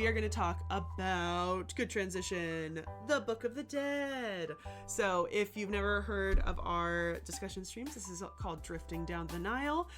we are going to talk about, good transition, the Book of the Dead. So if you've never heard of our discussion streams, this is called Drifting Down the Nile.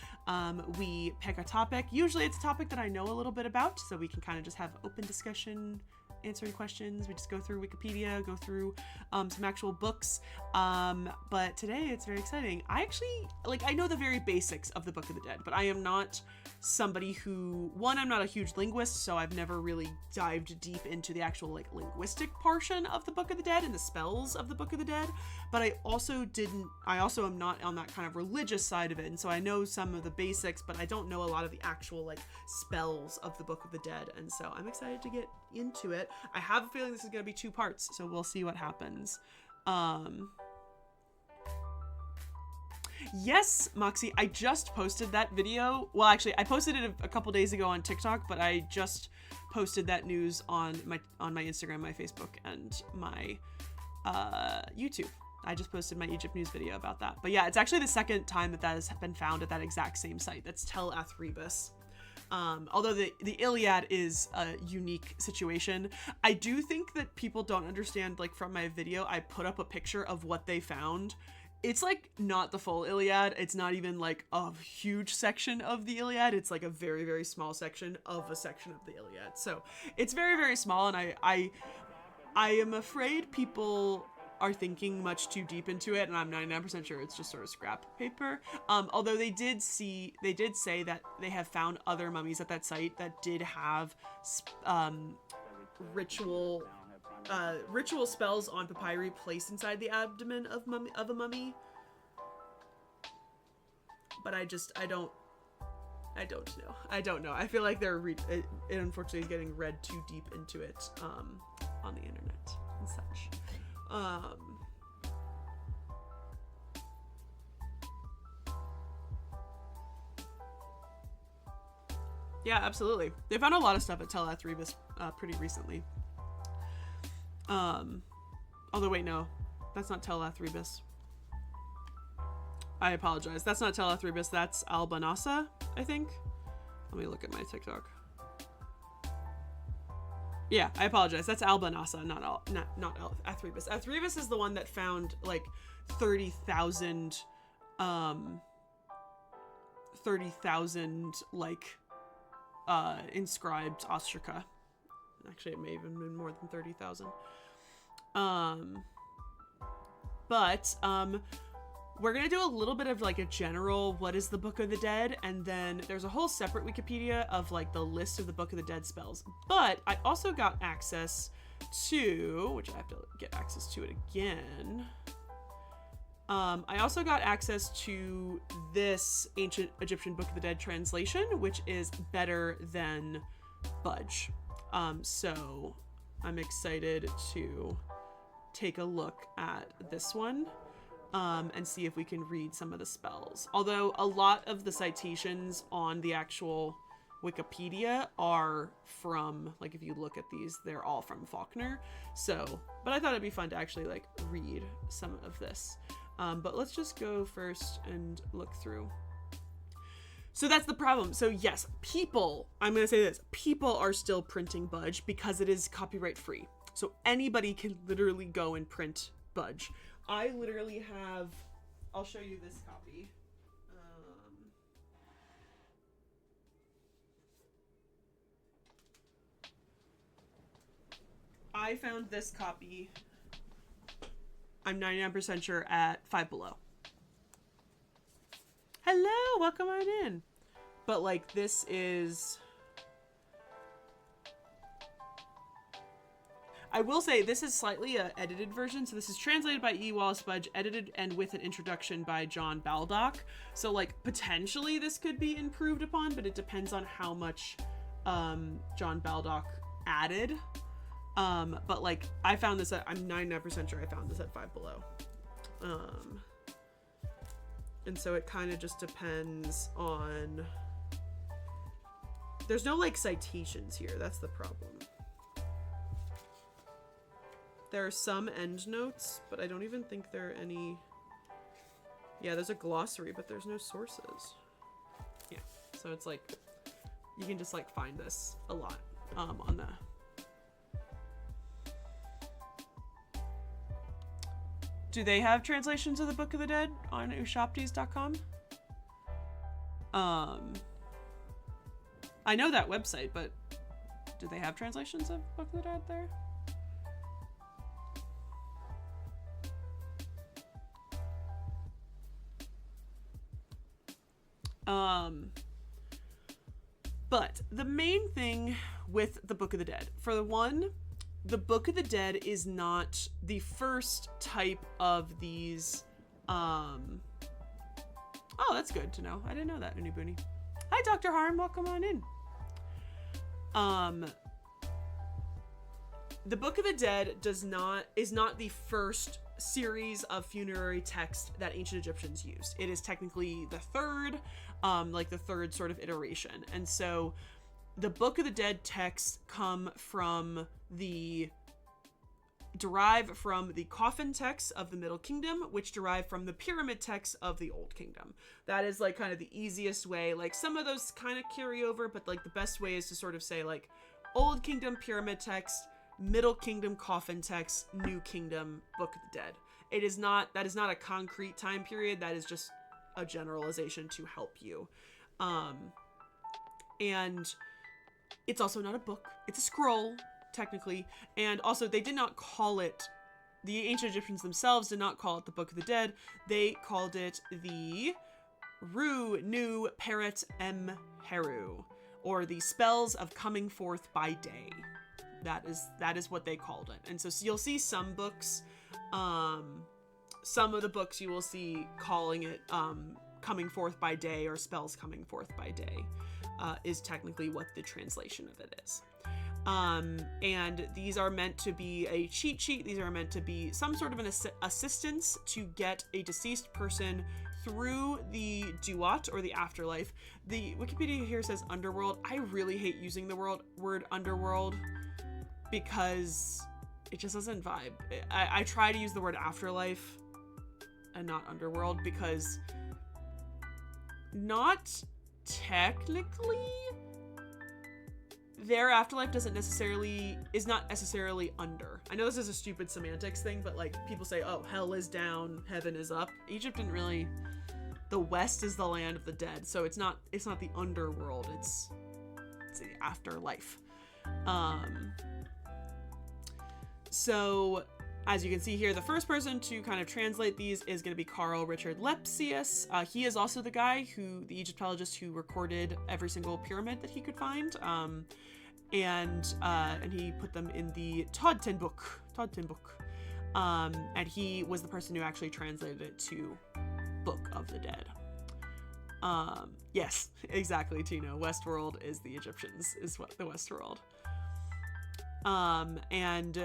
We pick a topic. Usually it's a topic that I know a little bit about, so we can kind of just have open discussion, answering questions. We just go through Wikipedia, go through some actual books. But today it's very exciting. I actually, I know the very basics of the Book of the Dead, but I am not somebody who, one, I'm not a huge linguist, so I've never really dived deep into the actual linguistic portion of the Book of the Dead and the spells of the Book of the Dead. But I also am not on that kind of religious side of it, and so I know some of the basics, but I don't know a lot of the actual spells of the Book of the Dead, and so I'm excited to get into it. I have a feeling this is going to be 2 parts, so we'll see what happens. Yes, Moxie, I just posted that video. Well, actually, I posted it a couple days ago on TikTok, but I just posted that news on my Instagram, my Facebook, and my YouTube. I just posted my Egypt news video about that. But yeah, it's actually the second time that has been found at that exact same site. That's Tel Athribis. Although the Iliad is a unique situation, I do think that people don't understand, from my video, I put up a picture of what they found. It's not the full Iliad. It's not even a huge section of the Iliad. It's a very, very small section of a section of the Iliad. So it's very, very small. And I am afraid people are thinking much too deep into it, and I'm 99% sure it's just sort of scrap paper. Although they did say that they have found other mummies at that site that did have ritual spells on papyri placed inside the abdomen of a mummy. But I don't know. I feel like it unfortunately is getting read too deep into it on the internet and such. Yeah, absolutely. They found a lot of stuff at Tel Athribis pretty recently. Although wait, no, that's not Tel Athribis. I apologize. That's not Tel Athribis. That's Albanasa, I think. Let me look at my TikTok. Yeah, I apologize. That's Albanasa, not Athribis. Athribis is the one that found 30,000 inscribed ostraca. Actually, it may have even been more than 30,000. We're gonna do a little bit of a general what is the Book of the Dead, and then there's a whole separate Wikipedia of the list of the Book of the Dead spells. But I also got access to, which I have to get access to it again. I also got access to this ancient Egyptian Book of the Dead translation, which is better than Budge. So I'm excited to take a look at this one. And see if we can read some of the spells. Although a lot of the citations on the actual Wikipedia are from, if you look at these, they're all from Faulkner. So, but I thought it'd be fun to actually read some of this. But let's just go first and look through. So that's the problem. So yes, I'm going to say this, people are still printing Budge because it is copyright free. So anybody can literally go and print Budge. I literally have, I'll show you this copy. I found this copy, I'm 99% sure, at Five Below. Hello, welcome on in. But this is, I will say this is slightly a edited version. So this is translated by E. Wallace Budge, edited and with an introduction by John Baldock. So potentially this could be improved upon, but it depends on how much John Baldock added. But I found this I'm 99% sure I found this at Five Below. And so it kind of just depends on, there's no citations here. That's the problem. There are some endnotes, but I don't even think there are any. Yeah, there's a glossary, but there's no sources. Yeah, so it's you can just find this a lot on the Do they have translations of the Book of the Dead on ushopties.com? I know that website, but do they have translations of Book of the Dead there? But the main thing with the Book of the Dead, for the one, the Book of the Dead is not the first type of these, oh, that's good to know. I didn't know that, Uni Booney. Hi, Dr. Harm, welcome on in. The Book of the Dead is not the first series of funerary text that ancient Egyptians used. It is technically the third, the third sort of iteration. And so the Book of the Dead texts derive from the coffin texts of the Middle Kingdom, which derive from the pyramid texts of the Old Kingdom. That is like kind of the easiest way. Like some of those kind of carry over, but like the best way is to sort of say like Old Kingdom pyramid text, Middle Kingdom coffin text, New Kingdom Book of the Dead. That is not a concrete time period. That is just a generalization to help you. And it's also not a book. It's a scroll, technically. And also they did not call it, the ancient Egyptians themselves did not call it the Book of the Dead. They called it the Ru Nu Peret Em Heru, or the Spells of Coming Forth by Day. That is what they called it. And so you'll see some books, some of the books you will see calling it Coming Forth by Day or Spells Coming Forth by Day is technically what the translation of it is. And these are meant to be a cheat sheet. These are meant to be some sort of an assistance to get a deceased person through the duat or the afterlife. The Wikipedia here says underworld. I really hate using the word underworld because it just doesn't vibe. I try to use the word afterlife and not underworld because not technically their afterlife is not necessarily under. I know this is a stupid semantics thing, but like people say, oh, hell is down, heaven is up. Egypt didn't really, the West is the land of the dead. So it's not the underworld. It's the afterlife. So as you can see here, the first person to kind of translate these is going to be Carl Richard Lepsius. He is also the guy the Egyptologist who recorded every single pyramid that he could find. And he put them in the Todten book. And he was the person who actually translated it to Book of the Dead. Yes, exactly, Tino. Westworld is the Egyptians, is what the Westworld. And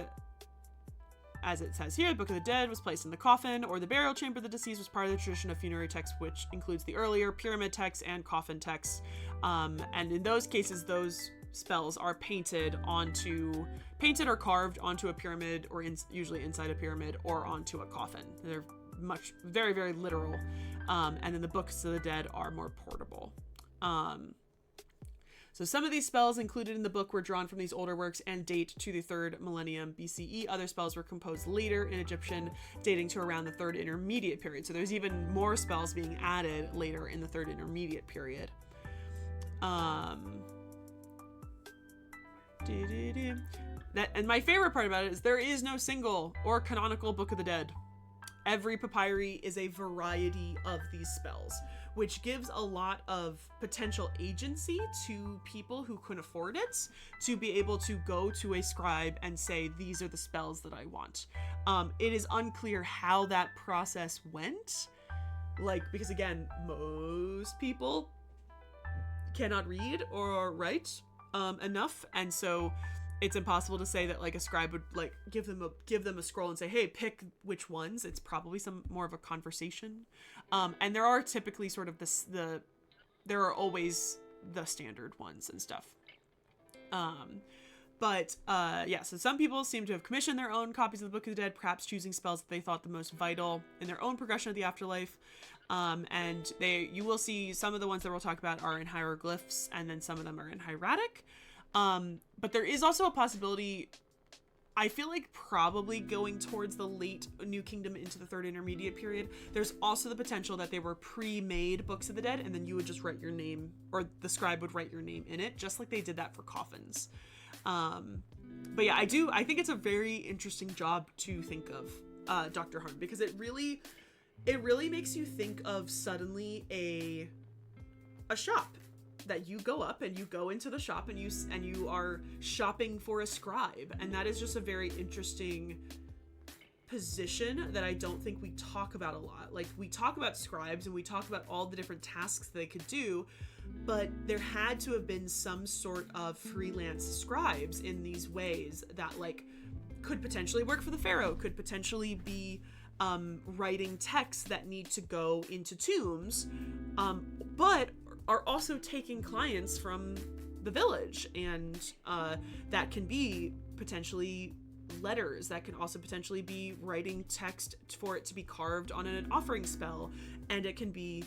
as it says here, the Book of the Dead was placed in the coffin or the burial chamber of the deceased was part of the tradition of funerary text, which includes the earlier pyramid texts and coffin texts. And in those cases, those spells are painted or carved onto a pyramid or usually inside a pyramid or onto a coffin. They're very, very literal. And then the Books of the Dead are more portable. So some of these spells included in the book were drawn from these older works and date to the 3rd millennium BCE. Other spells were composed later in Egyptian, dating to around the 3rd intermediate period. So there's even more spells being added later in the 3rd intermediate period. And my favorite part about it is there is no single or canonical Book of the Dead. Every papyri is a variety of these spells, which gives a lot of potential agency to people who couldn't afford it to be able to go to a scribe and say, these are the spells that I want. It is unclear how that process went. Because again, most people cannot read or write enough. And so it's impossible to say that a scribe would give them a scroll and say, hey, pick which ones. It's probably some more of a conversation. And there are typically sort of there are always the standard ones and stuff. So some people seem to have commissioned their own copies of the Book of the Dead, perhaps choosing spells that they thought the most vital in their own progression of the afterlife. And you will see some of the ones that we'll talk about are in hieroglyphs, and then some of them are in hieratic. But there is also a possibility I feel like probably going towards the late New Kingdom into the Third Intermediate period. There's also the potential that they were pre-made Books of the Dead, and then you would just write your name, or the scribe would write your name in it, just like they did that for coffins. But yeah, I think it's a very interesting job to think of, Dr. Harm, because it really makes you think of suddenly a shop that you go up and you go into the shop and you are shopping for a scribe, and that is just a very interesting position that I don't think we talk about a lot. Like, we talk about scribes and we talk about all the different tasks they could do, but there had to have been some sort of freelance scribes in these ways that like could potentially work for the pharaoh, could potentially be writing texts that need to go into tombs, but are also taking clients from the village, and that can be potentially letters, that can also potentially be writing text for it to be carved on an offering spell, and it can be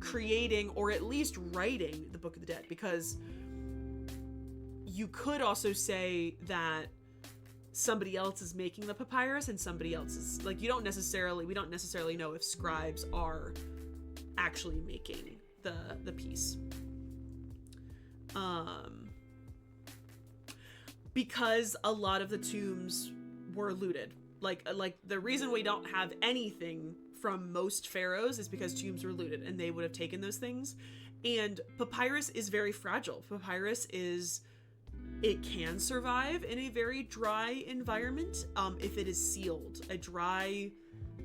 creating or at least writing the Book of the Dead, because you could also say that somebody else is making the papyrus and somebody else is like, we don't necessarily know if scribes are actually making the piece, because a lot of the tombs were looted. Like the reason we don't have anything from most pharaohs is because tombs were looted and they would have taken those things. And papyrus is very fragile. Papyrus it can survive in a very dry environment if it is sealed. A dry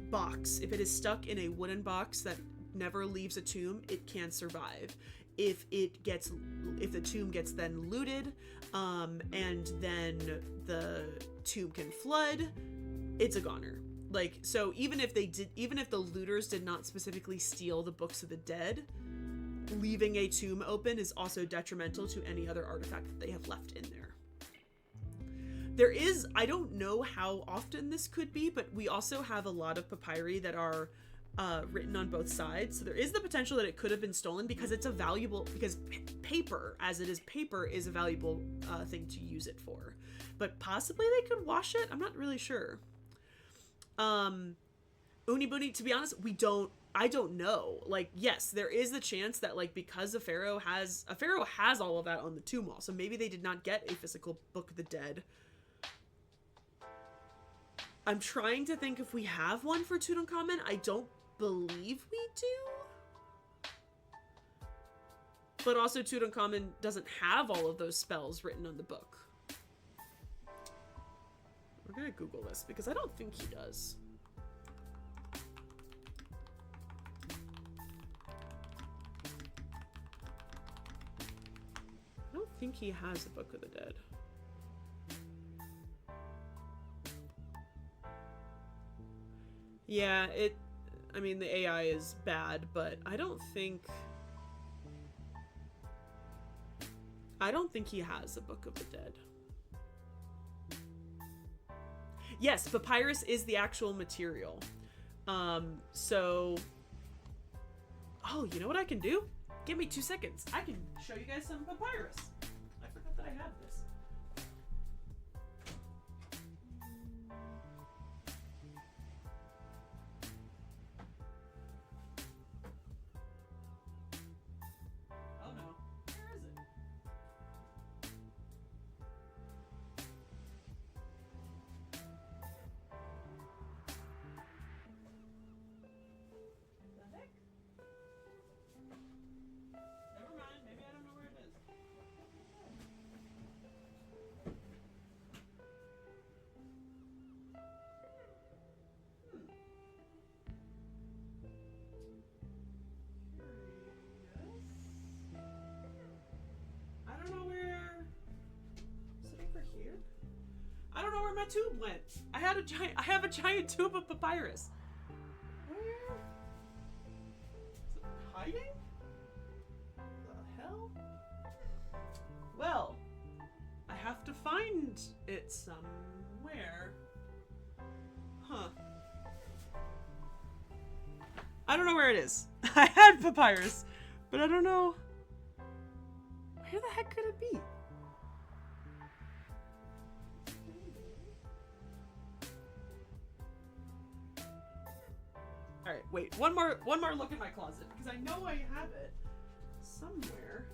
box, if it is stuck in a wooden box that never leaves a tomb, it can survive. If the tomb gets then looted, and then the tomb can flood, it's a goner. Like, so even if the looters did not specifically steal the Books of the Dead, leaving a tomb open is also detrimental to any other artifact that they have left in there. There is, I don't know how often this could be, but we also have a lot of papyri that are written on both sides, so there is the potential that it could have been stolen, because paper is a valuable thing to use it for. But possibly they could wash it. I'm not really sure. Uni Booney, to be honest, I don't know. Like, yes, there is the chance that, like, because a pharaoh has all of that on the tomb wall, so maybe they did not get a physical Book of the Dead. I'm trying to think if we have one for Tutankhamun. I don't believe we do. But also Tutankhamun doesn't have all of those spells written on the book. We're gonna Google this because I don't think he does. I don't think he has a Book of the Dead. Yeah, the AI is bad, but I don't think he has a Book of the Dead. Yes, papyrus is the actual material. So, oh, you know what I can do? Give me 2 seconds. I can show you guys some papyrus. I forgot that I had this. I don't know where my tube went. I have a giant tube of papyrus. Where? Is it hiding? The hell? Well, I have to find it somewhere. Huh. I don't know where it is. I had papyrus, but I don't know. Where the heck could it be? wait, one more look in my closet, because I know I have it somewhere.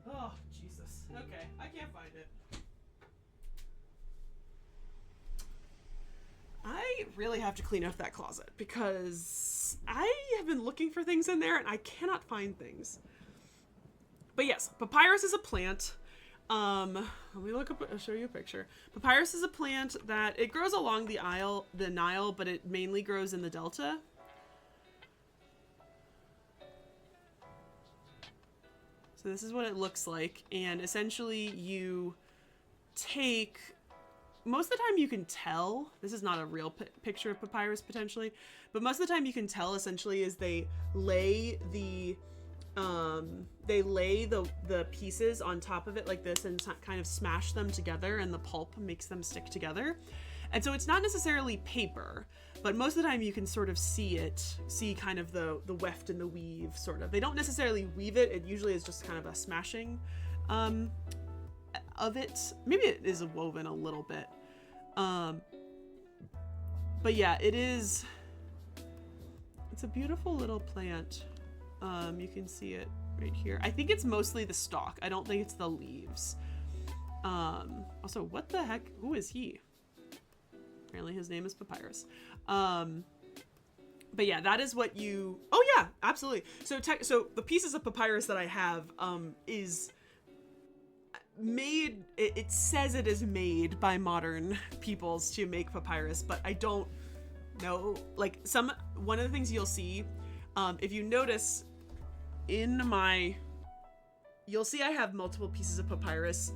Oh, Jesus. Okay, I can't find it. I really have to clean up that closet because I have been looking for things in there and I cannot find things. But yes, papyrus is a plant. Let me look up, I'll show you a picture. Papyrus is a plant that it grows along the Nile, but it mainly grows in the Delta. So this is what it looks like, and essentially you take, most of the time you can tell, this is not a real picture of papyrus potentially, but most of the time you can tell essentially is they lay the pieces on top of it like this and kind of smash them together, and the pulp makes them stick together. And so it's not necessarily paper, but most of the time you can sort of see kind of the weft and the weave sort of. They don't necessarily weave it. It usually is just kind of a smashing of it. Maybe it is woven a little bit. But yeah, it's a beautiful little plant. You can see it right here. I think it's mostly the stalk. I don't think it's the leaves. Also, what the heck? Who is he? Apparently his name is Papyrus. But yeah, that is what you... Oh yeah, absolutely. So the pieces of papyrus that I have is made... It says it is made by modern peoples to make papyrus, but I don't know. Like one of the things you'll see, if you notice you'll see I have multiple pieces of papyrus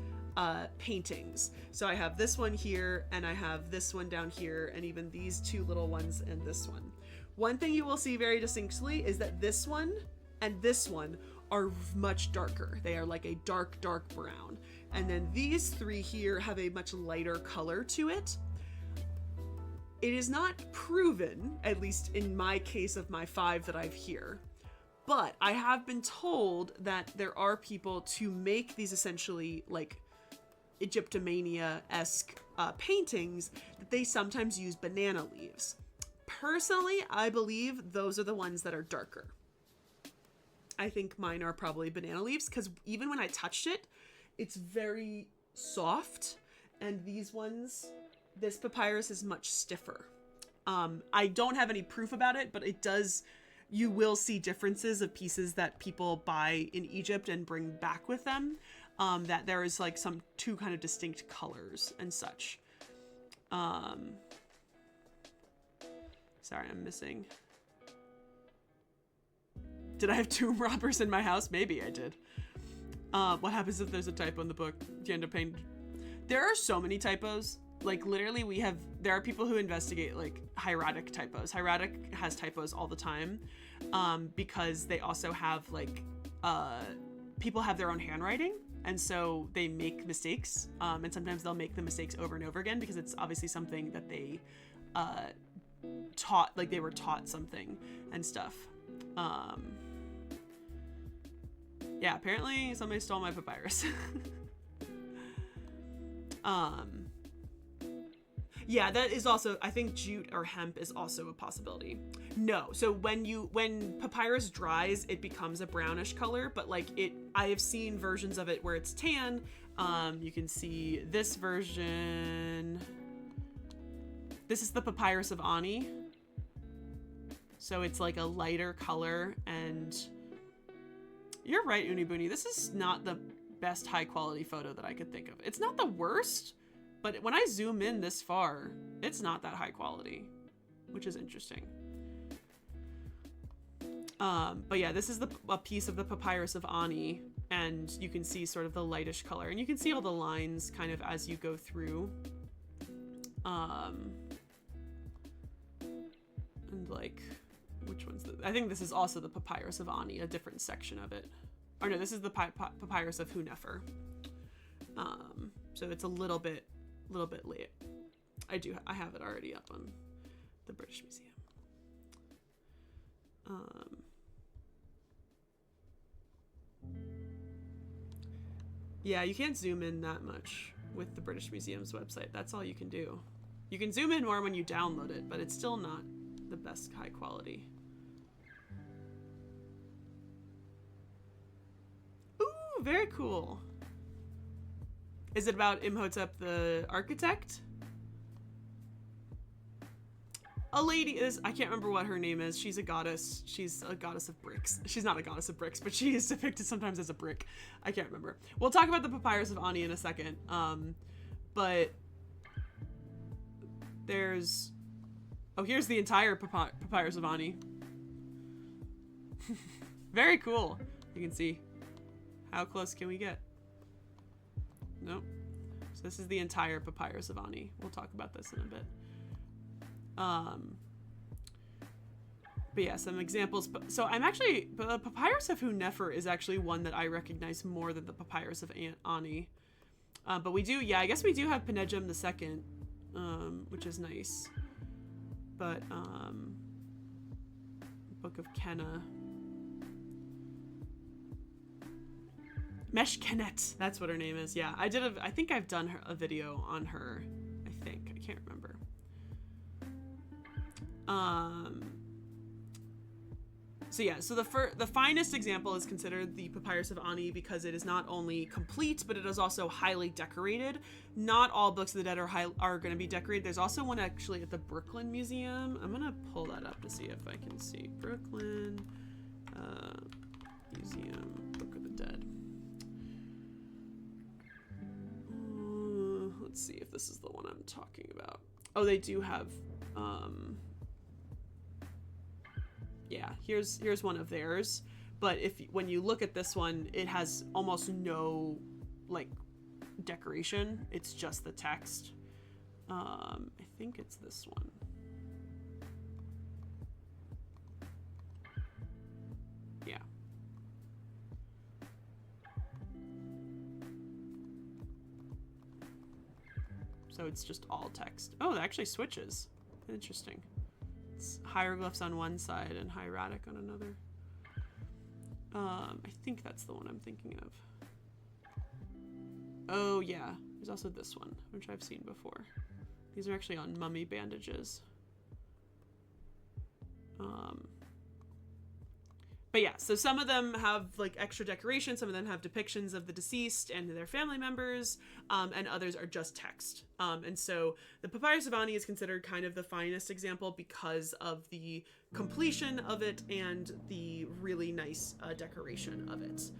paintings. So I have this one here, and I have this one down here, and even these two little ones and this one. One thing you will see very distinctly is that this one and this one are much darker. They are like a dark brown. And then these three here have a much lighter color to it. It is not proven, at least in my case of my 5 that I've here, but I have been told that there are people to make these essentially like Egyptomania-esque paintings that they sometimes use banana leaves. Personally, I believe those are the ones that are darker. I think mine are probably banana leaves because even when I touched it, it's very soft, and these ones, this papyrus is much stiffer. I don't have any proof about it, but it does, you will see differences of pieces that people buy in Egypt and bring back with them. That there is like two kind of distinct colors and such. Sorry, I'm missing. Did I have tomb robbers in my house? Maybe I did. What happens if there's a typo in the book? Do you end up paying? There are so many typos. Like literally there are people who investigate like hieratic typos. Hieratic has typos all the time because they also have like, people have their own handwriting. And so they make mistakes, and sometimes they'll make the mistakes over and over again because it's obviously something that they taught, like they were taught something and stuff. Yeah, apparently somebody stole my papyrus. Yeah, that is also, I think jute or hemp is also a possibility. No, so when papyrus dries, it becomes a brownish color, but like I have seen versions of it where it's tan. You can see this version. This is the papyrus of Ani. So it's like a lighter color, and you're right, Unibuni. This is not the best high quality photo that I could think of. It's not the worst, but when I zoom in this far, it's not that high quality, which is interesting. But yeah, this is a piece of the papyrus of Ani, and you can see sort of the lightish color, and you can see all the lines kind of as you go through. And like, which one's the, I think this is also the Papyrus of Ani, a different section of it. Or no, this is the Papyrus of Hunefer. So it's a little bit late. I have it already up on the British Museum. Yeah, you can't zoom in that much with the British Museum's website. That's all you can do. You can zoom in more when you download it, but it's still not the best high quality. Ooh, very cool. Is it about Imhotep the architect? A lady is, I can't remember what her name is. She's a goddess. She's a goddess of bricks. She's not a goddess of bricks, but she is depicted sometimes as a brick. I can't remember. We'll talk about the Papyrus of Ani in a second. But there's, oh, here's the entire Papyrus of Ani. Very cool. You can see. How close can we get? Nope. So this is the entire Papyrus of Ani. We'll talk about this in a bit. But yeah, some examples. So I'm actually, the Papyrus of Hunefer is actually one that I recognize more than the Papyrus of Ani. But we do, yeah, I guess we do have Penejum II, which is nice. But, Book of Kenna. Meshkenet, that's what her name is. Yeah, I think I've done a video on her. I can't remember. So yeah, so the finest example is considered the Papyrus of Ani because it is not only complete, but it is also highly decorated. Not all Books of the Dead are going to be decorated. There's also one actually at the Brooklyn Museum. I'm going to pull that up to see if I can see. Brooklyn Museum, Book of the Dead. Let's see if this is the one I'm talking about. Oh, they do have, yeah, here's one of theirs. But when you look at this one, it has almost no like decoration. It's just the text. I think it's this one. Yeah. So it's just all text. Oh, it actually switches. Interesting. It's hieroglyphs on one side and hieratic on another. I think that's the one I'm thinking of. Oh yeah, there's also this one, which I've seen before. These are actually on mummy bandages. But yeah, so some of them have like extra decoration, some of them have depictions of the deceased and their family members, and others are just text. And so the Papyrus of Ani is considered kind of the finest example because of the completion of it and the really nice decoration of it.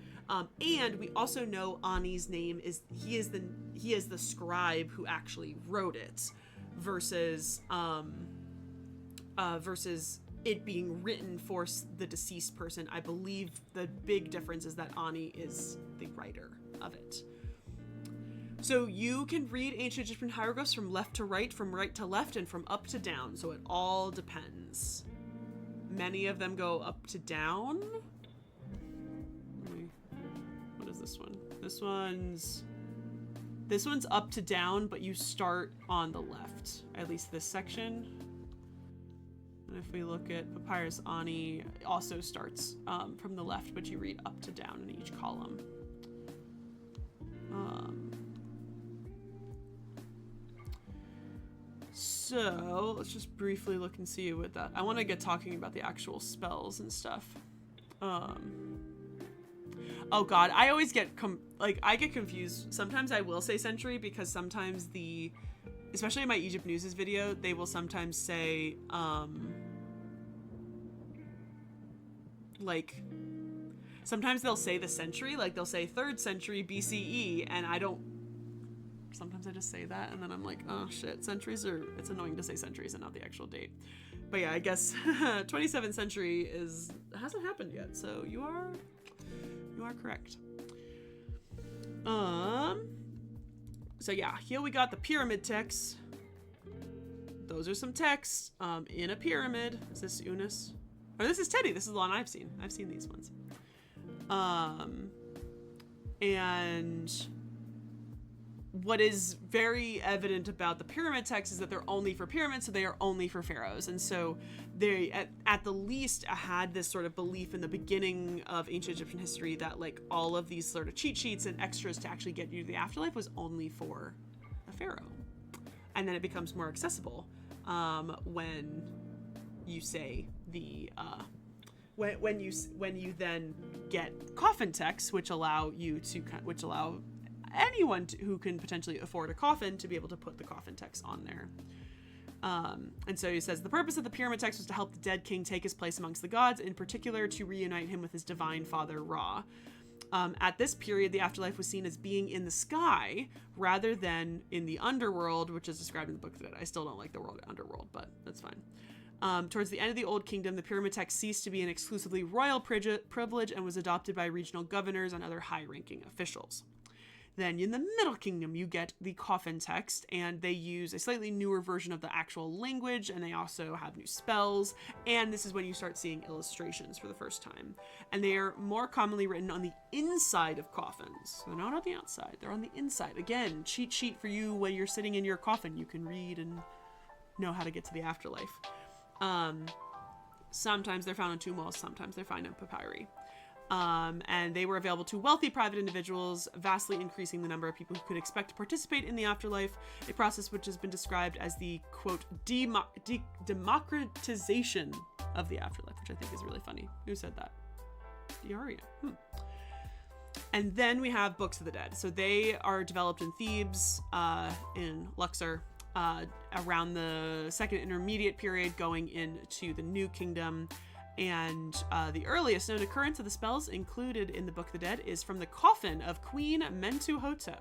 And we also know Ani's name is, he is the scribe who actually wrote it versus it being written for the deceased person. I believe the big difference is that Ani is the writer of it. So you can read ancient Egyptian hieroglyphs from left to right, from right to left, and from up to down. So it all depends. Many of them go up to down. What is this one? This one's up to down, but you start on the left. At least this section. And if we look at Papyrus Ani, it also starts from the left, but you read up to down in each column. So let's just briefly look and see what that. I want to get talking about the actual spells and stuff. Oh God, I always get I get confused. Sometimes I will say century because sometimes especially in my Egypt News video, they will sometimes say, sometimes they'll say the century, like they'll say 3rd century BCE, and sometimes I just say that, and then I'm like, oh shit, it's annoying to say centuries and not the actual date. But yeah, I guess 27th century hasn't happened yet, so you are correct. So yeah, here we got the pyramid texts. those are some texts in a pyramid. Is this Eunice? Or this is Teddy. This is the one I've seen. I've seen these ones. And what is very evident about the pyramid texts is that they're only for pyramids, so they are only for pharaohs. And so they, at the least, had this sort of belief in the beginning of ancient Egyptian history that like all of these sort of cheat sheets and extras to actually get you to the afterlife was only for a pharaoh. And then it becomes more accessible when you say the when you then get coffin texts, which allow anyone who can potentially afford a coffin to be able to put the coffin text on there. And so he says, the purpose of the pyramid text was to help the dead king take his place amongst the gods, in particular to reunite him with his divine father Ra. At this period, the afterlife was seen as being in the sky rather than in the underworld, which is described in the Book of the Dead. I still don't like the word underworld, but that's fine. Towards the end of the Old Kingdom, the pyramid text ceased to be an exclusively royal privilege and was adopted by regional governors and other high-ranking officials. Then in the Middle Kingdom, you get the coffin text, and they use a slightly newer version of the actual language, and they also have new spells, and this is when you start seeing illustrations for the first time. And they are more commonly written on the inside of coffins. So they're not on the outside, they're on the inside. Again, cheat sheet for you when you're sitting in your coffin. You can read and know how to get to the afterlife. Sometimes they're found on tomb walls, sometimes they're found in papyri. And they were available to wealthy private individuals, vastly increasing the number of people who could expect to participate in the afterlife, a process which has been described as the, quote, democratization of the afterlife, which I think is really funny. Who said that? Diaria. And then we have Books of the Dead. So they are developed in Thebes, in Luxor, around the Second Intermediate period, going into the New Kingdom. And the earliest known occurrence of the spells included in the Book of the Dead is from the coffin of Queen Mentuhotep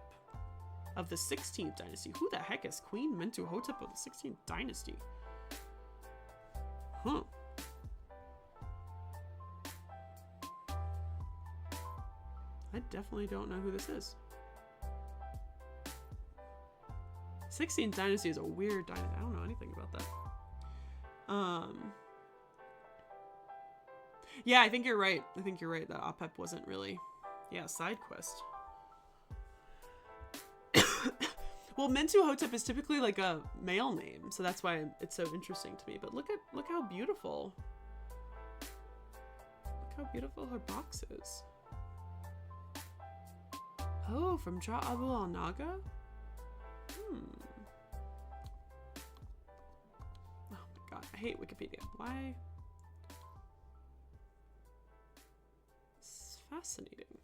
of the 16th dynasty. Who the heck is Queen Mentuhotep of the 16th dynasty? Huh. I definitely don't know who this is. 16th dynasty is a weird dynasty. I don't know anything about that. Yeah, I think you're right. I think you're right that Apep wasn't really, side quest. Well, Mentuhotep is typically like a male name, so that's why it's so interesting to me. But look how beautiful. Look how beautiful her box is. Oh, from Ja Abu al-Naga? Oh my god, I hate Wikipedia. Why? Fascinating.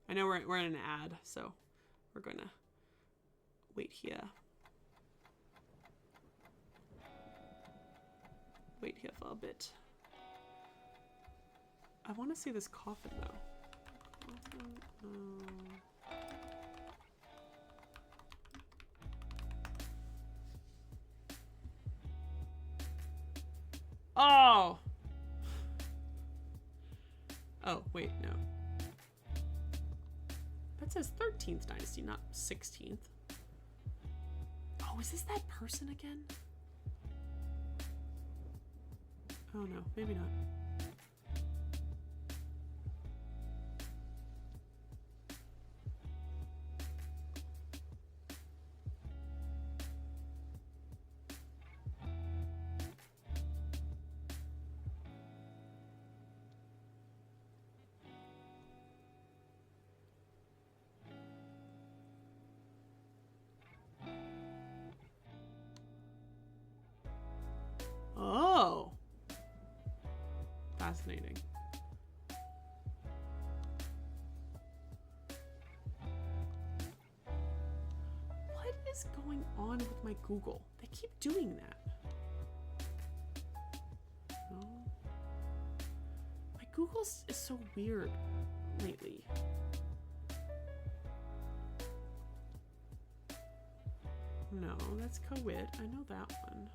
I know we're in an ad, so we're gonna wait here. Wait here for a bit. I want to see this coffin though. Oh! Oh, wait, no. That says 13th dynasty, not 16th. Oh, is this that person again? Oh no, maybe not. Oh. Fascinating. What is going on with my Google? They keep doing that. No. My Google is so weird lately. No, that's Kowit. I know that one.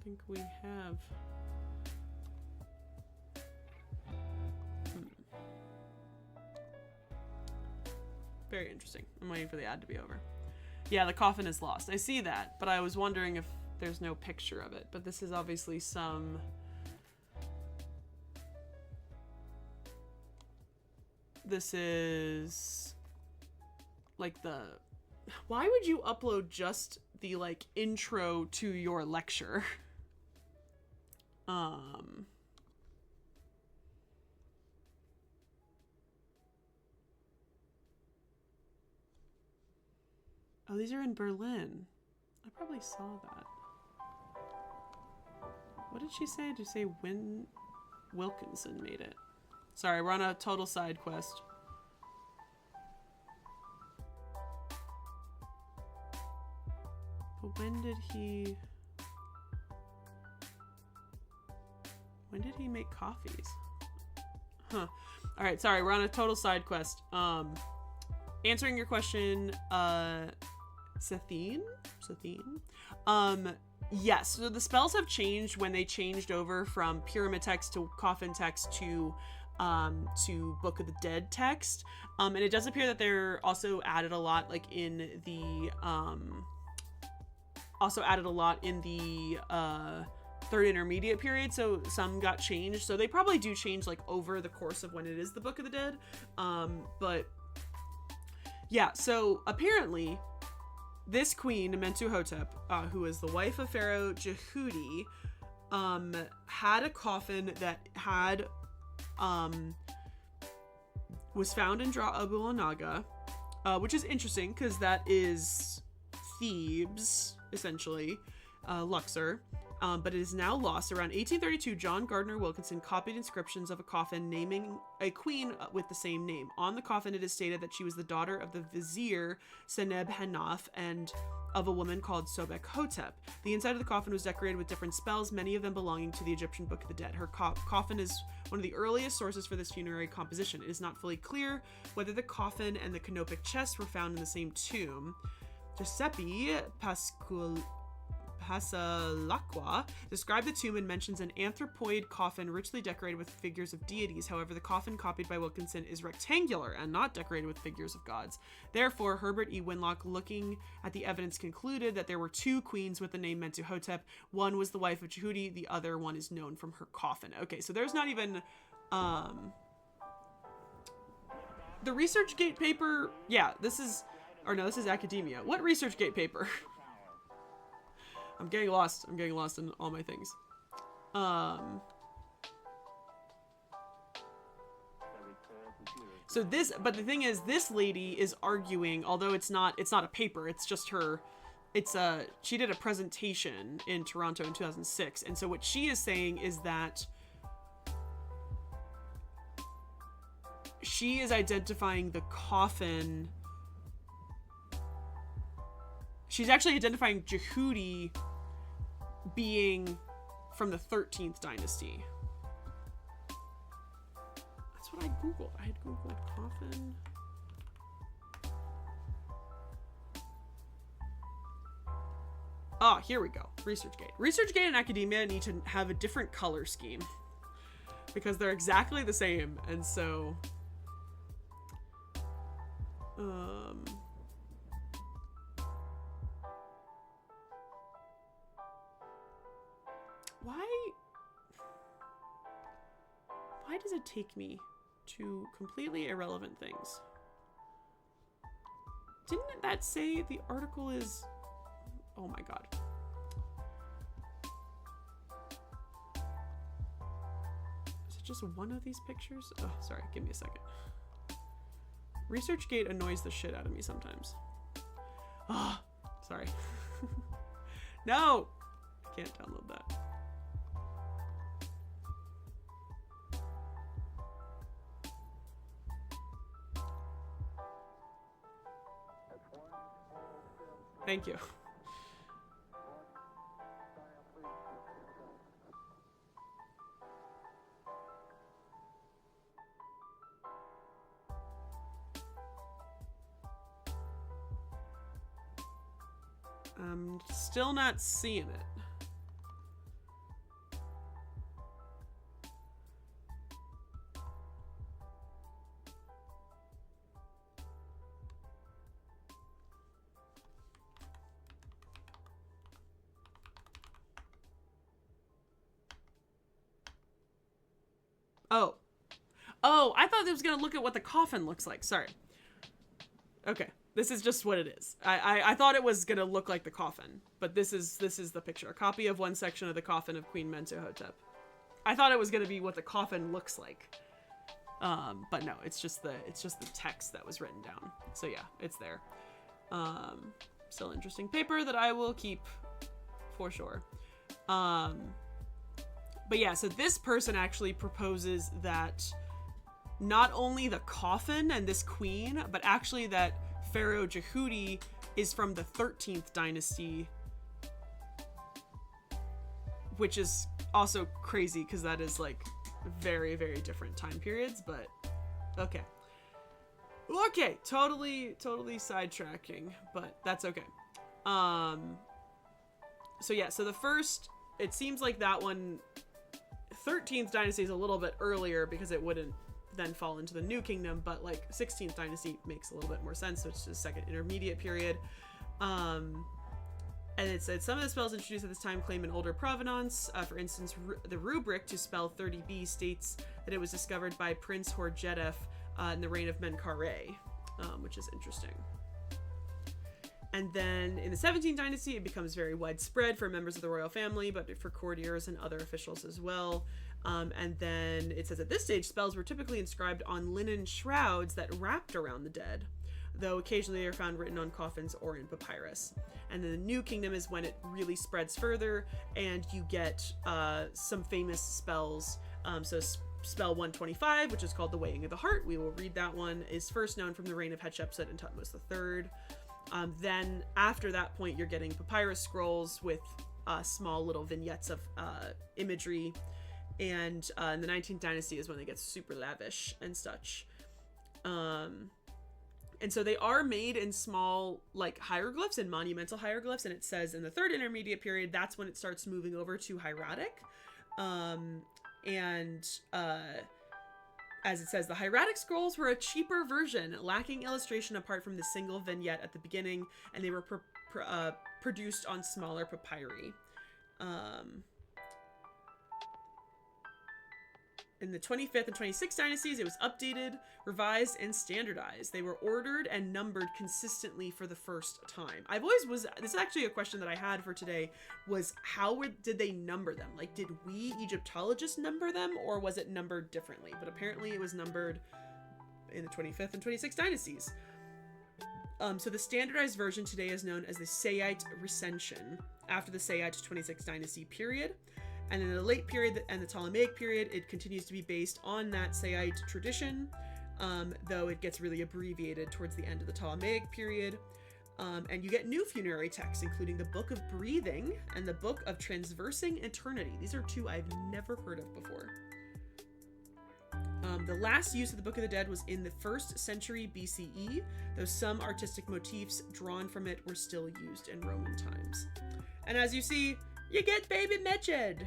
think we have. Very interesting. I'm waiting for the ad to be over. Yeah, the coffin is lost. I see that, but I was wondering if there's no picture of it. But this is obviously some... This is... like the... Why would you upload just the, like, intro to your lecture? Oh, these are in Berlin. I probably saw that. What did she say? Did you say Wilkinson made it? Sorry, we're on a total side quest. But when did he make coffees? Huh. Alright, sorry, we're on a total side quest. Answering your question, Sathine? Yes, so the spells have changed when they changed over from pyramid text to coffin text to Book of the Dead text. And it does appear that they're also added a lot like in the third intermediate period, so some got changed. So they probably do change like over the course of when it is the Book of the Dead. But yeah, so apparently this queen, Mentuhotep, who is the wife of Pharaoh Jehudi, had a coffin that had was found in Dra Abu Anaga, which is interesting because that is Thebes, essentially, Luxor. But it is now lost. Around 1832, John Gardner Wilkinson copied inscriptions of a coffin naming a queen with the same name. On the coffin, it is stated that she was the daughter of the vizier Seneb Hanaf and of a woman called Sobek Hotep. The inside of the coffin was decorated with different spells, many of them belonging to the Egyptian Book of the Dead. Her coffin is one of the earliest sources for this funerary composition. It is not fully clear whether the coffin and the canopic chest were found in the same tomb. Giuseppe Pasalacqua described the tomb and mentions an anthropoid coffin richly decorated with figures of deities. However, the coffin copied by Wilkinson is rectangular and not decorated with figures of gods. Therefore, Herbert E. Winlock, looking at the evidence, concluded that there were two queens with the name Mentuhotep. One was the wife of Jehudi, the other one is known from her coffin. Okay, so there's not even the ResearchGate paper. Yeah, this is academia. What ResearchGate paper? I'm getting lost in all my things. So this, but the thing is, this lady is arguing, although it's not a paper, it's just her, she did a presentation in Toronto in 2006. And so what she is saying is that she is identifying the coffin. She's actually identifying Jehudi being from the 13th dynasty. That's what I googled. I had googled coffin. Ah, here we go. ResearchGate. ResearchGate and academia need to have a different color scheme because they're exactly the same. And so, why does it take me to completely irrelevant things? Didn't that say the article is... Oh my god. Is it just one of these pictures? Oh, sorry, give me a second. ResearchGate annoys the shit out of me sometimes. Oh, sorry. No! I can't download that. Thank you. I'm still not seeing it. Oh, I thought it was gonna look at what the coffin looks like. Sorry. Okay, this is just what it is. I thought it was gonna look like the coffin, but this is the picture. A copy of one section of the coffin of Queen Mentuhotep. I thought it was gonna be what the coffin looks like. But no, it's just the text that was written down. So yeah, it's there. Still interesting paper that I will keep for sure. But yeah, so this person actually proposes that not only the coffin and this queen, but actually that Pharaoh Jehudi is from the 13th dynasty, which is also crazy because that is like very, very different time periods, but okay. Okay, totally sidetracking, but that's okay. So yeah, so the first, it seems like that one, 13th dynasty is a little bit earlier because it wouldn't then fall into the New Kingdom, but like 16th dynasty makes a little bit more sense, so it's the second intermediate period. And it said some of the spells introduced at this time claim an older provenance. For instance, the rubric to spell 30B states that it was discovered by Prince Horjedef in the reign of Menkaure, which is interesting. And then in the 17th dynasty, it becomes very widespread for members of the royal family, but for courtiers and other officials as well. And then it says at this stage, spells were typically inscribed on linen shrouds that wrapped around the dead, though occasionally they are found written on coffins or in papyrus. And then the New Kingdom is when it really spreads further, and you get some famous spells. So spell 125, which is called the Weighing of the Heart, we will read that one, is first known from the reign of Hatshepsut and Thutmose III. Then after that point, you're getting papyrus scrolls with small little vignettes of imagery. And in the 19th dynasty is when it gets super lavish and such. And so they are made in small, like, hieroglyphs and monumental hieroglyphs. And it says in the third intermediate period, that's when it starts moving over to hieratic. As it says, the hieratic scrolls were a cheaper version, lacking illustration apart from the single vignette at the beginning, and they were produced on smaller papyri. In the 25th and 26th dynasties, it was updated, revised, and standardized. They were ordered and numbered consistently for the first time. This is actually a question that I had for today, was did they number them? Like, did we Egyptologists number them, or was it numbered differently? But apparently it was numbered in the 25th and 26th dynasties. So the standardized version today is known as the Saite recension, after the Saite 26th dynasty period. And in the late period and the Ptolemaic period, it continues to be based on that Saite tradition, though it gets really abbreviated towards the end of the Ptolemaic period. And you get new funerary texts, including the Book of Breathing and the Book of Transversing Eternity. These are two I've never heard of before. The last use of the Book of the Dead was in the 1st century BCE, though some artistic motifs drawn from it were still used in Roman times. And as you see, you get baby Medjed.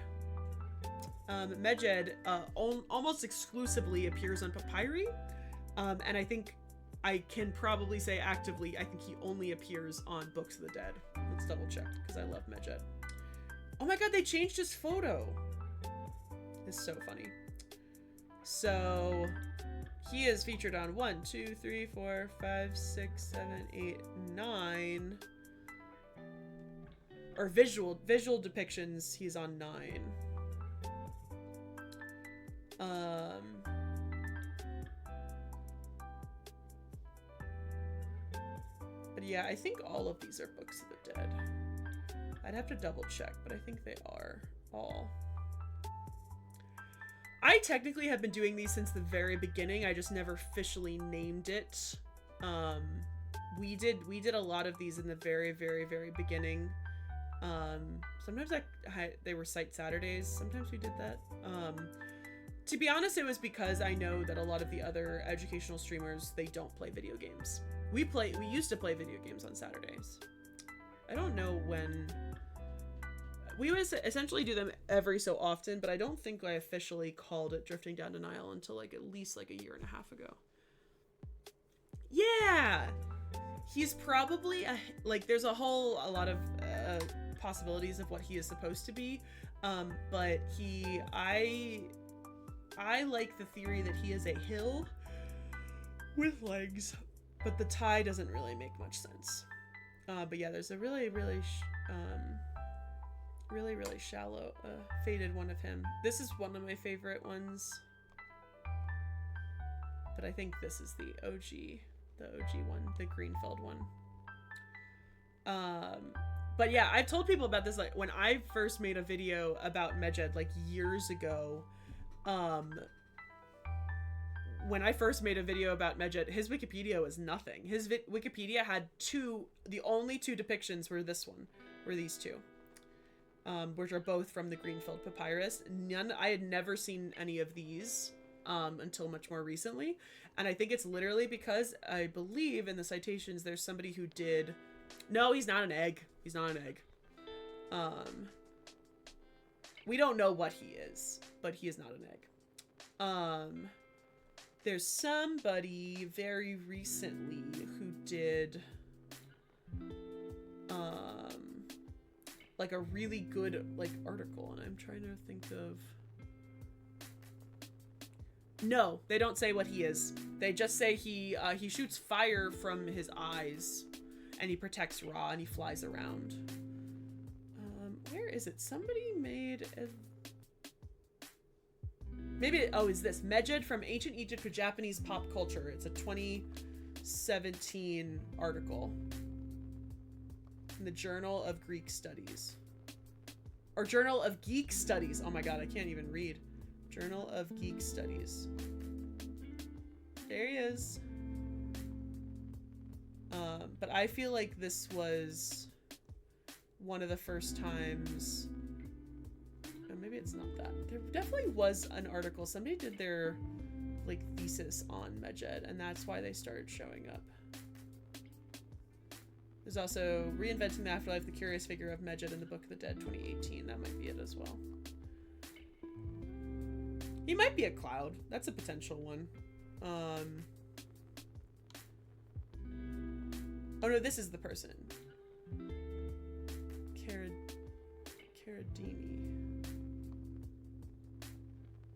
Medjed almost exclusively appears on papyri, and I think I can probably say actively, I think he only appears on Books of the Dead. Let's double check, because I love Medjed. Oh my god, they changed his photo. It's so funny. So he is featured on 1, 2, 3, 4, 5, 6, 7, 8, 9. Or visual depictions, he's on 9. But yeah, I think all of these are Books of the Dead. I'd have to double check, but I think they are all. I technically have been doing these since the very beginning. I just never officially named it. We did a lot of these in the very, very, very beginning. Sometimes they were Site Saturdays. Sometimes we did that. To be honest, it was because I know that a lot of the other educational streamers, they don't play video games. We used to play video games on Saturdays. I don't know when. We would essentially do them every so often, but I don't think I officially called it Drifting Down De Nile until like at least like a year and a half ago. Yeah! He's probably there's a lot of possibilities of what he is supposed to be, but I like the theory that he is a hill with legs, but the tie doesn't really make much sense. But yeah, there's a really shallow, faded one of him. This is one of my favorite ones, but I think this is the OG one, the Greenfeld one. But yeah, I've told people about this, like, when I first made a video about Medjed, like, years ago, when I first made a video about Medjed, his Wikipedia was nothing. His Wikipedia had the only two depictions were these two, which are both from the Greenfeld Papyrus. I had never seen any of these, until much more recently. And I think it's literally because I believe in the citations, there's somebody who did, no, he's not an egg. He's not an egg. We don't know what he is, but he is not an egg. There's somebody very recently who did, like a really good, like, article, and I'm trying to think of, no, they don't say what he is. They just say he shoots fire from his eyes, and he protects Ra, and he flies around. Where is it? Somebody made a... Maybe, oh, is this Medjed from Ancient Egypt to Japanese Pop Culture? It's a 2017 article in the Journal of Greek Studies. Or Journal of Geek Studies. Oh my god, I can't even read. Journal of Geek Studies. There he is. But I feel like this was one of the first times, or maybe it's not that. There definitely was an article. Somebody did their, like, thesis on Medjed, and that's why they started showing up. There's also Reinventing the Afterlife, the Curious Figure of Medjed in the Book of the Dead, 2018. That might be it as well. He might be a cloud. That's a potential one. Oh no, this is the person. Caradini.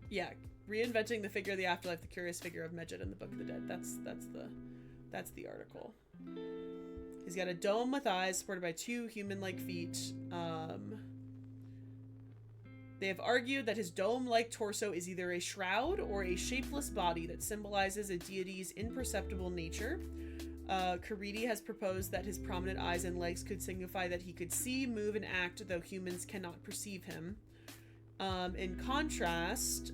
Yeah, Reinventing the Figure of the Afterlife, the Curious Figure of Medjed in the Book of the Dead. That's the article. He's got a dome with eyes supported by two human-like feet. They have argued that his dome-like torso is either a shroud or a shapeless body that symbolizes a deity's imperceptible nature. Caridi has proposed that his prominent eyes and legs could signify that he could see, move, and act, though humans cannot perceive him. In contrast,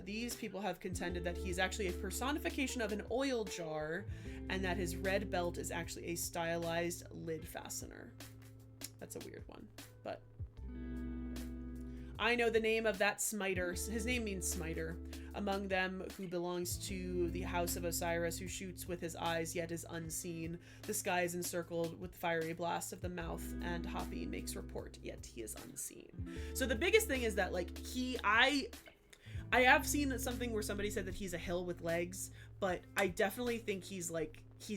these people have contended that he's actually a personification of an oil jar, and that his red belt is actually a stylized lid fastener. That's a weird one, but I know the name of that smiter. His name means smiter. Among them who belongs to the house of Osiris, who shoots with his eyes yet is unseen. The sky is encircled with fiery blasts of the mouth, and Hapi makes report, yet he is unseen. So the biggest thing is that, like, I have seen something where somebody said that he's a hill with legs, but I definitely think he's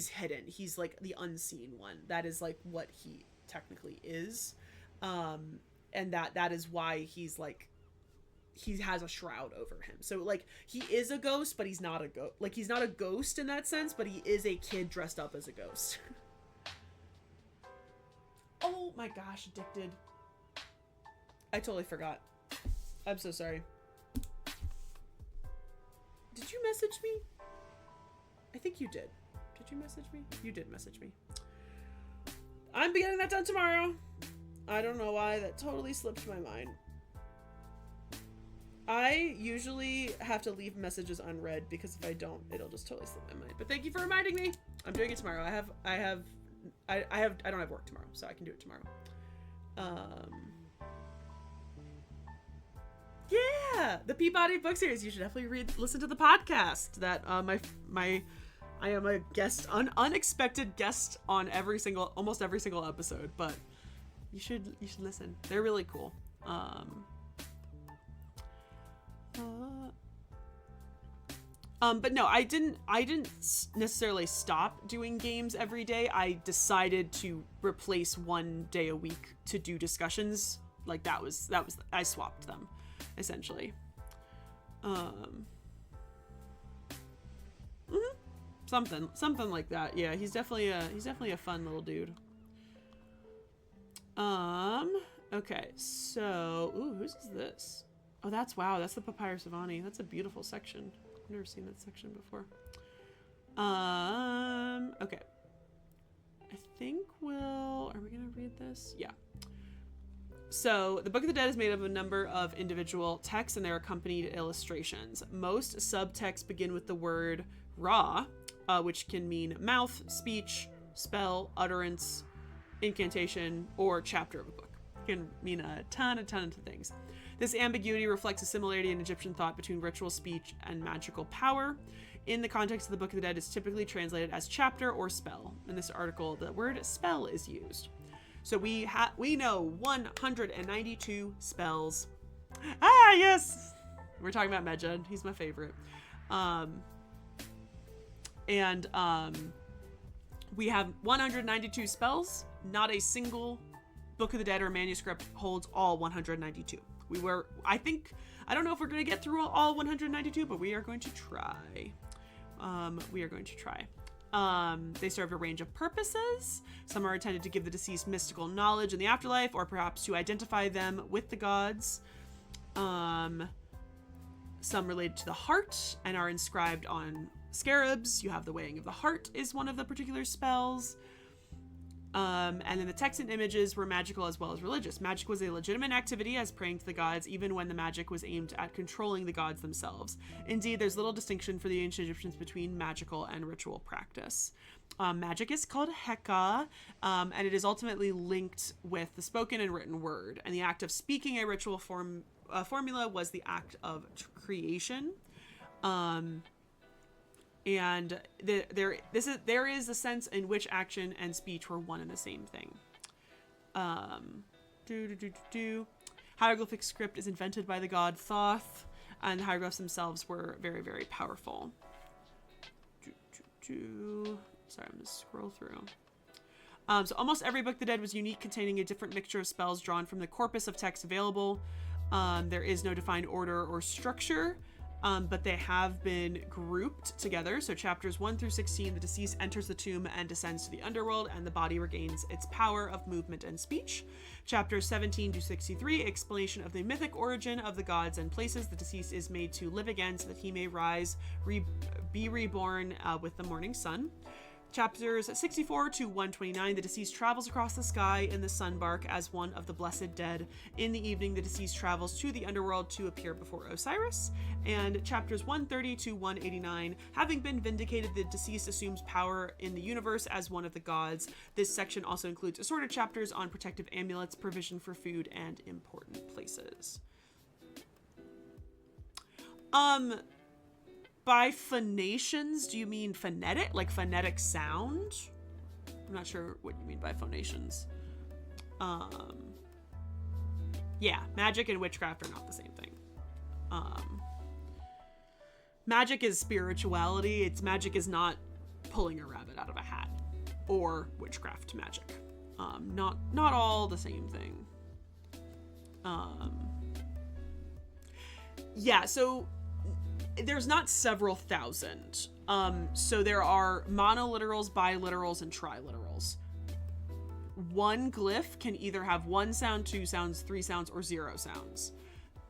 hidden. He's like the unseen one. That is like what he technically is. And that is why he's like, he has a shroud over him. So like, he is a ghost, but he's not a ghost. Like, he's not a ghost in that sense, but he is a kid dressed up as a ghost. Oh my gosh, addicted. I totally forgot. I'm so sorry. Did you message me? I think you did. Did you message me? You did message me. I'm getting that done tomorrow. I don't know why that totally slipped my mind. I usually have to leave messages unread because if I don't, it'll just totally slip my mind. But thank you for reminding me. I'm doing it tomorrow. I don't have work tomorrow, so I can do it tomorrow. Yeah, the Peabody book series. You should definitely listen to the podcast that I am a guest, unexpected guest on almost every single episode, but you should listen. They're really cool. But no, I didn't necessarily stop doing games every day. I decided to replace one day a week to do discussions. Like that was I swapped them, essentially. Um, something like that. Yeah, he's definitely a fun little dude. Okay, so, ooh, whose is this? Oh, that's the Papyrus of Ani. That's a beautiful section. I've never seen that section before. Okay. I think are we gonna read this? Yeah. So, the Book of the Dead is made of a number of individual texts and their accompanied illustrations. Most subtexts begin with the word Ra, which can mean mouth, speech, spell, utterance, incantation, or chapter of a book. It can mean a ton of things. This ambiguity reflects a similarity in Egyptian thought between ritual speech and magical power. In the context of the Book of the Dead, is typically translated as chapter or spell. In this article, the word spell is used. So we know 192 spells. Ah, yes! We're talking about Medjed. He's my favorite. We have 192 spells. Not a single Book of the Dead or manuscript holds all 192. I don't know if we're going to get through all 192, but we are going to try. They serve a range of purposes. Some are intended to give the deceased mystical knowledge in the afterlife, or perhaps to identify them with the gods. Some related to the heart and are inscribed on scarabs. You have the weighing of the heart is one of the particular spells. And then the texts and images were magical as well as religious. Magic was a legitimate activity as praying to the gods, even when the magic was aimed at controlling the gods themselves. Indeed, there's little distinction for the ancient Egyptians between magical and ritual practice. Magic is called Heka, and it is ultimately linked with the spoken and written word. And the act of speaking a ritual formula was the act of creation. And there is a sense in which action and speech were one and the same thing. Hieroglyphic script is invented by the god Thoth, and the hieroglyphs themselves were very, very powerful. Sorry, I'm gonna scroll through. So almost every Book of the Dead was unique, containing a different mixture of spells drawn from the corpus of text available. There is no defined order or structure. But they have been grouped together. So chapters 1 through 16, the deceased enters the tomb and descends to the underworld, and the body regains its power of movement and speech. Chapters 17 to 63, explanation of the mythic origin of the gods and places. The deceased is made to live again so that he may rise, be reborn with the morning sun. Chapters 64 to 129, the deceased travels across the sky in the sunbark as one of the blessed dead. In the evening, the deceased travels to the underworld to appear before Osiris. And chapters 130 to 189, having been vindicated, the deceased assumes power in the universe as one of the gods. This section also includes assorted chapters on protective amulets, provision for food, and important places. By phonations, do you mean phonetic? Like phonetic sound? I'm not sure what you mean by phonations. Yeah, magic and witchcraft are not the same thing. Magic is spirituality. Magic is not pulling a rabbit out of a hat, or witchcraft magic. Not all the same thing. Yeah, so there's not several thousand. So there are monoliterals, biliterals, and triliterals. One glyph can either have 1 sound, 2 sounds, 3 sounds, or 0 sounds.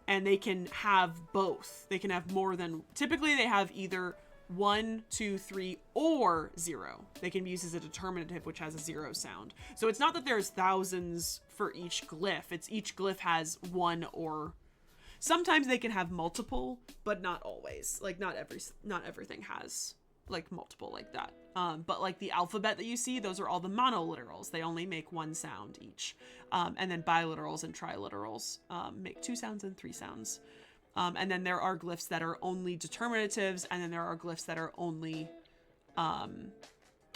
And they can have both. They can have more than... Typically, they have either 1, 2, 3, or 0. They can be used as a determinative, which has a 0 sound. So it's not that there's thousands for each glyph. It's each glyph has 1 or... Sometimes they can have multiple, but not always. Like, not everything has, like, multiple like that. But, like, the alphabet that you see, those are all the monoliterals. They only make 1 sound each. And then biliterals and triliterals make 2 sounds and 3 sounds. And then there are glyphs that are only determinatives, and then there are glyphs that are only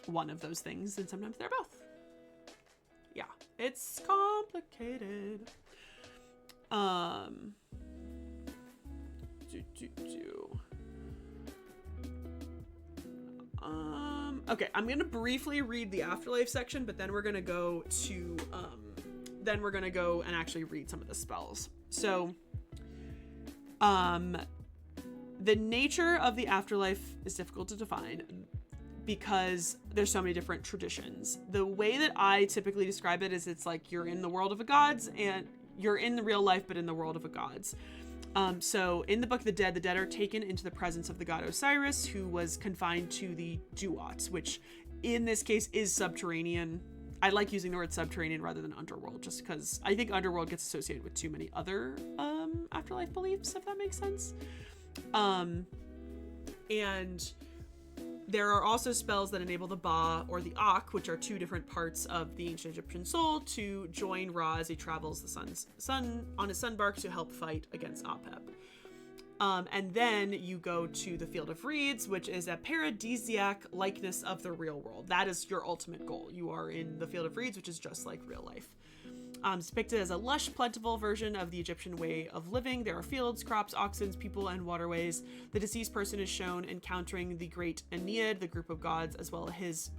one of those things, and sometimes they're both. Yeah, it's complicated. Okay, I'm gonna briefly read the afterlife section, but then we're gonna go to and actually read some of the spells. So The nature of the afterlife is difficult to define because there's so many different traditions. The way that I typically describe it is it's like you're in the world of the gods and you're in the real life, but in the world of the gods. So in the Book of the Dead are taken into the presence of the god Osiris, who was confined to the Duat, which in this case is subterranean. I like using the word subterranean rather than underworld, just because I think underworld gets associated with too many other afterlife beliefs, if that makes sense. And there are also spells that enable the Ba or the Ak, which are two different parts of the ancient Egyptian soul, to join Ra as he travels the sun on his sunbark to help fight against Apep. And then you go to the Field of Reeds, which is a paradisiac likeness of the real world. That is your ultimate goal. You are in the Field of Reeds, which is just like real life. It's depicted as a lush, plentiful version of the Egyptian way of living. There are fields, crops, oxen, people, and waterways. The deceased person is shown encountering the great Ennead, the group of gods, as well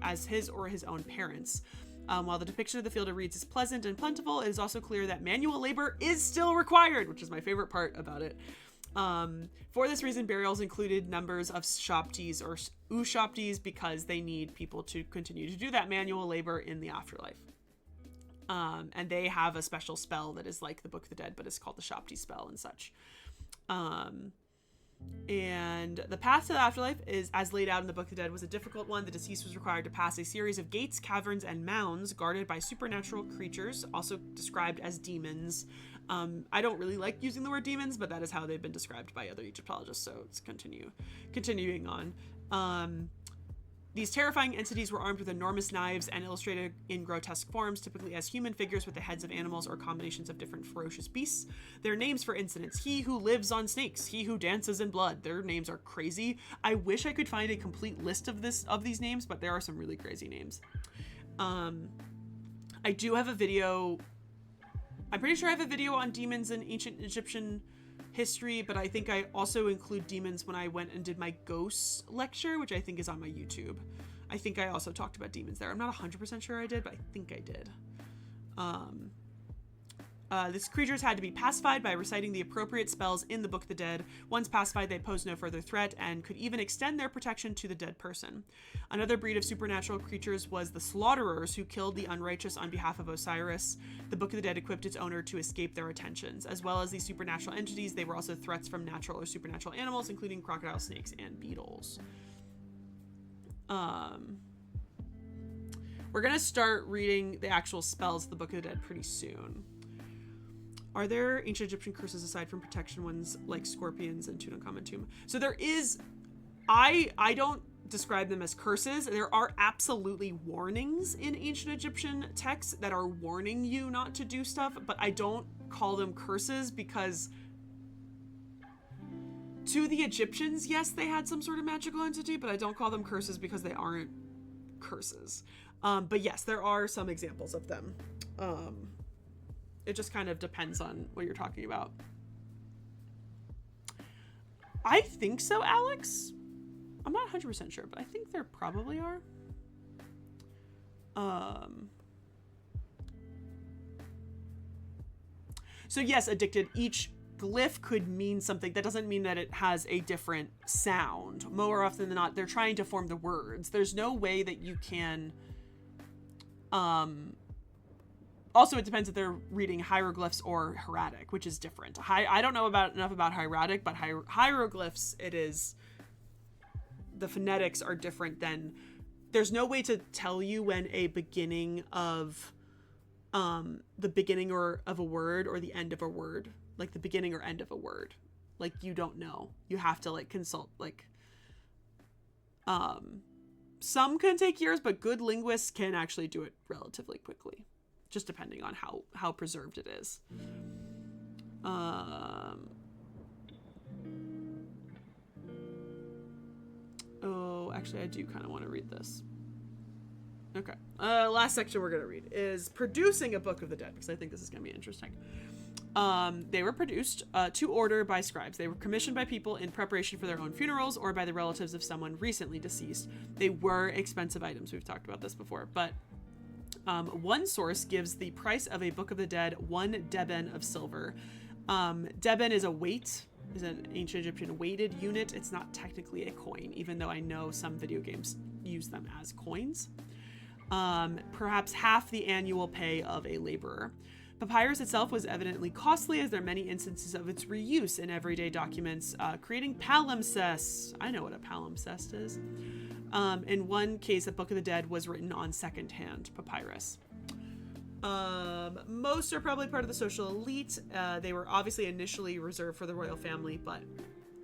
as his or his own parents. While the depiction of the Field of Reeds is pleasant and plentiful, it is also clear that manual labor is still required, which is my favorite part about it. For this reason, burials included numbers of Shoptis or Ushoptis because they need people to continue to do that manual labor in the afterlife. And they have a special spell that is like the Book of the Dead, but it's called the Shopti spell and such. And the path to the afterlife is, as laid out in the Book of the Dead, was a difficult one. The deceased was required to pass a series of gates, caverns, and mounds guarded by supernatural creatures, also described as demons. I don't really like using the word demons, but that is how they've been described by other Egyptologists, so it's continuing on. These terrifying entities were armed with enormous knives and illustrated in grotesque forms, typically as human figures with the heads of animals or combinations of different ferocious beasts. Their names, for instance: he who lives on snakes, he who dances in blood. Their names are crazy. I wish I could find a complete list of these names, but there are some really crazy names. I do have a video. I'm pretty sure I have a video on demons in ancient Egyptian history, but I think I also include demons when I went and did my ghosts lecture, which I think is on my YouTube. I think I also talked about demons there. I'm not 100% sure I did, but I think I did. These creatures had to be pacified by reciting the appropriate spells in the Book of the Dead. Once pacified, they posed no further threat and could even extend their protection to the dead person. Another breed of supernatural creatures was the Slaughterers, who killed the unrighteous on behalf of Osiris. The Book of the Dead equipped its owner to escape their attentions. As well as these supernatural entities, they were also threats from natural or supernatural animals, including crocodile, snakes, and beetles. We're gonna start reading the actual spells of the Book of the Dead pretty soon. Are there ancient Egyptian curses aside from protection ones like scorpions and Tutankhamun tomb? So there is, I don't describe them as curses. There are absolutely warnings in ancient Egyptian texts that are warning you not to do stuff, but I don't call them curses because to the Egyptians, yes, they had some sort of magical entity, but I don't call them curses because they aren't curses. But yes, there are some examples of them. It just kind of depends on what you're talking about. I think so, Alex. I'm not 100% sure, but I think there probably are. So yes, addicted. Each glyph could mean something. That doesn't mean that it has a different sound. More often than not, they're trying to form the words. There's no way that you can... Also, it depends if they're reading hieroglyphs or hieratic, which is different. I don't know enough about hieratic, but hieroglyphs, it is... The phonetics are different than... There's no way to tell you when a beginning of... the beginning of a word or the end of a word. Like, the beginning or end of a word. Like, you don't know. You have to, like, consult, like... Some can take years, but good linguists can actually do it relatively quickly. Just depending on how preserved it is. Oh, actually, I do kind of want to read this. Okay. Last section we're going to read is producing a Book of the Dead, because I think this is going to be interesting. They were produced to order by scribes. They were commissioned by people in preparation for their own funerals or by the relatives of someone recently deceased. They were expensive items. We've talked about this before, but one source gives the price of a Book of the Dead 1 deben of silver. Deben is a weight is an ancient Egyptian weighted unit. It's not technically a coin, even though I know some video games use them as coins. Perhaps half the annual pay of a laborer. Papyrus itself was evidently costly, as there are many instances of its reuse in everyday documents, creating palimpsests. I know what a palimpsest is. In one case, the Book of the Dead was written on secondhand papyrus. Most are probably part of the social elite. They were obviously initially reserved for the royal family, but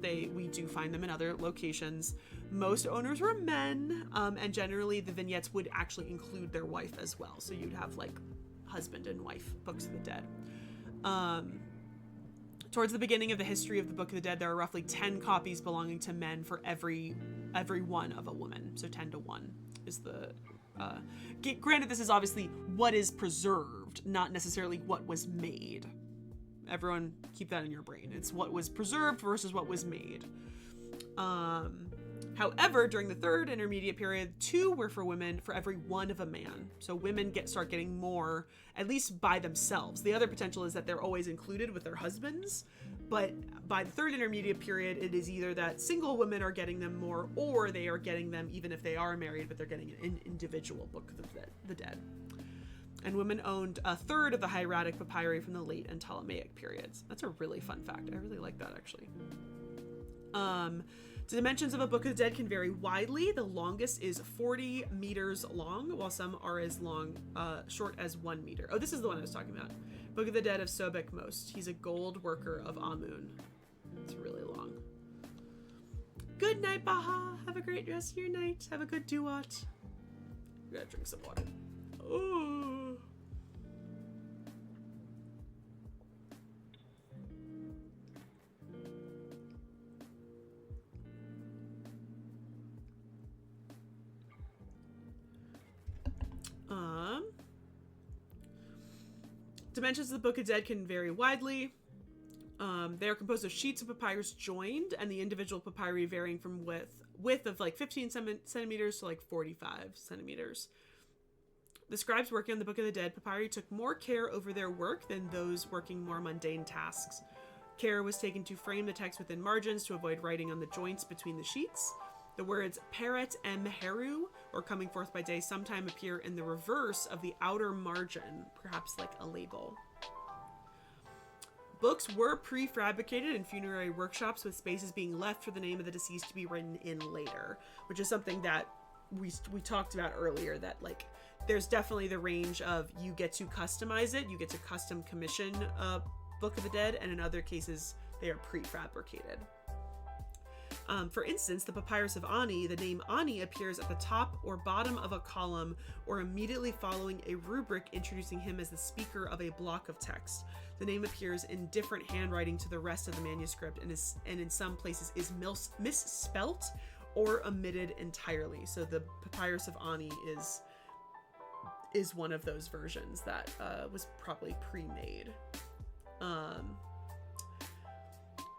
we do find them in other locations. Most owners were men, and generally the vignettes would actually include their wife as well. So you'd have like husband and wife books of the dead. Towards the beginning of the history of the Book of the Dead, there are roughly 10 copies belonging to men for every one of a woman. So 10 to 1 is the... granted, this is obviously what is preserved, not necessarily what was made. Everyone keep that in your brain. It's what was preserved versus what was made. However, during the third intermediate period, 2 were for women for every 1 of a man. So women start getting more, at least by themselves. The other potential is that they're always included with their husbands. But by the third intermediate period, it is either that single women are getting them more, or they are getting them even if they are married, but they're getting an individual Book of the Dead. And women owned a third of the hieratic papyri from the late and Ptolemaic periods. That's a really fun fact. I really like that, actually. The dimensions of a Book of the Dead can vary widely. The longest is 40 meters long, while some are as short as 1 meter. Oh, this is the one I was talking about. Book of the Dead of Sobek Most. He's a gold worker of Amun. It's really long. Good night, Baha. Have a great rest of your night. Have a good duat. We gotta drink some water. Oh. Dimensions of the Book of Dead can vary widely. They are composed of sheets of papyrus joined, and the individual papyri varying from width of like 15 centimeters to like 45 centimeters. The scribes working on the Book of the Dead papyri took more care over their work than those working more mundane tasks. Care was taken to frame the text within margins to avoid writing on the joints between the sheets. The words Peret em Heru, or coming forth by day, sometime appear in the reverse of the outer margin, perhaps like a label. Books were prefabricated in funerary workshops, with spaces being left for the name of the deceased to be written in later, which is something that we talked about earlier, that like there's definitely the range of you get to customize it, you get to custom commission a Book of the Dead, and in other cases they are prefabricated. For instance, the Papyrus of Ani, the name Ani appears at the top or bottom of a column or immediately following a rubric introducing him as the speaker of a block of text. The name appears in different handwriting to the rest of the manuscript and in some places is misspelt or omitted entirely. So the Papyrus of Ani is one of those versions that was probably pre-made.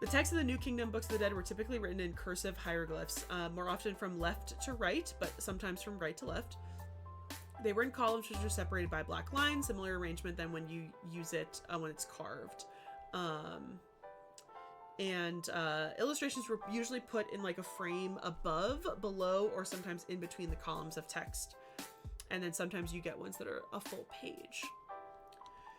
The texts of the New Kingdom Books of the Dead were typically written in cursive hieroglyphs, more often from left to right, but sometimes from right to left. They were in columns which are separated by black lines, similar arrangement than when you use it when it's carved. Illustrations were usually put in like a frame above, below, or sometimes in between the columns of text. And then sometimes you get ones that are a full page.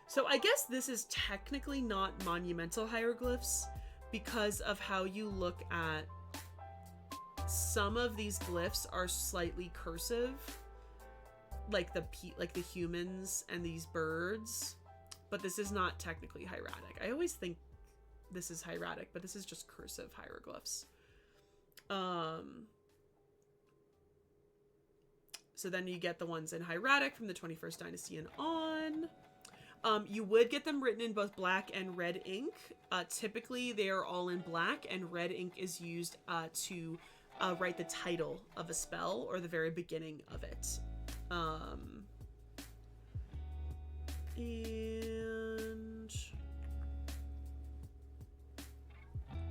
So I guess this is technically not monumental hieroglyphs, because of how you look at some of these glyphs are slightly cursive, like the humans and these birds, but this is not technically hieratic. I always think this is hieratic, but this is just cursive hieroglyphs. So then you get the ones in hieratic from the 21st dynasty and on. You would get them written in both black and red ink. Typically, they are all in black, and red ink is used to write the title of a spell or the very beginning of it. And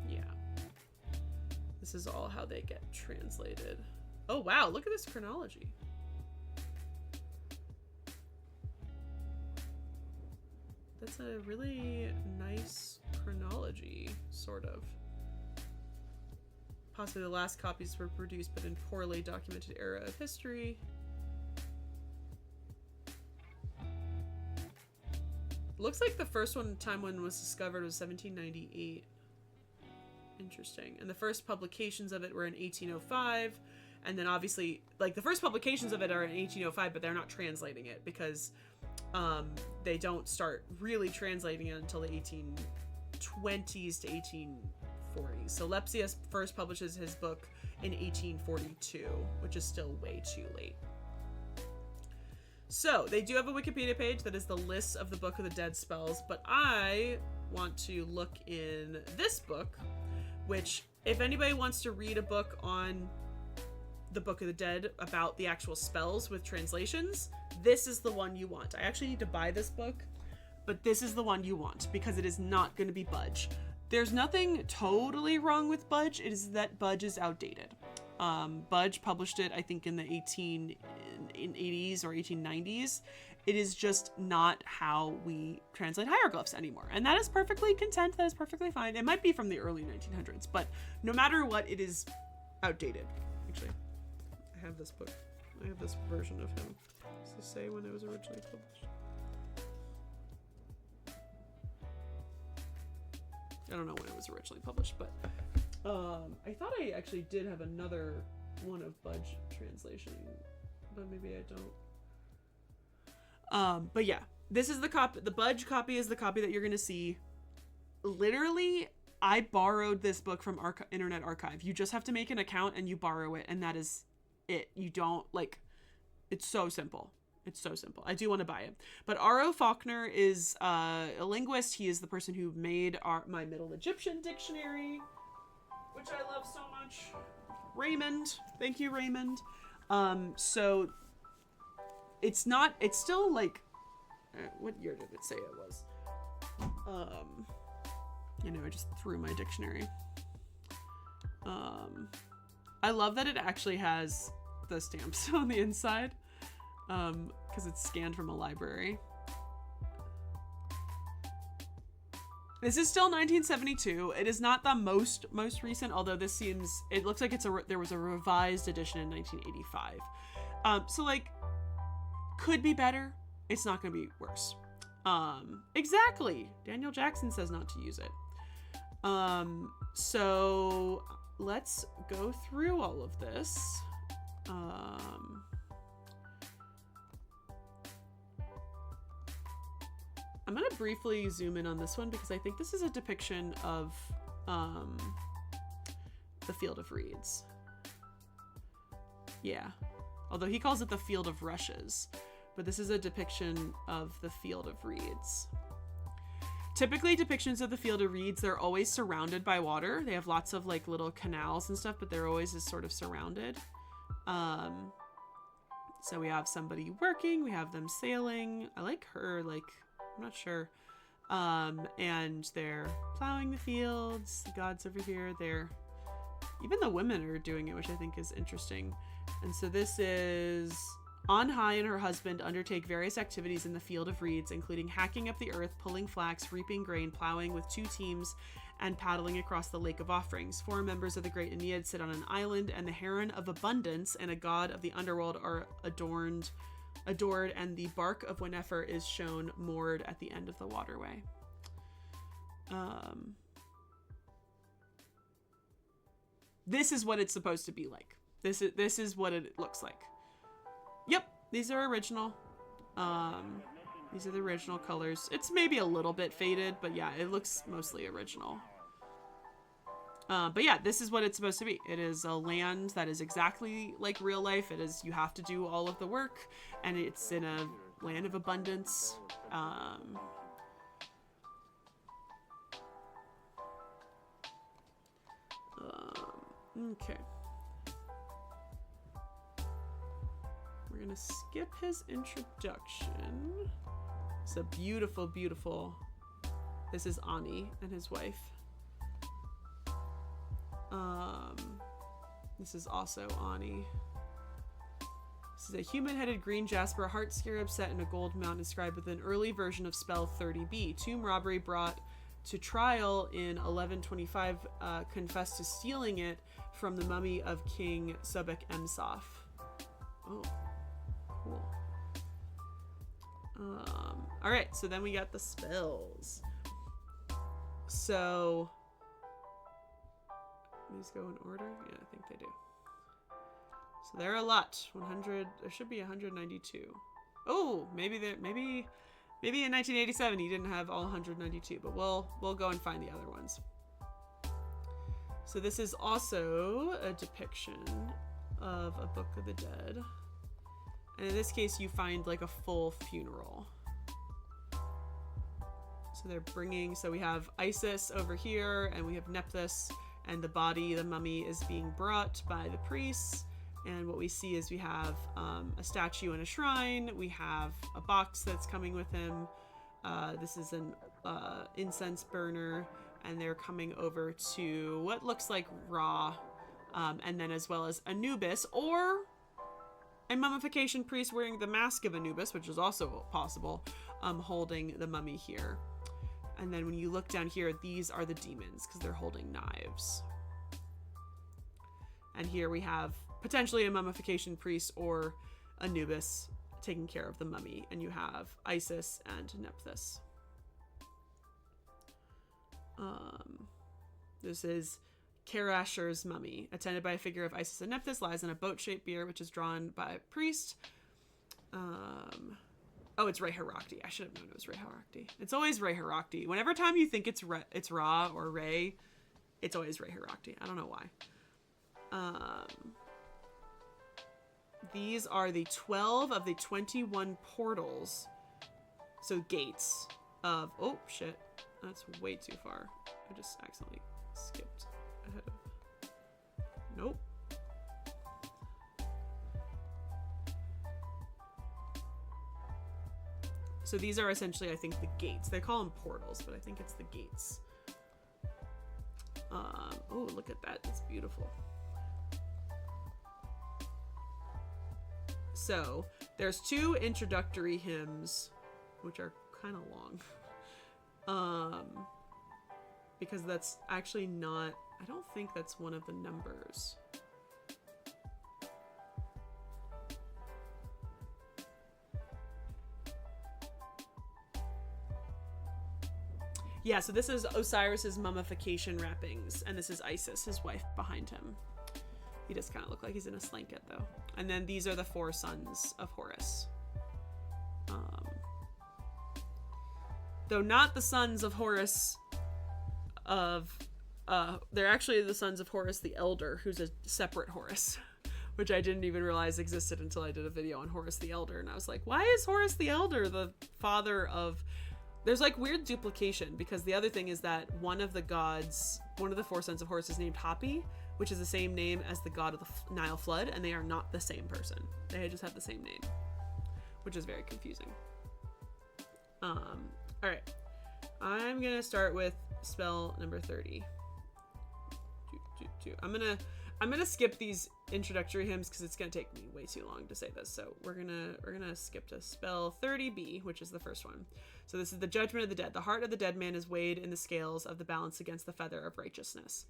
yeah, this is all how they get translated. Oh wow, look at this chronology. That's a really nice chronology, sort of. possibly the last copies were produced, but in poorly documented era of history. Looks like the first time when was discovered was 1798. Interesting. And the first publications of it were in 1805. And then obviously, like, the first publications of it are in 1805, but they're not translating it because they don't start really translating it until the 1820s to 1840s. So Lepsius first publishes his book in 1842, which is still way too late. So they do have a Wikipedia page that is the list of the Book of the Dead spells, but I want to look in this book, which if anybody wants to read a book on the Book of the Dead about the actual spells with translations, this is the one you want. I actually need to buy this book, but this is the one you want because it is not going to be Budge. There's nothing totally wrong with Budge. It is that Budge is outdated. Budge published it, I think, in the 1880s or 1890s. It is just not how we translate hieroglyphs anymore. And that is perfectly content. That is perfectly fine. It might be from the early 1900s, but no matter what, it is outdated. Actually, I have this book. I have this version of him. Does it say when it was originally published? I don't know when it was originally published, but I thought I actually did have another one of Budge translation, but maybe I don't. But yeah, this is the copy. The Budge copy is the copy that you're gonna see. Literally, I borrowed this book from Internet Archive. You just have to make an account and you borrow it, and that is it. You don't, like, it's so simple. It's so simple. I do want to buy it. But R.O. Faulkner is a linguist. He is the person who made my Middle Egyptian dictionary, which I love so much. Raymond. Thank you, Raymond. So it's still like, what year did it say it was? I just threw my dictionary. I love that it actually has the stamps on the inside. Because it's scanned from a library. This is still 1972. It is not the most recent, although this seems, it looks like there was a revised edition in 1985. So like, could be better. It's not going to be worse. Exactly. Daniel Jackson says not to use it. So let's go through all of this. I'm going to briefly zoom in on this one because I think this is a depiction of the Field of Reeds. Yeah. Although he calls it the Field of Rushes, but this is a depiction of the Field of Reeds. Typically, depictions of the Field of Reeds, they're always surrounded by water. They have lots of like little canals and stuff, but they're always just sort of surrounded. So we have somebody working, we have them sailing. I like her, like, I'm not sure. And they're plowing the fields. The gods over here, even the women are doing it, which I think is interesting. And so this is On High and her husband undertake various activities in the Field of Reeds, including hacking up the earth, pulling flax, reaping grain, plowing with 2 teams, and paddling across the Lake of Offerings. 4 members of the Great Aeneid sit on an island, and the Heron of Abundance and a god of the underworld are adored, and the bark of Wennefer is shown moored at the end of the waterway. This is what it's supposed to be like. This is what it looks like. Yep, these are original. These are the original colors. It's maybe a little bit faded, but yeah, it looks mostly original. But yeah, this is what it's supposed to be. It is a land that is exactly like real life. It is, you have to do all of the work, and it's in a land of abundance. Okay. We're gonna skip his introduction. It's a beautiful, beautiful. This is Ani and his wife. This is also Ani. This is a human-headed green jasper, heart scarab set in a gold mount inscribed with an early version of spell 30B. Tomb robbery brought to trial in 1125, confessed to stealing it from the mummy of King Sobek Emsaf. Oh, cool. All right, so then we got the spells. So these go in order? Yeah, I think they do. So there are a lot. 100. There should be 192. Oh, maybe in 1987 he didn't have all 192, but we'll go and find the other ones. So this is also a depiction of a Book of the Dead. And in this case, you find like a full funeral. So they're bringing, so we have Isis over here, and we have Nephthys, and the body, the mummy, is being brought by the priests. And what we see is we have a statue and a shrine. We have a box that's coming with him. This is an incense burner, and they're coming over to what looks like Ra, and then as well as Anubis, or a mummification priest wearing the mask of Anubis, which is also possible, holding the mummy here. And then when you look down here, these are the demons because they're holding knives. And here we have potentially a mummification priest or Anubis taking care of the mummy. And you have Isis and Nephthys. This is Kerasher's mummy, attended by a figure of Isis and Nephthys, lies in a boat-shaped bier, which is drawn by a priest. Oh, it's Re-Herakti. I should have known it was Re-Herakti. It's always Re-Herakti. Whenever time you think it's Ra or Re, it's always Re-Herakti. I don't know why. These are the 12 of the 21 portals. So gates of... Oh, shit. That's way too far. I just accidentally skipped ahead of... Nope. So these are essentially, I think, the gates. They call them portals, but I think it's the gates. Oh, look at that. It's beautiful. So there's 2 introductory hymns, which are kind of long. Because that's actually not... I don't think that's one of the numbers. Yeah, so this is Osiris's mummification wrappings, and this is Isis, his wife, behind him. He does kind of look like he's in a slanket, though. And then these are the 4 sons of Horus. Though not the sons of Horus of... they're actually the sons of Horus the Elder, who's a separate Horus, which I didn't even realize existed until I did a video on Horus the Elder, and I was like, why is Horus the Elder the father of... There's like weird duplication, because the other thing is that one of the gods, one of the 4 sons of Horus is named Hapi, which is the same name as the god of the Nile flood, and they are not the same person. They just have the same name, which is very confusing. All right, I'm gonna start with spell number 30. I'm gonna skip these introductory hymns because it's gonna take me way too long to say this. So we're gonna skip to spell 30B, which is the first one. So this is the judgment of the dead. The heart of the dead man is weighed in the scales of the balance against the feather of righteousness.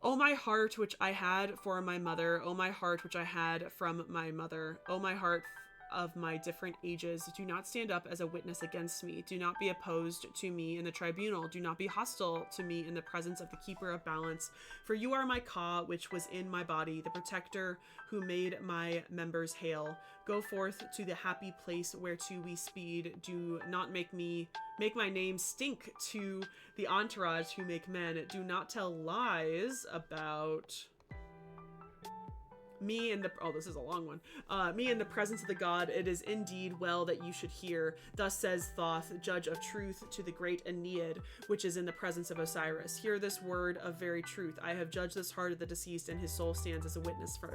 O my heart, which I had for my mother, O my heart, which I had from my mother, O my heart of my different ages, do not stand up as a witness against me. Do not be opposed to me in the tribunal. Do not be hostile to me in the presence of the keeper of balance. For you are my Ka, which was in my body, the protector who made my members hail. Go forth to the happy place whereto we speed. Do not make my name stink to the entourage who make men. Do not tell lies about... me in the... Oh, this is a long one. Me in the presence of the god, it is indeed well that you should hear. Thus says Thoth, judge of truth, to the great Aeneid, which is in the presence of Osiris. Hear this word of very truth. I have judged this heart of the deceased, and his soul stands as a witness for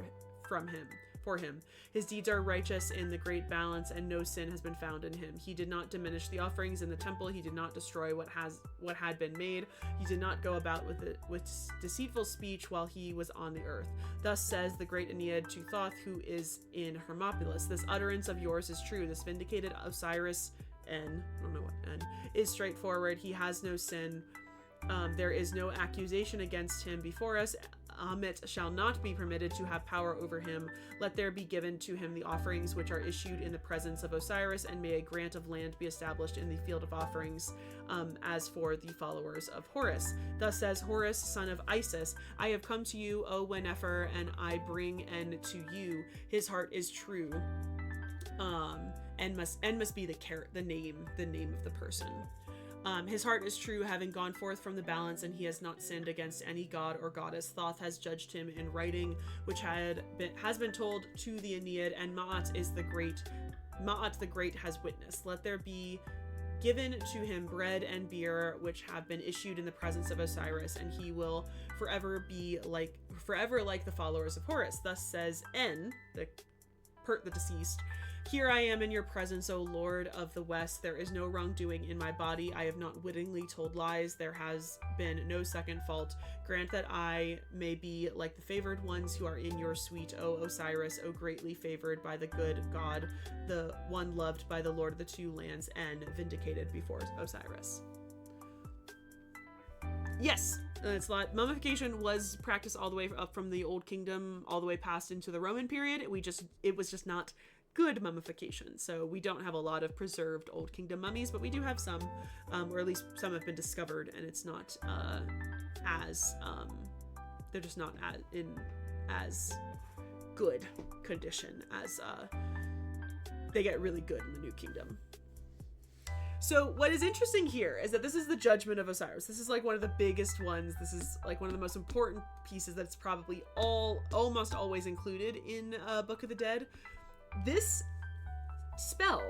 him. His deeds are righteous in the great balance, and no sin has been found in him. He did not diminish the offerings in the temple. He did not destroy what had been made. He did not go about with deceitful speech while he was on the earth. Thus says the great Aeneid to Thoth, who is in Hermopolis. This utterance of yours is true. This vindicated Osiris N, I don't know what N, is straightforward. He has no sin. There is no accusation against him before us. Amit shall not be permitted to have power over him. Let there be given to him the offerings which are issued in the presence of Osiris, and may a grant of land be established in the field of offerings, as for the followers of Horus. Thus says Horus, son of Isis, I have come to you, O Wennefer, and I bring N to you. His heart is true. N must be the name of the person. His heart is true, having gone forth from the balance, and he has not sinned against any god or goddess. Thoth has judged him in writing, which has been told to the Aeneid, and Ma'at the Great has witnessed. Let there be given to him bread and beer, which have been issued in the presence of Osiris, and he will forever like the followers of Horus. Thus says N, the deceased. Here I am in your presence, O Lord of the West. There is no wrongdoing in my body. I have not wittingly told lies. There has been no second fault. Grant that I may be like the favored ones who are in your suite, O Osiris, O greatly favored by the good God, the one loved by the Lord of the two lands, and vindicated before Osiris. Yes, it's a lot. Mummification was practiced all the way up from the Old Kingdom, all the way past into the Roman period. It was just not good mummification. So we don't have a lot of preserved Old Kingdom mummies, but we do have some, or at least some have been discovered, and it's not they're just not as good condition as they get really good in the New Kingdom. So what is interesting here is that this is the judgment of Osiris. This is like one of the biggest ones. This is like one of the most important pieces that's probably almost always included in Book of the Dead. This spell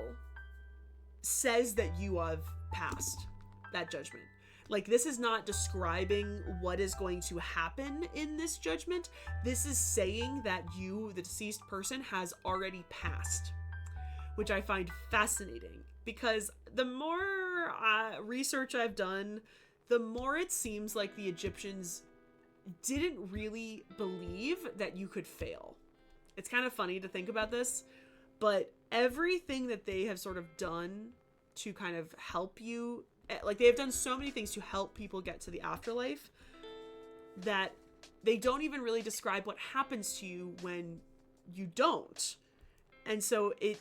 says that you have passed that judgment. Like, this is not describing what is going to happen in this judgment. This is saying that you, the deceased person, has already passed, which I find fascinating, because the more research I've done, the more it seems like the Egyptians didn't really believe that you could fail. It's kind of funny to think about this, but everything that they have sort of done to kind of help you, like, they have done so many things to help people get to the afterlife that they don't even really describe what happens to you when you don't. And so it,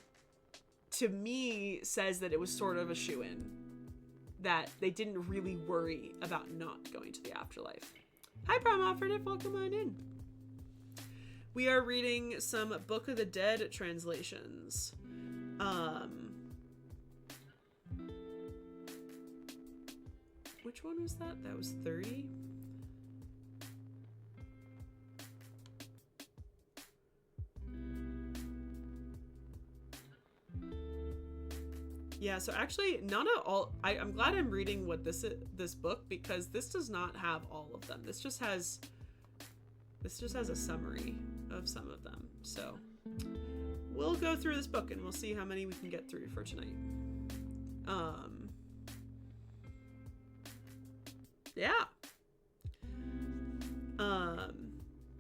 to me, says that it was sort of a shoo-in, that they didn't really worry about not going to the afterlife. Hi, Prom Operative, welcome on in. We are reading some Book of the Dead translations. Which one was that? That was 30? Yeah, so actually, not at all. I'm glad I'm reading what this book, because this does not have all of them. This just has a summary of some of them. So we'll go through this book and we'll see how many we can get through for tonight. Yeah.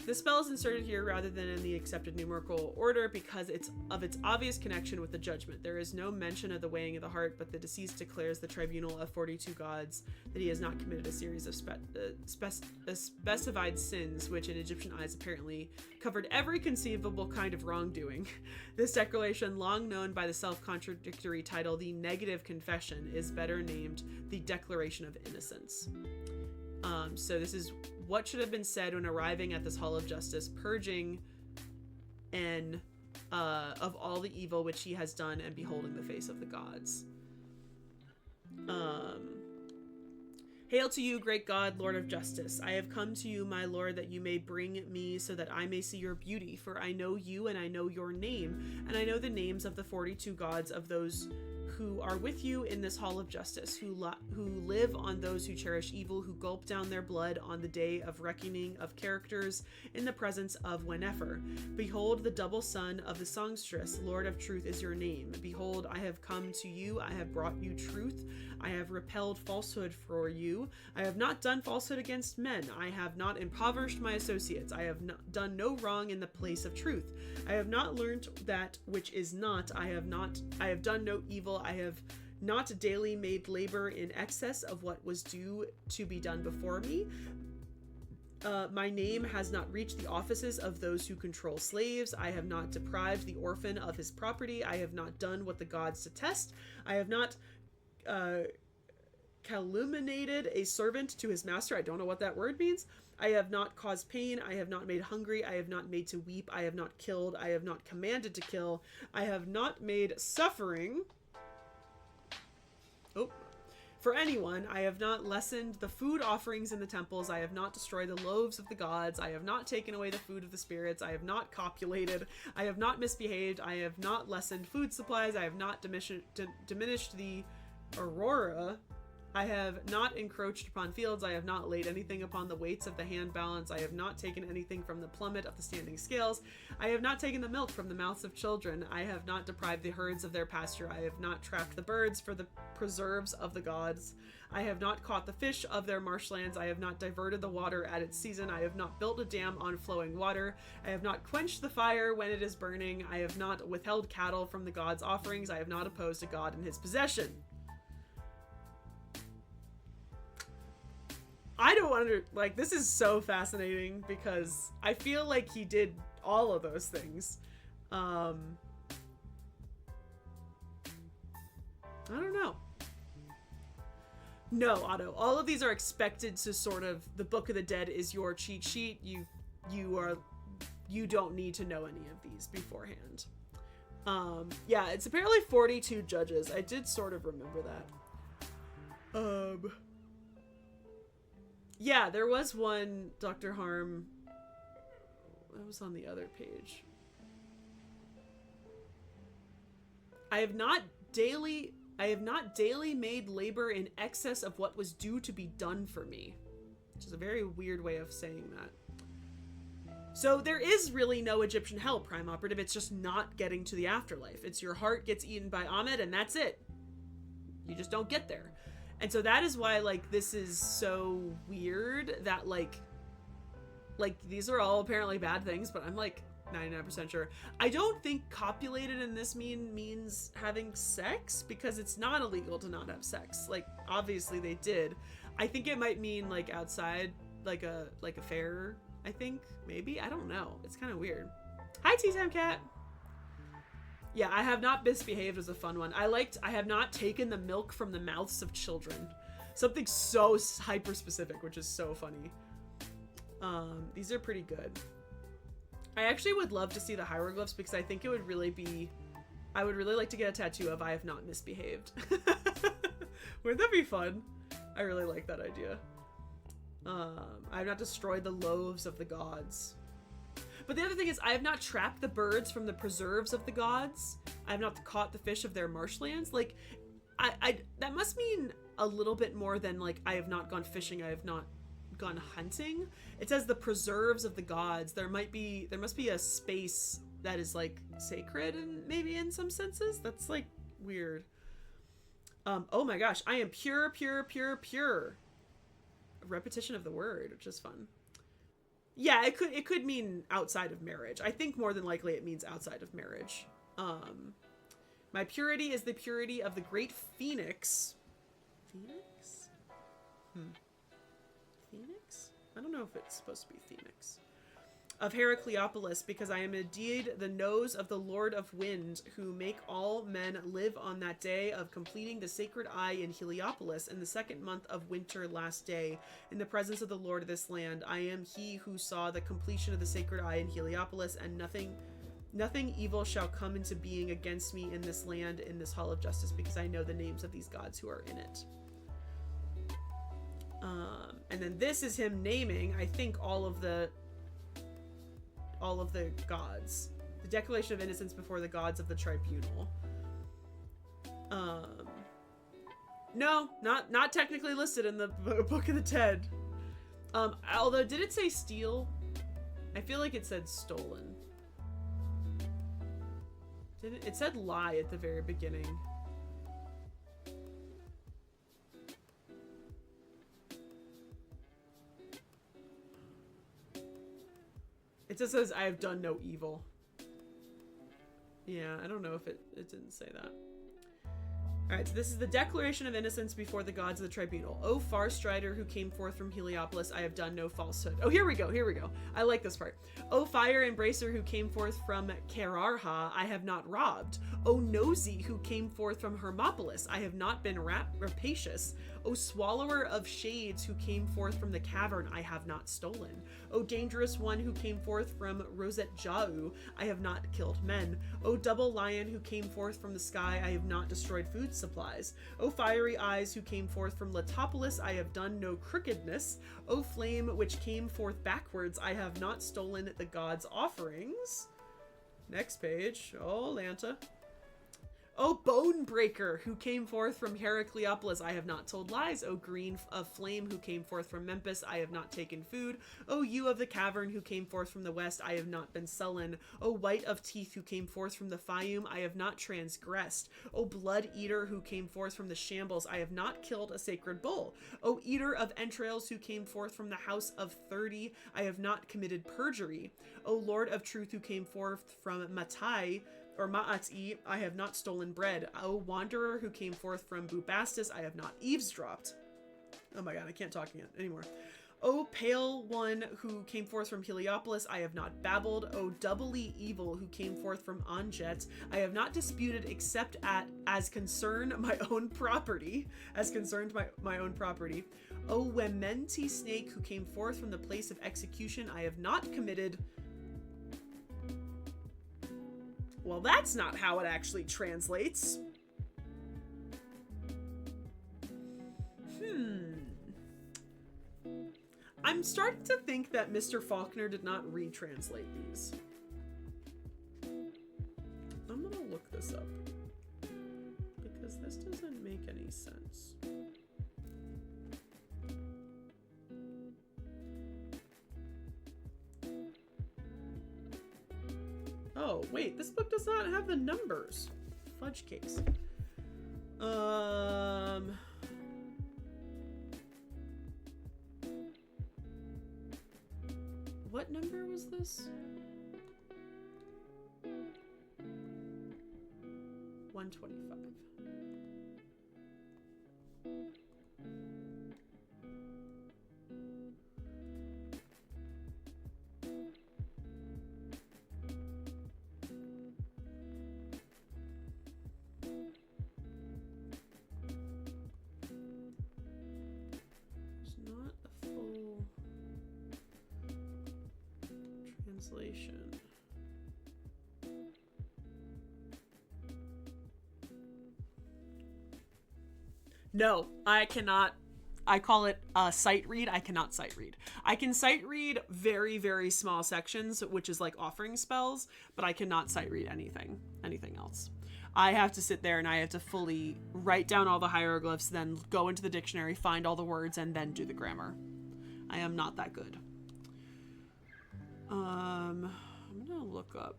This spell is inserted here rather than in the accepted numerical order because of its obvious connection with the judgment. There is no mention of the weighing of the heart, but the deceased declares the tribunal of 42 gods that he has not committed a series of specified sins, which in Egyptian eyes apparently covered every conceivable kind of wrongdoing. This declaration, long known by the self-contradictory title The Negative Confession, is better named the Declaration of Innocence. So this is what should have been said when arriving at this hall of justice, purging N of all the evil which he has done and beholding the face of the gods. Hail to you, great God, Lord of justice. I have come to you, my Lord, that you may bring me so that I may see your beauty, for I know you and I know your name, and I know the names of the 42 gods of those who are with you in this hall of justice, who live on those who cherish evil, who gulp down their blood on the day of reckoning of characters in the presence of Wennefer. Behold, the double son of the songstress, Lord of truth is your name. Behold, I have come to you, I have brought you truth, I have repelled falsehood for you, I have not done falsehood against men, I have not impoverished my associates, I have done no wrong in the place of truth, I have not learnt that which is not, I have done no evil, I have not daily made labor in excess of what was due to be done before me. My name has not reached the offices of those who control slaves. I have not deprived the orphan of his property. I have not done what the gods detest. I have not calumniated a servant to his master. I don't know what that word means. I have not caused pain. I have not made hungry. I have not made to weep. I have not killed. I have not commanded to kill. I have not made suffering for anyone. I have not lessened the food offerings in the temples. I have not destroyed the loaves of the gods. I have not taken away the food of the spirits. I have not copulated. I have not misbehaved. I have not lessened food supplies. I have not diminished the aurora. I have not encroached upon fields. I have not laid anything upon the weights of the hand balance. I have not taken anything from the plummet of the standing scales. I have not taken the milk from the mouths of children. I have not deprived the herds of their pasture. I have not trapped the birds for the preserves of the gods. I have not caught the fish of their marshlands. I have not diverted the water at its season. I have not built a dam on flowing water. I have not quenched the fire when it is burning. I have not withheld cattle from the gods' offerings. I have not opposed a god in his possession. I don't like, this is so fascinating because I feel like he did all of those things. I don't know. No, Otto, all of these are expected to sort of, the Book of the Dead is your cheat sheet. You don't need to know any of these beforehand. Yeah, it's apparently 42 judges. I did sort of remember that. Yeah, there was one, Dr. Harm, that was on the other page. I have not daily made labor in excess of what was due to be done for me, which is a very weird way of saying that. So there is really no Egyptian hell, Prime Operative. It's just not getting to the afterlife. It's your heart gets eaten by Ahmed and that's it. You just don't get there. And so that is why, like, this is so weird that, like, these are all apparently bad things, but I'm, like, 99% sure. I don't think copulated in this means having sex, because it's not illegal to not have sex. Like, obviously they did. I think it might mean, like, outside, like a fair, I think, maybe? I don't know. It's kind of weird. Hi, Tea Time Cat! Yeah, I have not misbehaved was a fun one. I have not taken the milk from the mouths of children. Something so hyper specific, which is so funny. These are pretty good. I actually would love to see the hieroglyphs because I think it would really be, I would really like to get a tattoo of I have not misbehaved. Wouldn't that be fun? I really like that idea. I have not destroyed the loaves of the gods. But the other thing is, I have not trapped the birds from the preserves of the gods. I have not caught the fish of their marshlands. Like, that must mean a little bit more than, like, I have not gone fishing, I have not gone hunting. It says the preserves of the gods. There must be a space that is, like, sacred, and maybe in some senses. That's, like, weird. Oh my gosh, I am pure, pure, pure, pure. A repetition of the word, which is fun. Yeah, it could mean outside of marriage. I think more than likely it means outside of marriage. My purity is the purity of the great phoenix. Phoenix? Phoenix? I don't know if it's supposed to be Phoenix. Of Heracleopolis, because I am indeed the nose of the Lord of Wind, who make all men live on that day of completing the sacred eye in Heliopolis in the second month of winter last day, in the presence of the Lord of this land. I am he who saw the completion of the sacred eye in Heliopolis, and nothing evil shall come into being against me in this land, in this hall of justice, because I know the names of these gods who are in it. And then this is him naming, I think, all of the gods. The Declaration of Innocence before the gods of the tribunal. No, not technically listed in the Book of the Dead. Although, did it say steal? I feel like it said stolen. Did it? It said lie at the very beginning. It just says, I have done no evil. Yeah, I don't know if it didn't say that. Alright, so this is the declaration of innocence before the gods of the tribunal. O far strider who came forth from Heliopolis, I have done no falsehood. Oh, here we go, here we go. I like this part. O fire embracer who came forth from Kerarha, I have not robbed. O nosy who came forth from Hermopolis, I have not been rapacious. O swallower of shades who came forth from the cavern, I have not stolen. O dangerous one who came forth from Rosette Jau, I have not killed men. O double lion who came forth from the sky, I have not destroyed food supplies. O fiery eyes who came forth from Letopolis, I have done no crookedness. O flame which came forth backwards, I have not stolen the gods' offerings. Next page. Oh, Lanta. O bone breaker who came forth from Heracleopolis, I have not told lies. O green of flame who came forth from Memphis, I have not taken food. O you of the cavern who came forth from the west, I have not been sullen. O white of teeth who came forth from the Fayum, I have not transgressed. O blood eater who came forth from the shambles, I have not killed a sacred bull. O eater of entrails who came forth from the house of 30, I have not committed perjury. O lord of truth who came forth from Matai, or Ma'ati, I have not stolen bread. O wanderer who came forth from Bubastis, I have not eavesdropped. Oh my god, I can't talk anymore. O pale one who came forth from Heliopolis, I have not babbled. O doubly evil who came forth from Anjet, I have not disputed except as concerned my own property. As concerned my own property. O Wementi snake who came forth from the place of execution, I have not committed. Well, that's not how it actually translates. I'm starting to think that Mr. Faulkner did not retranslate these. I'm gonna look this up because this doesn't make any sense. Oh, wait, this book does not have the numbers. Fudge cakes. What number was this? 125. Translation. No, I cannot. I call it sight read. I cannot sight read. I can sight read very, very small sections, which is like offering spells, but I cannot sight read anything else. I have to sit there and I have to fully write down all the hieroglyphs, then go into the dictionary, find all the words, and then do the grammar. I am not that good. I'm gonna look up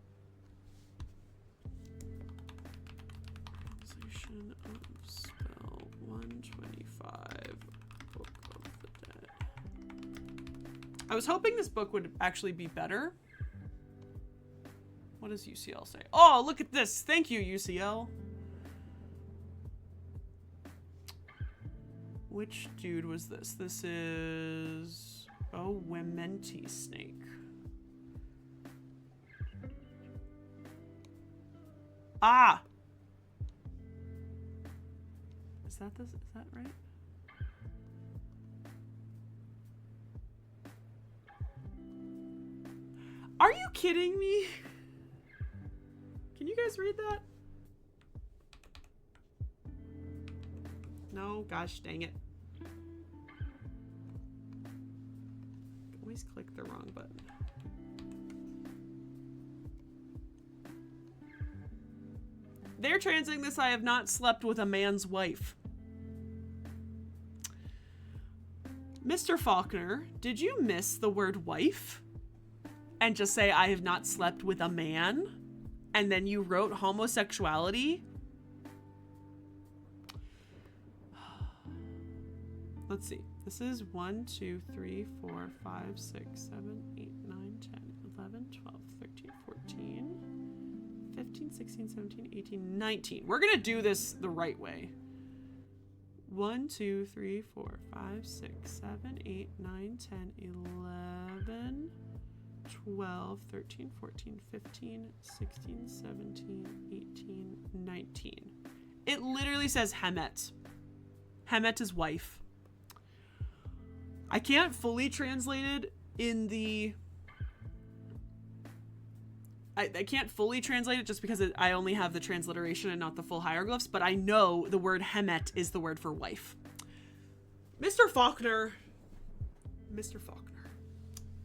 translation of spell 125 Book of the Dead. I was hoping this book would actually be better. What does UCL say? Oh, look at this. Thank you, UCL. Which dude was this? This is... Oh, Wementi Snake. Ah! Is that this? Is that right? Are you kidding me? Can you guys read that? No, gosh dang it. Always click the wrong button. They're translating this, I have not slept with a man's wife. Mr. Faulkner, did you miss the word wife? And just say, I have not slept with a man? And then you wrote homosexuality? Let's see. This is 1, 2, 3, 4, 5, 6, 7, 8, 9, 10, 11, 12, 13, 14, 15, 16, 17, 18, 19. We're going to do this the right way. 1, 2, 3, 4, 5, 6, 7, 8, 9, 10, 11, 12, 13, 14, 15, 16, 17, 18, 19. It literally says Hemet. Hemet is wife. I can't fully translate it in the... I can't fully translate it just because I only have the transliteration and not the full hieroglyphs, but I know the word Hemet is the word for wife. Mr. Faulkner. Mr. Faulkner.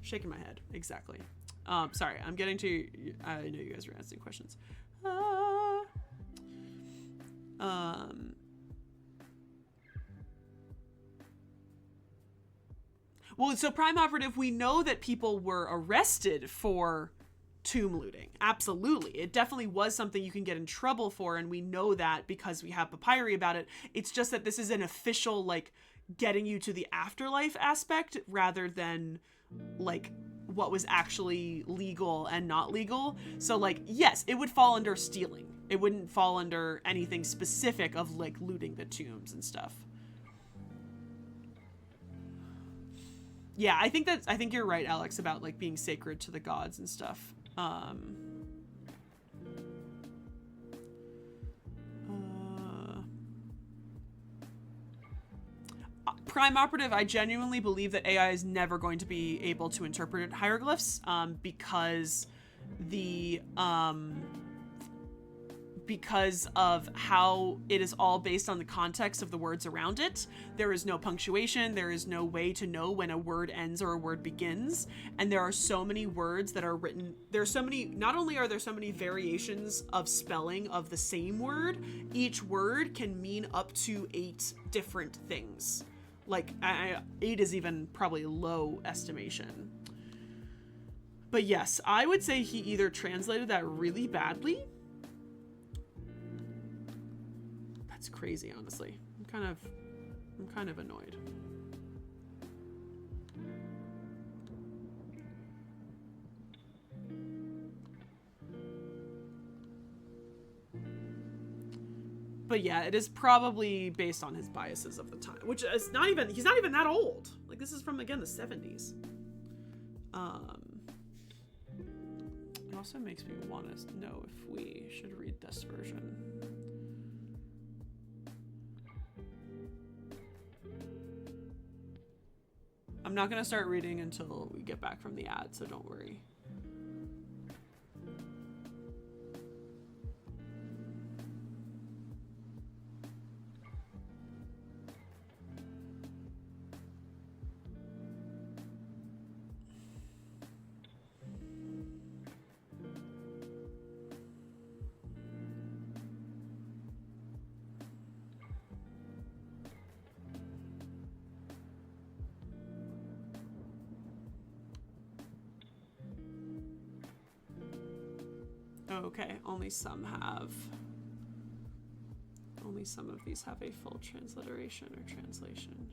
Shaking my head. Exactly. Sorry, I'm getting to... I know you guys are asking questions. Well, so Prime Operative, we know that people were arrested for tomb looting. Absolutely. It definitely was something you can get in trouble for, and we know that because we have papyri about it. It's just that this is an official, like, getting you to the afterlife aspect rather than, like, what was actually legal and not legal. So, like, yes, it would fall under stealing. It wouldn't fall under anything specific of, like, looting the tombs and stuff. Yeah, I think you're right, Alex, about, like, being sacred to the gods and stuff. Prime Operative, I genuinely believe that AI is never going to be able to interpret hieroglyphs, because because of how it is all based on the context of the words around it. There is no punctuation. There is no way to know when a word ends or a word begins. And there are so many words that are written. Not only are there so many variations of spelling of the same word, each word can mean up to 8 different things. Like, 8 is even probably low estimation. But yes, I would say he either translated that really badly. That's crazy, honestly. I'm kind of annoyed. But yeah, it is probably based on his biases of the time, which is he's not even that old. Like, this is from, again, the 70s. It also makes me want to know if we should read this version. I'm not going to start reading until we get back from the ad, so don't worry. Okay, only some of these have a full transliteration or translation.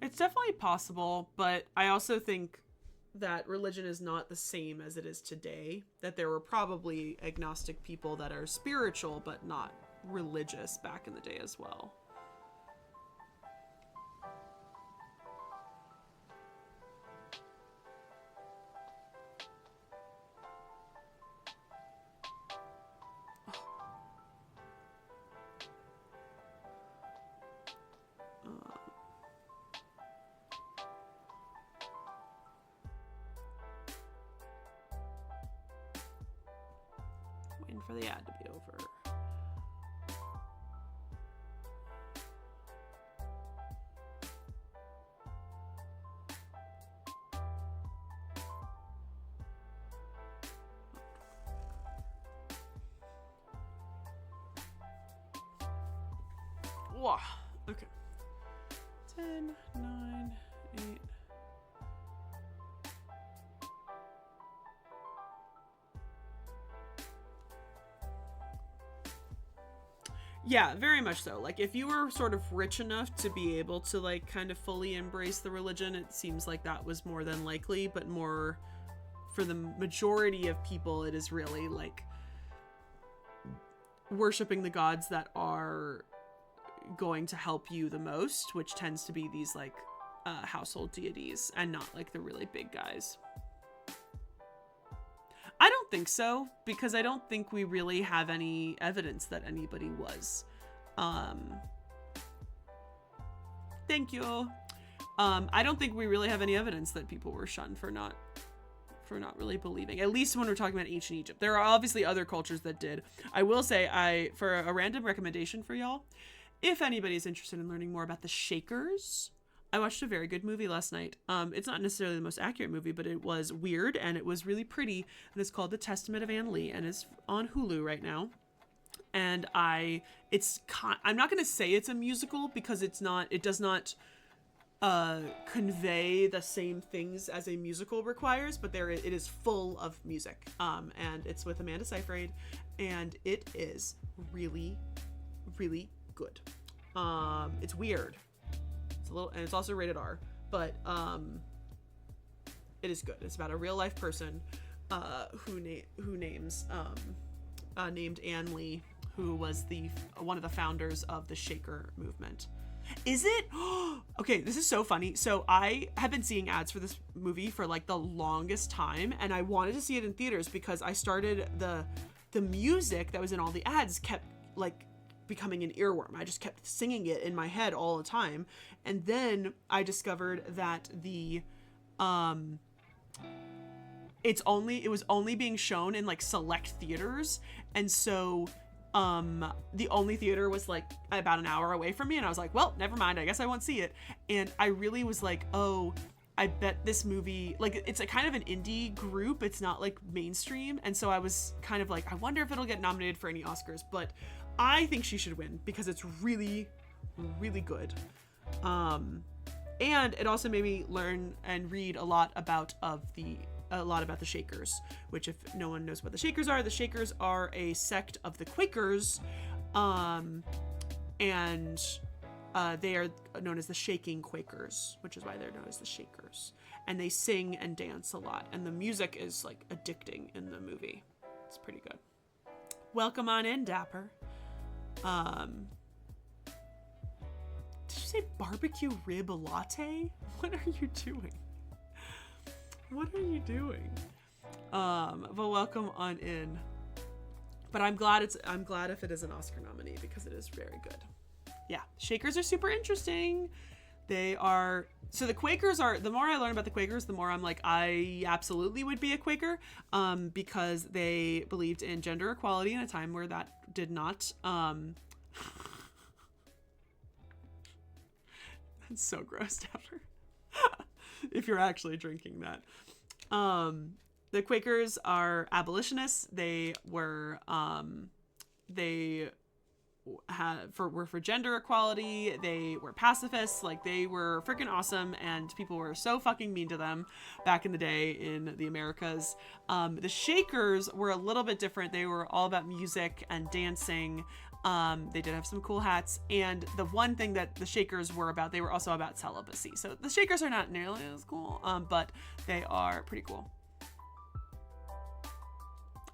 It's definitely possible, but I also think that religion is not the same as it is today, that there were probably agnostic people that are spiritual but not religious back in the day as well. For the ad to be over. Wow. Okay. 10, 9, 8. Yeah, very much so. Like, if you were sort of rich enough to be able to, like, kind of fully embrace the religion, it seems like that was more than likely, but more for the majority of people, it is really, like, worshiping the gods that are going to help you the most, which tends to be these, like, household deities and not, like, the really big guys. I don't think so, because I don't think we really have any evidence that anybody was. Thank you. I don't think we really have any evidence that people were shunned for not really believing, at least when we're talking about ancient Egypt. There are obviously other cultures that did. I will say, for a random recommendation for y'all, if anybody's interested in learning more about the Shakers, I watched a very good movie last night. It's not necessarily the most accurate movie, but it was weird and it was really pretty. And it's called The Testament of Anne Lee and is on Hulu right now. And I'm not going to say it's a musical because it does not convey the same things as a musical requires, but it is full of music. And it's with Amanda Seyfried, and it is really, really good. It's weird. And it's also rated R, but it is good. It's about a real life person named Anne Lee, who was one of the founders of the Shaker movement. Is it? Okay, this is so funny. So I have been seeing ads for this movie for like the longest time, and I wanted to see it in theaters because I started the music that was in all the ads kept like becoming an earworm. I just kept singing it in my head all the time. And then I discovered that it was only being shown in like select theaters. And so the only theater was like about an hour away from me, and I was like, well, never mind, I guess I won't see it. And I really was like, oh, I bet this movie, like, it's a kind of an indie group, it's not like mainstream. And so I was kind of like, I wonder if it'll get nominated for any Oscars, but I think she should win because it's really, really good. And it also made me learn and read a lot about the Shakers, which, if no one knows what the Shakers are a sect of the Quakers, and they are known as the Shaking Quakers, which is why they're known as the Shakers. And they sing and dance a lot, and the music is like addicting in the movie. It's pretty good. Welcome on in, Dapper. Did you say barbecue rib latte? What are you doing? What are you doing? But welcome on in. But I'm glad if it is an Oscar nominee because it is very good. Yeah, Shakers are super interesting. The Quakers are, the more I learn about the Quakers, the more I'm like, I absolutely would be a Quaker, because they believed in gender equality in a time where that did not, that's so gross, Dapper. If you're actually drinking that. The Quakers are abolitionists. They were were for gender equality. They were pacifists. Like, they were freaking awesome, and people were so fucking mean to them back in the day in the Americas. The Shakers were a little bit different. They were all about music and dancing. They did have some cool hats, and the one thing that the Shakers were about, they were also about celibacy. So the Shakers are not nearly as cool, but they are pretty cool.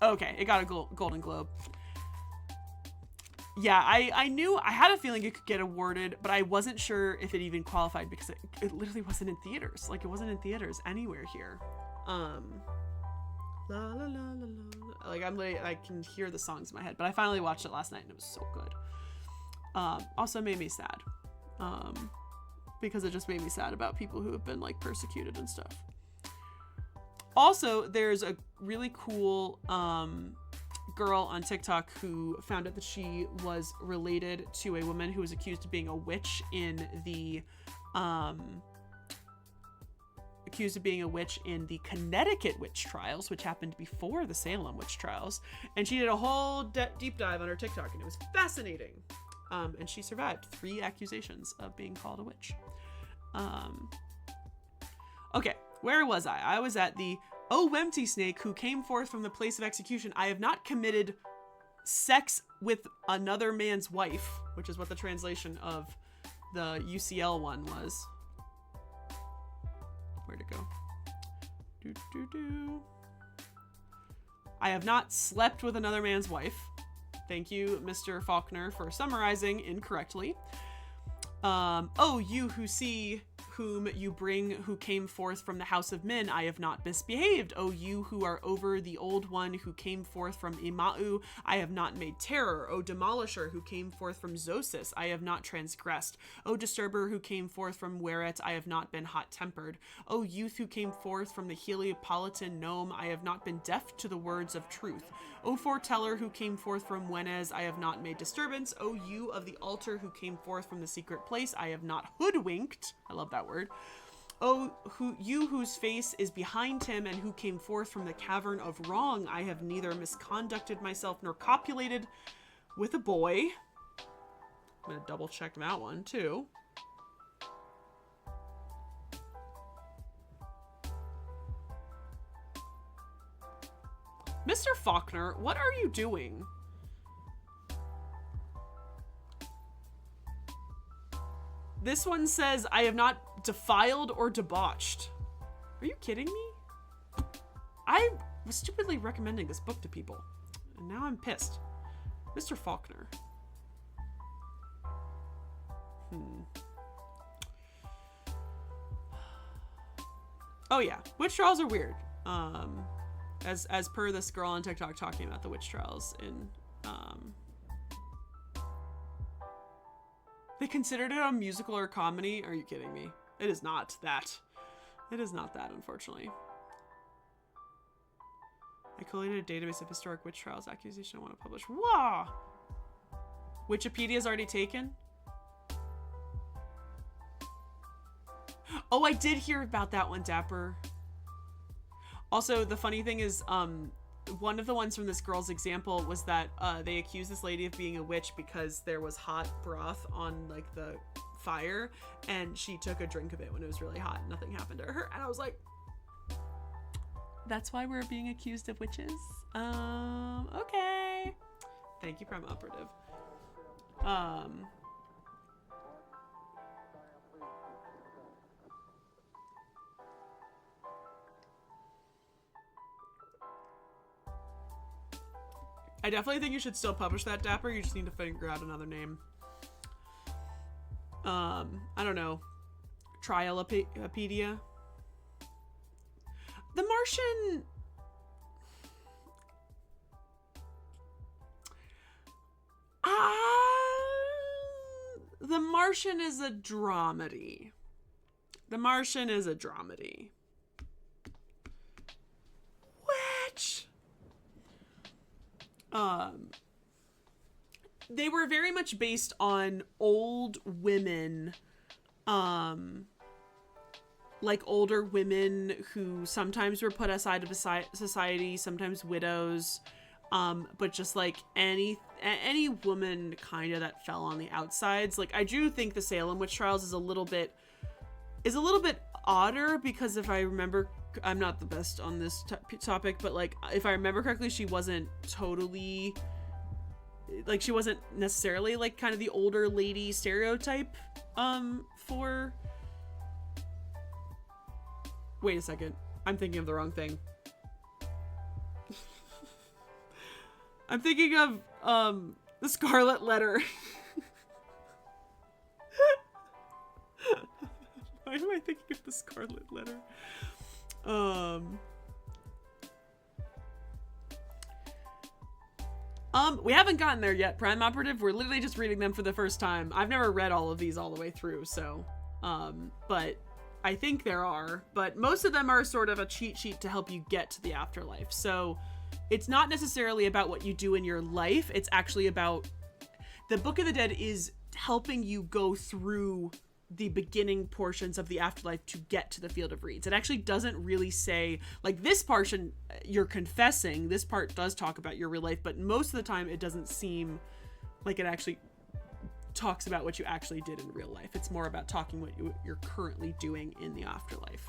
Okay, it got a Golden Globe. Yeah, I knew, I had a feeling it could get awarded, but I wasn't sure if it even qualified because it literally wasn't in theaters. Like, it wasn't in theaters anywhere here. La la la la la. Like, I can hear the songs in my head, but I finally watched it last night and it was so good. Also made me sad, because it just made me sad about people who have been like persecuted and stuff. Also, there's a really cool girl on TikTok who found out that she was related to a woman who was accused of being a witch in the Connecticut witch trials, which happened before the Salem witch trials. And she did a whole deep dive on her TikTok, and it was fascinating. And she survived 3 accusations of being called a witch. Okay, where was I? I was at the, "O empty snake who came forth from the place of execution, I have not committed sex with another man's wife," which is what the translation of the UCL one was. Where'd it go? I have not slept with another man's wife. Thank you, Mr. Faulkner, for summarizing incorrectly. "Oh, you who see whom you bring, who came forth from the house of men, I have not misbehaved. Oh, you who are over the old one who came forth from Imau, I have not made terror. O demolisher who came forth from Zosis, I have not transgressed. O disturber who came forth from Weret, I have not been hot-tempered. O youth who came forth from the Heliopolitan Nome, I have not been deaf to the words of truth. O foreteller who came forth from Wenez, I have not made disturbance. O you of the altar who came forth from the secret place, I have not hoodwinked." I love that word. "Oh, you whose face is behind him and who came forth from the cavern of wrong, I have neither misconducted myself nor copulated with a boy." I'm gonna double check that one too. Mr. Faulkner, what are you doing? This one says, "I have not defiled or debauched." Are you kidding me? I was stupidly recommending this book to people, and now I'm pissed. Mr. Faulkner. Oh yeah, witch trials are weird. As per this girl on TikTok talking about the witch trials in, they considered it a musical or comedy? Are you kidding me? It is not that. It is not that, unfortunately. "I collated a database of historic witch trials. Accusation I want to publish." Wow! Wikipedia's already taken? Oh, I did hear about that one, Dapper. Also, the funny thing is, one of the ones from this girl's example was that they accused this lady of being a witch because there was hot broth on like the fire, and she took a drink of it when it was really hot and nothing happened to her. And I was like, that's why we're being accused of witches? Okay. Thank you, Prime Operative. I definitely think you should still publish that, Dapper. You just need to figure out another name. I don't know. Trialopedia. The Martian... The Martian is a dramedy. The Martian is a dramedy. Which... they were very much based on old women, like older women who sometimes were put aside of society, sometimes widows, but just like any woman kind of that fell on the outsides. Like, I do think the Salem witch trials is a little bit odder, because if I remember, I'm not the best on this topic, but like, if I remember correctly, she wasn't totally, like, she wasn't necessarily like kind of the older lady stereotype, for, wait a second, I'm thinking of the wrong thing. I'm thinking of, the Scarlet Letter. Why am I thinking of the Scarlet Letter? We haven't gotten there yet, Prime Operative. We're literally just reading them for the first time. I've never read all of these all the way through, so, but I think there are, but most of them are sort of a cheat sheet to help you get to the afterlife. So it's not necessarily about what you do in your life. It's actually about, the Book of the Dead is helping you go through the beginning portions of the afterlife to get to the Field of Reeds. It actually doesn't really say, like, this portion you're confessing, this part does talk about your real life, but most of the time it doesn't seem like it actually talks about what you actually did in real life. It's more about talking what you're currently doing in the afterlife.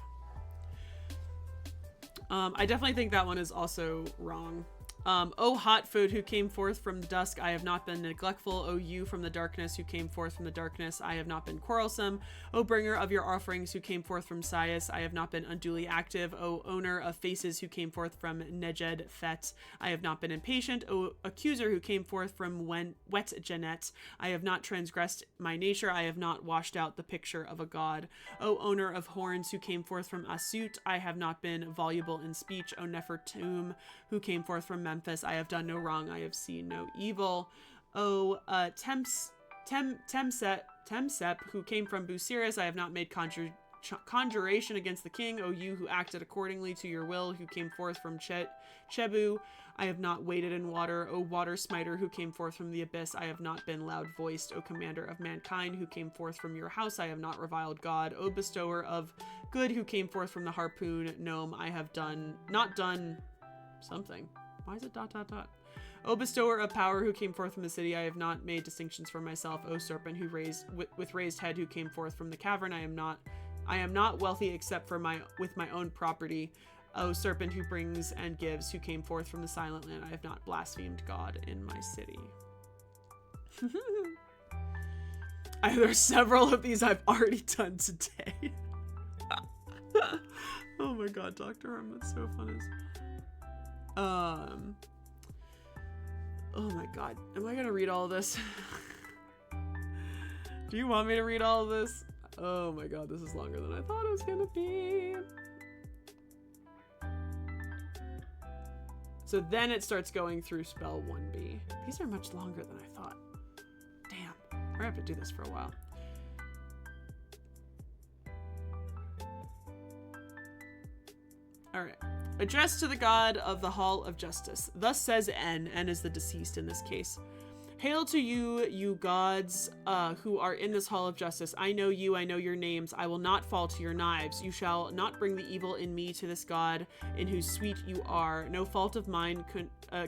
I definitely think that one is also wrong. O hot food who came forth from dusk, I have not been neglectful. O you from the darkness who came forth from the darkness, I have not been quarrelsome. O bringer of your offerings who came forth from Sias, I have not been unduly active. O owner of faces who came forth from Neged Fet, I have not been impatient. O accuser who came forth from Wet Janet, I have not transgressed my nature. I have not washed out the picture of a god. O owner of horns who came forth from Asut, I have not been voluble in speech. O Nefertum who came forth from Memphis, I have done no wrong, I have seen no evil. O Temsep, who came from Busiris, I have not made conjuration against the king. O you who acted accordingly to your will, who came forth from Chebu, I have not waded in water. O water smiter, who came forth from the abyss, I have not been loud voiced. O commander of mankind, who came forth from your house, I have not reviled God. O bestower of good, who came forth from the harpoon gnome, I have not done something. Why is it ... O bestower of power who came forth from the city, I have not made distinctions for myself. O serpent who with raised head who came forth from the cavern, I am not wealthy except with my own property. O serpent who brings and gives, who came forth from the silent land, I have not blasphemed God in my city. There are several of these I've already done today. Oh my god, Dr. Harm, that's so funny. Oh my god, am I gonna read all of this? Do you want me to read all of this? Oh my god, this is longer than I thought it was gonna be. So then it starts going through spell 1B. These are much longer than I thought. Damn, we're gonna have to do this for a while. All right. Addressed to the god of the Hall of Justice. Thus says N. N is the deceased in this case. Hail to you, you gods who are in this Hall of Justice. I know you, I know your names. I will not fall to your knives. You shall not bring the evil in me to this god in whose suite you are. No fault of mine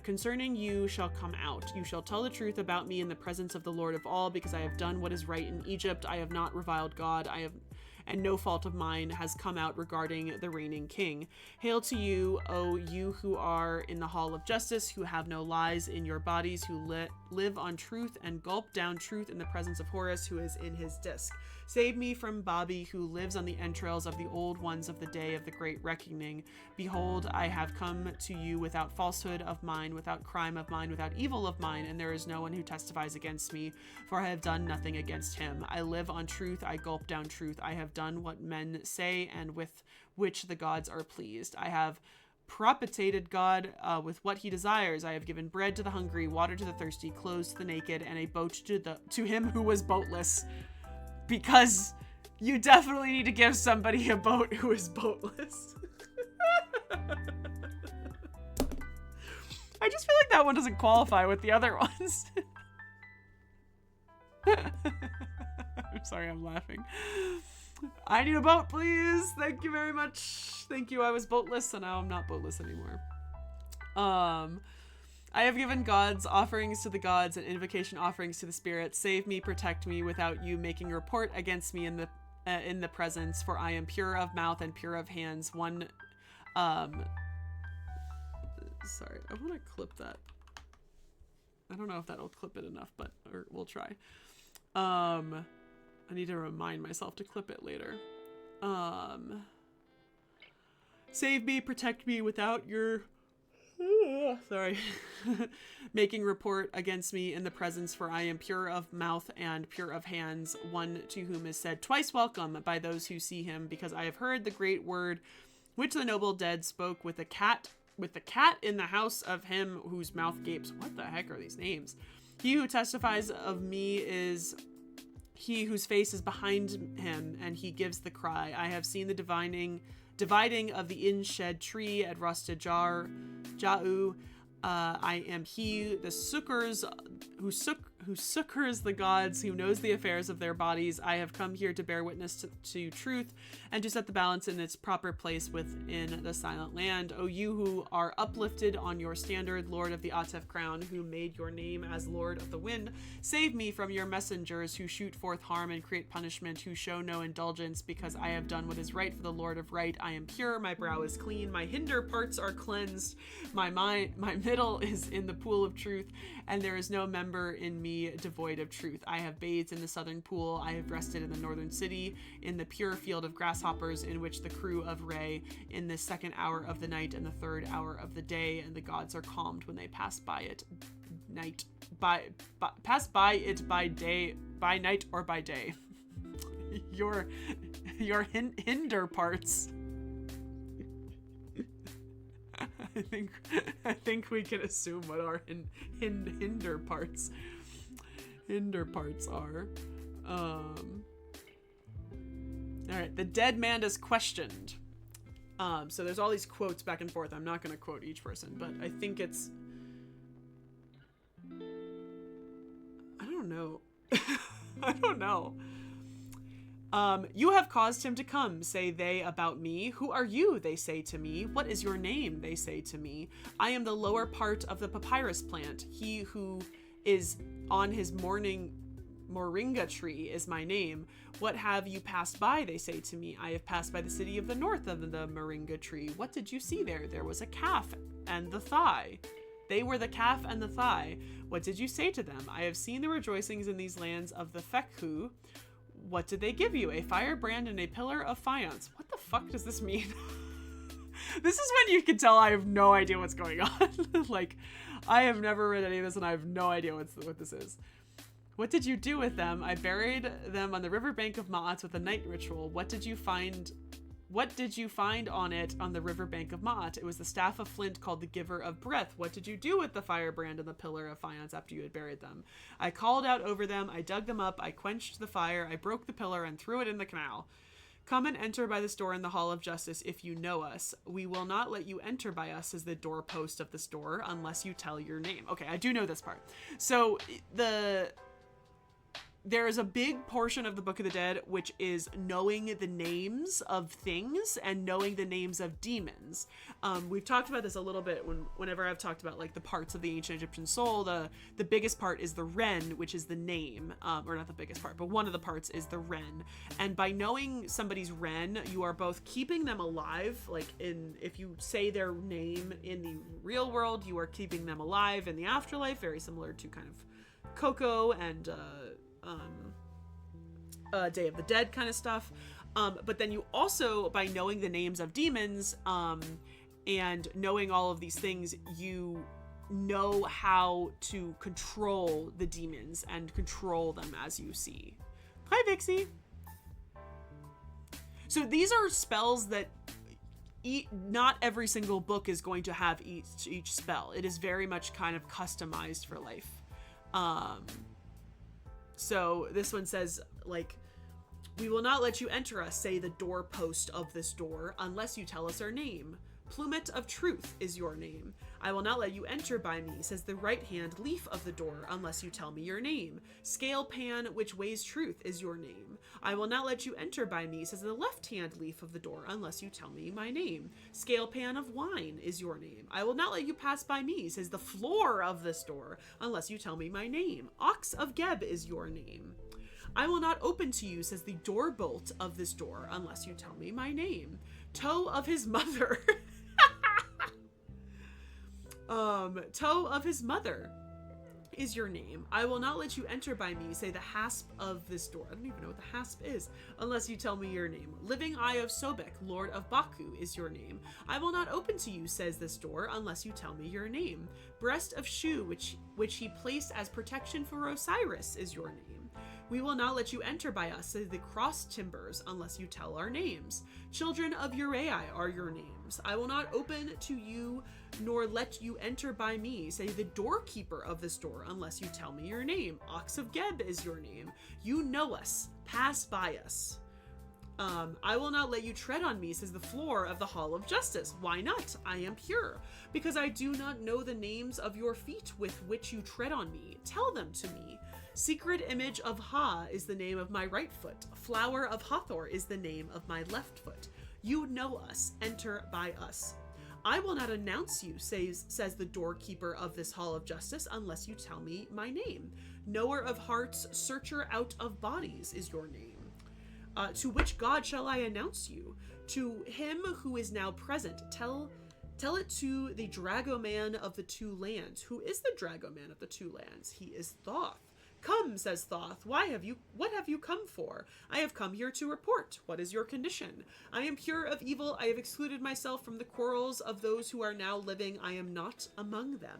concerning you shall come out. You shall tell the truth about me in the presence of the Lord of all, because I have done what is right in Egypt. I have not reviled God. And no fault of mine has come out regarding the reigning king. Hail to you, O you who are in the Hall of Justice, who have no lies in your bodies, who live on truth and gulp down truth in the presence of Horus, who is in his disk. Save me from Babi, who lives on the entrails of the old ones of the day of the great reckoning. Behold, I have come to you without falsehood of mine, without crime of mine, without evil of mine, and there is no one who testifies against me, for I have done nothing against him. I live on truth, I gulp down truth. I have done what men say and with which the gods are pleased. I have propitiated God with what he desires. I have given bread to the hungry, water to the thirsty, clothes to the naked, and a boat to him who was boatless. Because you definitely need to give somebody a boat who is boatless. I just feel like that one doesn't qualify with the other ones. I'm sorry, I'm laughing. I need a boat, please. Thank you very much. Thank you. I was boatless, and now I'm not boatless anymore. I have given gods offerings to the gods and invocation offerings to the spirits. Save me, protect me, without you making report against me in the presence. For I am pure of mouth and pure of hands. Sorry, I want to clip that. I don't know if that'll clip it enough, but we'll try. I need to remind myself to clip it later. Save me, protect me without your... sorry. Making report against me in the presence, for I am pure of mouth and pure of hands, one to whom is said twice welcome by those who see him, because I have heard the great word which the noble dead spoke with the cat in the house of him whose mouth gapes. What the heck are these names? He who testifies of me is he whose face is behind him, and he gives the cry. I have seen the dividing of the inshed tree at rusted Jau. I am he, the succors who succors the gods, who knows the affairs of their bodies. I have come here to bear witness to truth and to set the balance in its proper place within the silent land. O you who are uplifted on your standard, Lord of the Atef crown, who made your name as Lord of the wind, save me from your messengers who shoot forth harm and create punishment, who show no indulgence, because I have done what is right for the Lord of right. I am pure, my brow is clean, my hinder parts are cleansed, my middle is in the pool of truth, and there is no member in me devoid of truth. I have bathed in the southern pool, I have rested in the northern city, in the pure field of grasshoppers, in which the crew of Re, in the second hour of the night and the third hour of the day, and the gods are calmed when they pass by it pass by it by day, by night or by day. your hinder parts. I think we can assume what our hinder parts are. All right, the dead man is questioned. So there's all these quotes back and forth. I'm not going to quote each person, but I think it's, I don't know. I don't know. You have caused him to come, say they about me. Who are you, they say to me. What is your name, they say to me. I am the lower part of the papyrus plant. He who is on his moringa tree is my name. What have you passed by, they say to me. I have passed by the city of the north of the moringa tree. What did you see there? There was a calf and the thigh. They were the calf and the thigh. What did you say to them? I have seen the rejoicings in these lands of the Fekhu. What did they give you? A firebrand and a pillar of faience. What the fuck does this mean? This is when you can tell I have no idea what's going on. Like, I have never read any of this and I have no idea what this is. What did you do with them? I buried them on the riverbank of Ma'at with a night ritual. What did you find on it on the riverbank of Ma'at? It was the staff of flint called the giver of breath. What did you do with the firebrand and the pillar of faience after you had buried them? I called out over them. I dug them up. I quenched the fire. I broke the pillar and threw it in the canal. Come and enter by this door in the hall of justice if you know us. We will not let you enter by us as the doorpost of this door unless you tell your name. Okay, I do know this part. So there is a big portion of the Book of the Dead which is knowing the names of things and knowing the names of demons. We've talked about this a little bit whenever I've talked about like the parts of the ancient Egyptian soul. The biggest part is the Ren, which is the name, or not the biggest part, but one of the parts is the Ren. And by knowing somebody's Ren, you are both keeping them alive. Like if you say their name in the real world, you are keeping them alive in the afterlife, very similar to kind of Coco and Day of the Dead kind of stuff. But then you also, by knowing the names of demons and knowing all of these things, you know how to control the demons and control them as you see. Hi, Vixie. So these are spells that not every single book is going to have each spell. It is very much kind of customized for life. So this one says, like, we will not let you enter us, say the doorpost of this door, unless you tell us our name. Plumet of Truth is your name. I will not let you enter by me, says the right-hand leaf of the door, unless you tell me your name. Scale pan, which weighs truth, is your name. I will not let you enter by me, says the left-hand leaf of the door, unless you tell me my name. Scale pan of wine is your name. I will not let you pass by me, says the floor of this door, unless you tell me my name. Ox of Geb is your name. I will not open to you, says the doorbolt of this door, unless you tell me my name. Toe of his mother. Toe of his mother is your name. I will not let you enter by me, say the hasp of this door. I don't even know what the hasp is, unless you tell me your name. Living Eye of Sobek, Lord of Baku, is your name. I will not open to you, says this door, unless you tell me your name. Breast of Shu, which he placed as protection for Osiris, is your name. We will not let you enter by us, say the cross timbers, unless you tell our names. Children of Uriah are your names. I will not open to you, nor let you enter by me, say the doorkeeper of this door, unless you tell me your name. Ox of Geb is your name. You know us. Pass by us. I will not let you tread on me, says the floor of the Hall of Justice. Why not? I am pure. Because I do not know the names of your feet with which you tread on me. Tell them to me. Secret image of Ha is the name of my right foot. Flower of Hathor is the name of my left foot. You know us. Enter by us. I will not announce you, says the doorkeeper of this Hall of Justice, unless you tell me my name. Knower of hearts, searcher out of bodies is your name. To which god shall I announce you? To him who is now present. Tell it to the Dragoman of the Two Lands. Who is the Dragoman of the Two Lands? He is Thoth. Come, says Thoth. What have you come for? I have come here to report. What is your condition? I am pure of evil. I have excluded myself from the quarrels of those who are now living. I am not among them.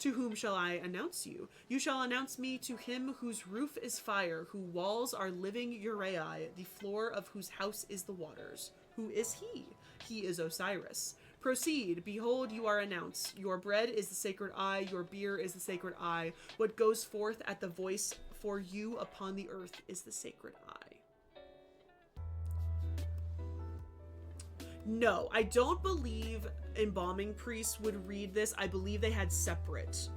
To whom shall I announce you? You shall announce me to him whose roof is fire, whose walls are living Uriah, the floor of whose house is the waters. Who is he? He is Osiris. Proceed. Behold, you are announced. Your bread is the sacred eye. Your beer is the sacred eye. What goes forth at the voice for you upon the earth is the sacred eye. No, I don't believe embalming priests would read this. I believe they had separate.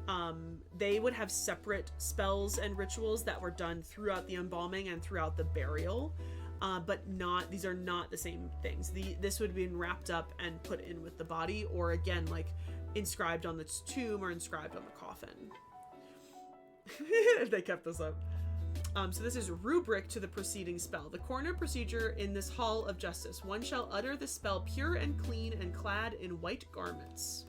They would have separate spells and rituals that were done throughout the embalming and throughout the burial. But these are not the same things. This would have been wrapped up and put in with the body, or again, like inscribed on the tomb or inscribed on the coffin. If they kept this up. So this is rubric to the preceding spell. The corner procedure in this Hall of Justice. One shall utter the spell pure and clean and clad in white garments.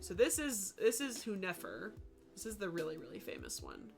So this is Hunefer. This is the really, really famous one.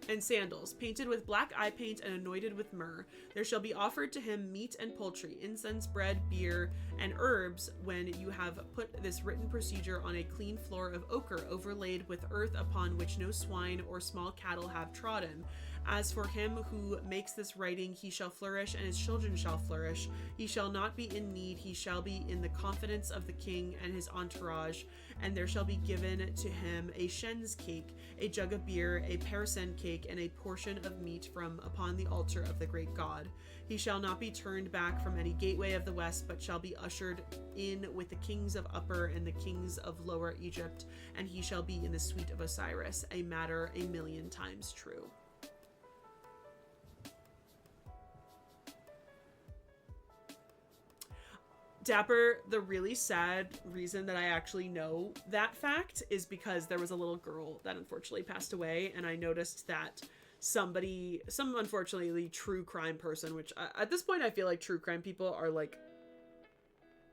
And sandals, painted with black eye paint and anointed with myrrh. There shall be offered to him meat and poultry, incense, bread, beer, and herbs when you have put this written procedure on a clean floor of ochre overlaid with earth upon which no swine or small cattle have trodden. As for him who makes this writing, he shall flourish, and his children shall flourish. He shall not be in need. He shall be in the confidence of the king and his entourage. And there shall be given to him a shen's cake, a jug of beer, a parisen cake, and a portion of meat from upon the altar of the great god. He shall not be turned back from any gateway of the west, but shall be ushered in with the kings of Upper and the kings of Lower Egypt. And he shall be in the suite of Osiris, a matter 1,000,000 times true. Dapper, the really sad reason that I actually know that fact is because there was a little girl that unfortunately passed away, and I noticed that some unfortunately true crime person, which at this point I feel like true crime people are like,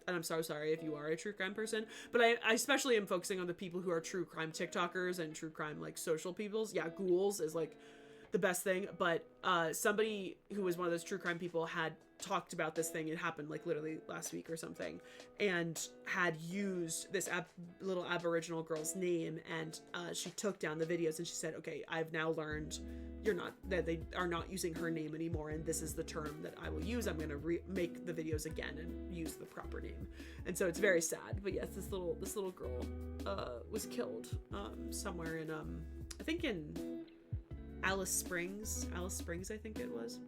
and I'm so sorry if you are a true crime person, but I especially am focusing on the people who are true crime TikTokers and true crime like social peoples. Yeah, ghouls is like the best thing, but somebody who was one of those true crime people had talked about this thing. It happened like literally last week or something, and had used this little Aboriginal girl's name, and she took down the videos and she said, okay, I've now learned that they are not using her name anymore, and this is the term that I will use. I'm going to make the videos again and use the proper name. And so it's very sad, but yes, this little girl was killed somewhere in I think in Alice Springs, I think it was.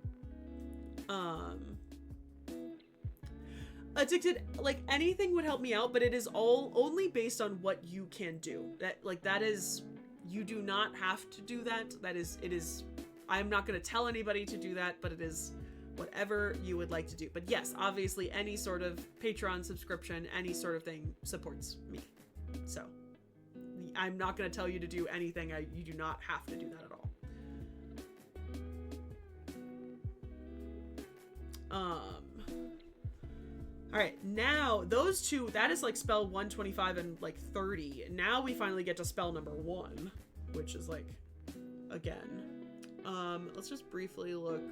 Addicted, like anything would help me out, but it is all only based on what you can do. That is, you do not have to do that. It is, I'm not going to tell anybody to do that, but it is whatever you would like to do. But yes, obviously any sort of Patreon subscription, any sort of thing supports me. So I'm not going to tell you to do anything. You do not have to do that at all. All right, now those two, that is like spell 125 and like 30. Now we finally get to spell number 1, which is like, again, let's just briefly look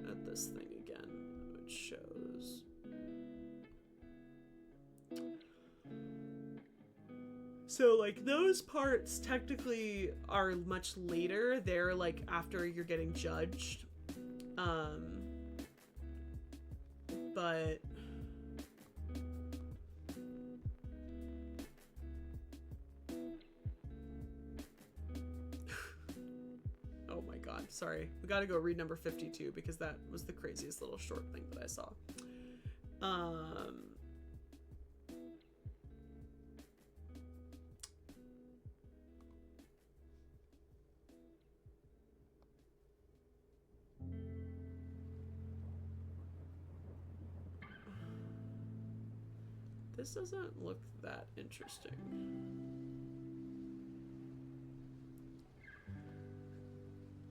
at this thing again, which shows. So like those parts technically are much later. They're like after you're getting judged. But on. Sorry. We got to go read number 52 because that was the craziest little short thing that I saw. This doesn't look that interesting.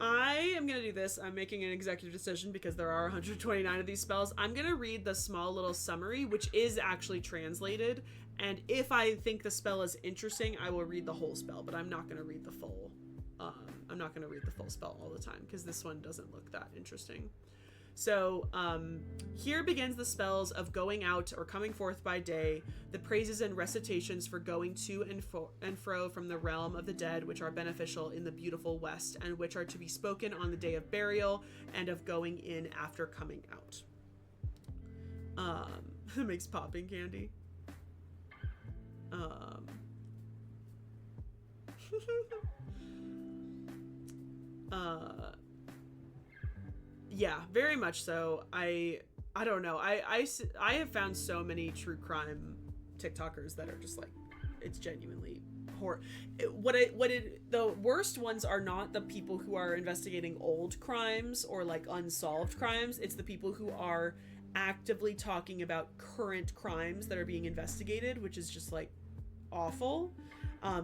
I am going to do this. I'm making an executive decision because there are 129 of these spells. I'm going to read the small little summary, which is actually translated. And if I think the spell is interesting, I will read the whole spell, but I'm not going to read the full. I'm not going to read the full spell all the time because this one doesn't look that interesting. So here begins the spells of going out or coming forth by day, the praises and recitations for going to and fro from the realm of the dead, which are beneficial in the beautiful west, and which are to be spoken on the day of burial and of going in after coming out. It makes popping candy. Yeah, very much so. I don't know. I have found so many true crime TikTokers that are just like, it's genuinely the worst ones are not the people who are investigating old crimes or like unsolved crimes. It's the people who are actively talking about current crimes that are being investigated, which is just like awful.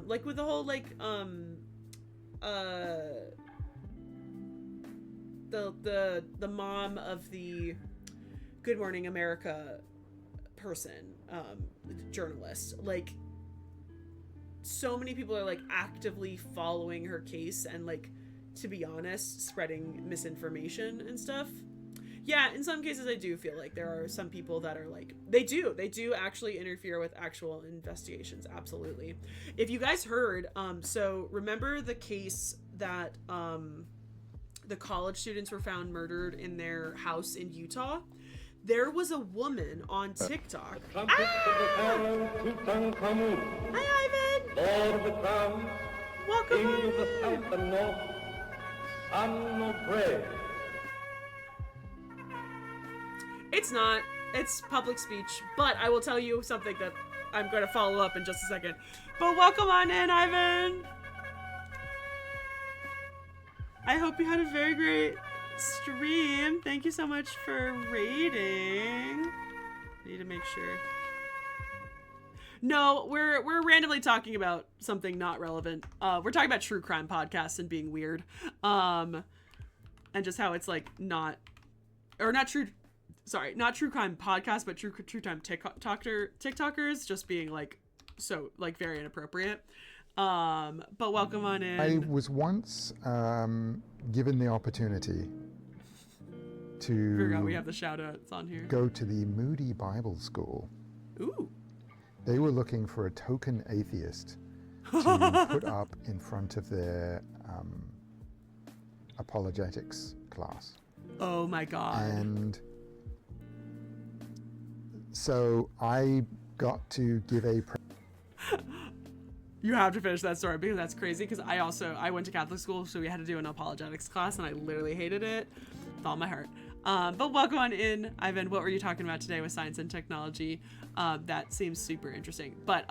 Like with the whole like the mom of the Good Morning America person, journalist, like so many people are like actively following her case and like, to be honest, spreading misinformation and stuff. Yeah, in some cases I do feel like there are some people that are like, they do actually interfere with actual investigations. Absolutely. If you guys heard, so remember the case that the college students were found murdered in their house in Utah? There was a woman on TikTok. Hi, Ivan! Lord of the crown, welcome King of the south and north, son of praise. It's not. It's public speech. But I will tell you something that I'm going to follow up in just a second. But welcome on in, Ivan! I hope you had a very great stream. Thank you so much for raiding. I need to make sure. No, we're randomly talking about something not relevant. We're talking about true crime podcasts and being weird. And just how it's like not true crime podcasts, but true crime TikTokers just being like so like very inappropriate. But welcome on in. I was once given the opportunity to forgot we have the shout outs on here. Go to the Moody Bible School. Ooh. They were looking for a token atheist to put up in front of their apologetics class. Oh my God. And so I got to give a You have to finish that story because that's crazy. Because I went to Catholic school, so we had to do an apologetics class, and I literally hated it with all my heart. But welcome on in, Ivan. What were you talking about today with science and technology? That seems super interesting. But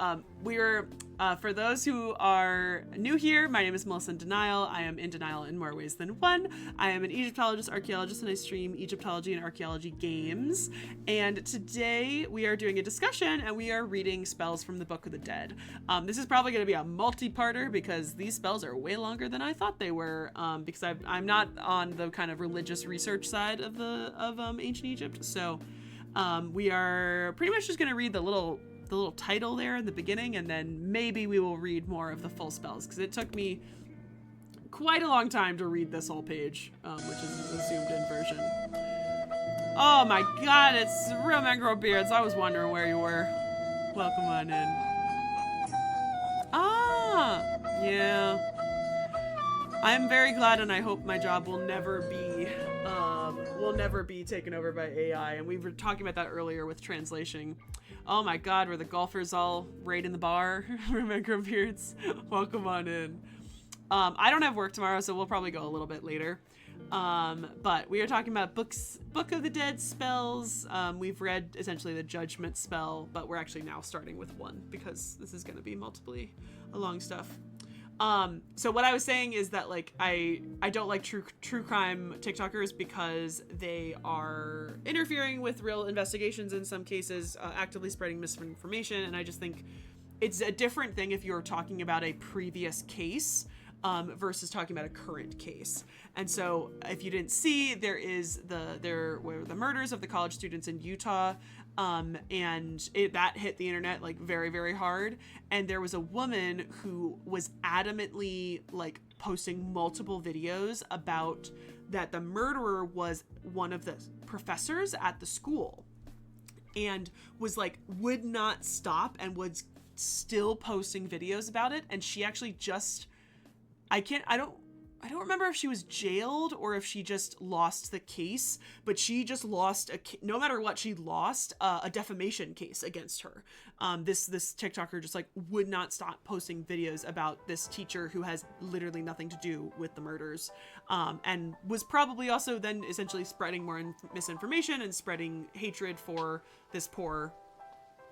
for those who are new here, my name is MelissainDeNile. I am in denial in more ways than one. I am an Egyptologist, archaeologist, and I stream Egyptology and archaeology games. And today we are doing a discussion, and we are reading spells from the Book of the Dead. This is probably going to be a multi-parter because these spells are way longer than I thought they were. Because I'm not on the kind of religious research side of ancient Egypt, so we are pretty much just going to read the little title there in the beginning, and then maybe we will read more of the full spells because it took me quite a long time to read this whole page, which is the zoomed in version. Oh my God, it's Real Men Grow Beards. I was wondering where you were. Welcome on in. Ah, yeah. I'm very glad, and I hope my job will never be taken over by AI. And we were talking about that earlier with translation. Oh my God, were the golfers all right in the bar? Remember beards? Welcome on in. I don't have work tomorrow, so we'll probably go a little bit later. But we are talking about Book of the Dead spells. We've read essentially the Judgment spell, but we're actually now starting with one because this is going to be multiply along stuff. So what I was saying is that like I don't like true crime TikTokers because they are interfering with real investigations in some cases, actively spreading misinformation, and I just think it's a different thing if you're talking about a previous case versus talking about a current case. And so if you didn't see, there were the murders of the college students in Utah, and that hit the internet like very, very hard. And there was a woman who was adamantly like posting multiple videos about that the murderer was one of the professors at the school, and was like would not stop and was still posting videos about it. And she actually just I don't remember if she was jailed or if she just lost the case, but she just lost no matter what, she lost a defamation case against her. This TikToker just like would not stop posting videos about this teacher who has literally nothing to do with the murders, and was probably also then essentially spreading more misinformation and spreading hatred for this poor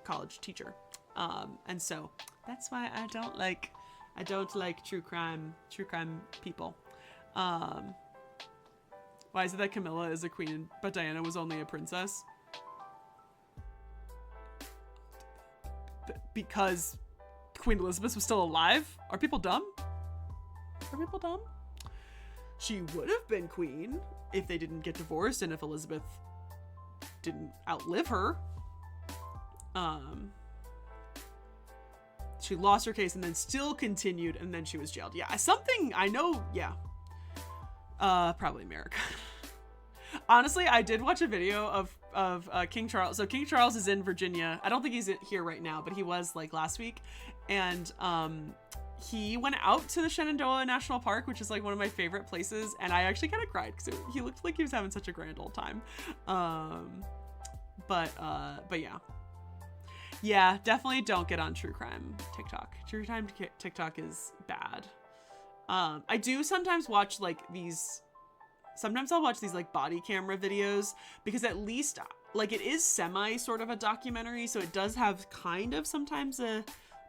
college teacher. And so that's why I don't like true crime people. Why is it that Camilla is a queen but Diana was only a princess? Because Queen Elizabeth was still alive? Are people dumb? She would have been queen if they didn't get divorced and if Elizabeth didn't outlive her. She lost her case and then still continued, and then she was jailed. Yeah, something I know. Yeah. Probably America. Honestly, I did watch a video of King Charles. So King Charles is in Virginia. I don't think he's here right now, but he was like last week. And he went out to the Shenandoah National Park, which is like one of my favorite places. And I actually kind of cried because he looked like he was having such a grand old time. But yeah. Yeah, definitely don't get on true crime TikTok. True crime TikTok is bad. I do sometimes watch like sometimes I'll watch these like body camera videos because at least like it is semi sort of a documentary. So it does have kind of sometimes a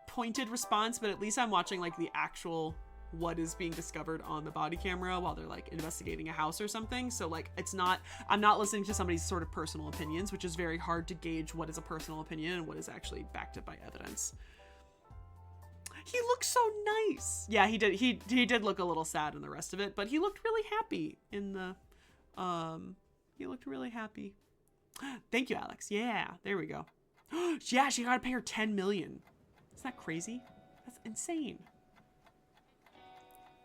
pointed response, but at least I'm watching like the actual what is being discovered on the body camera while they're like investigating a house or something. So like I'm not listening to somebody's sort of personal opinions, which is very hard to gauge what is a personal opinion and what is actually backed up by evidence. He looks so nice. Yeah, he did look a little sad in the rest of it, but he looked really happy in the he looked really happy. Thank you, Alex. Yeah, there we go. Yeah, she gotta pay her 10 million. Isn't that crazy? That's insane.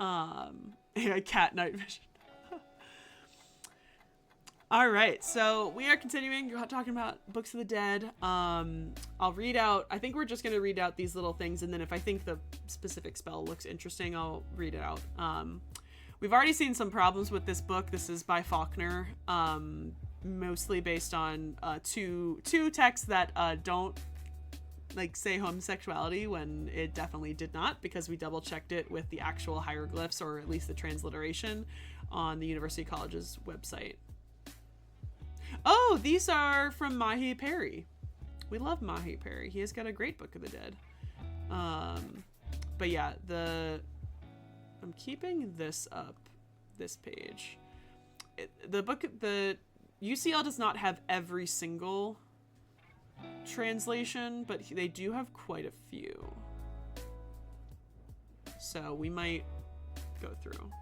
Cat night vision. All right, so we are continuing talking about Books of the Dead. I'll read out, I think we're just going to read out these little things, and then if I think the specific spell looks interesting, I'll read it out. We've already seen some problems with this book. This is by Faulkner, mostly based on two texts that don't like say homosexuality when it definitely did not, because we double checked it with the actual hieroglyphs, or at least the transliteration on the University College's website. Oh, these are from Mahi Perry. We love Mahi Perry. He has got a great Book of the Dead. But yeah, I'm keeping this up, this page. The UCL does not have every single translation, but they do have quite a few. So we might go through.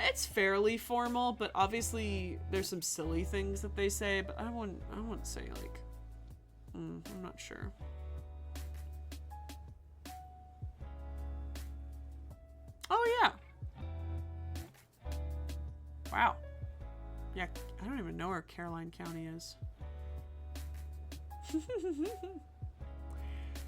It's fairly formal, but obviously there's some silly things that they say, but I wouldn't say like, I'm not sure. Oh yeah. Wow. Yeah, I don't even know where Caroline County is.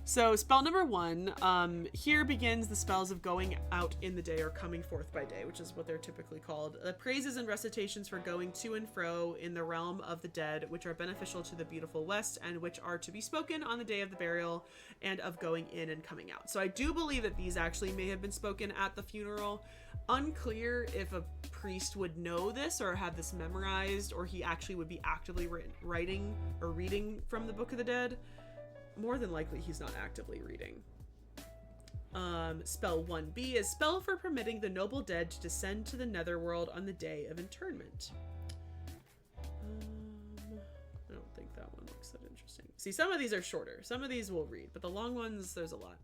So spell number 1, here begins the spells of going out in the day or coming forth by day, which is what they're typically called. Praises and recitations for going to and fro in the realm of the dead, which are beneficial to the beautiful West and which are to be spoken on the day of the burial and of going in and coming out. So I do believe that these actually may have been spoken at the funeral. Unclear if a priest would know this or have this memorized, or he actually would be actively writing or reading from the Book of the Dead. More than likely, he's not actively reading. Spell 1b is spell for permitting the noble dead to descend to the netherworld on the day of interment. I don't think that one looks that interesting. See, some of these are shorter. Some of these we'll read, but the long ones, there's a lot.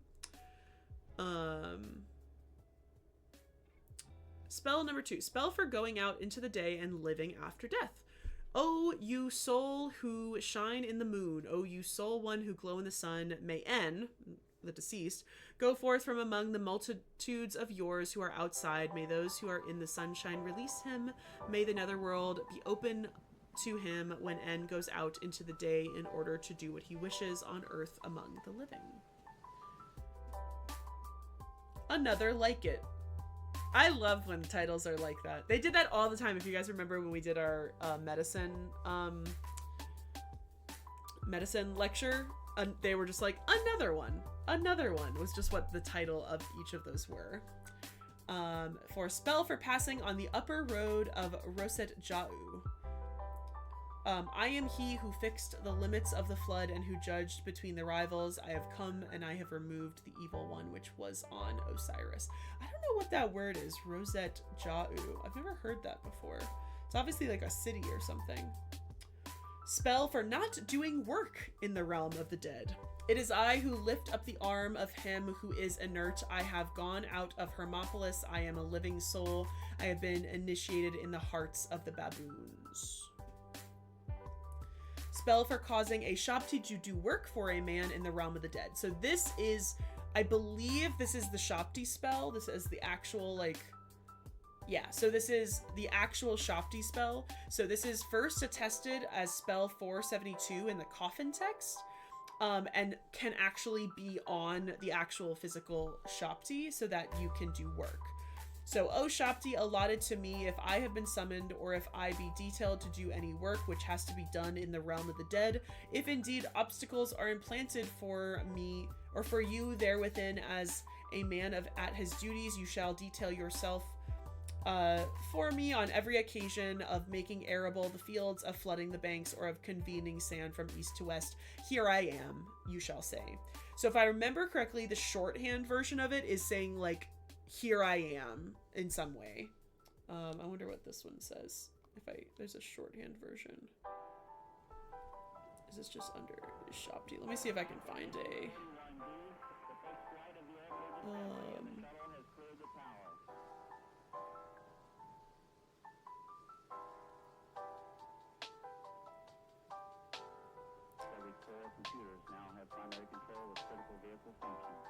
Spell number 2, spell for going out into the day and living after death. O you soul who shine in the moon, O you soul one who glow in the sun, may N, the deceased, go forth from among the multitudes of yours who are outside. May those who are in the sunshine release him. May the netherworld be open to him when N goes out into the day in order to do what he wishes on earth among the living. Another like it. I love when titles are like that. They did that all the time. If you guys remember when we did our medicine lecture, they were just like, another one was just what the title of each of those were. For spell for passing on the upper road of Roset Jau. I am he who fixed the limits of the flood and who judged between the rivals. I have come and I have removed the evil one which was on Osiris. I don't know what that word is, Roset Jau. I've never heard that before. It's obviously like a city or something. Spell for not doing work in the realm of the dead. It is I who lift up the arm of him who is inert. I have gone out of Hermopolis. I am a living soul. I have been initiated in the hearts of the baboons. Spell for causing a Shopti to do work for a man in the realm of the dead. So this is, I believe this is the Shopti spell. This is the actual, like, yeah, so this is the actual Shopti spell. So this is first attested as spell 472 in the coffin text, and can actually be on the actual physical Shopti so that you can do work. So, O Shopti allotted to me if I have been summoned or if I be detailed to do any work which has to be done in the realm of the dead, if indeed obstacles are implanted for me or for you there within as a man at his duties, you shall detail yourself for me on every occasion of making arable the fields, of flooding the banks, or of convening sand from east to west. Here I am, you shall say. So if I remember correctly, the shorthand version of it is saying like, here I am in some way. I wonder what this one says. There's a shorthand version. Is this just under Shopti? Let me see if I can find a. Computers now have primary control of critical vehicle functions.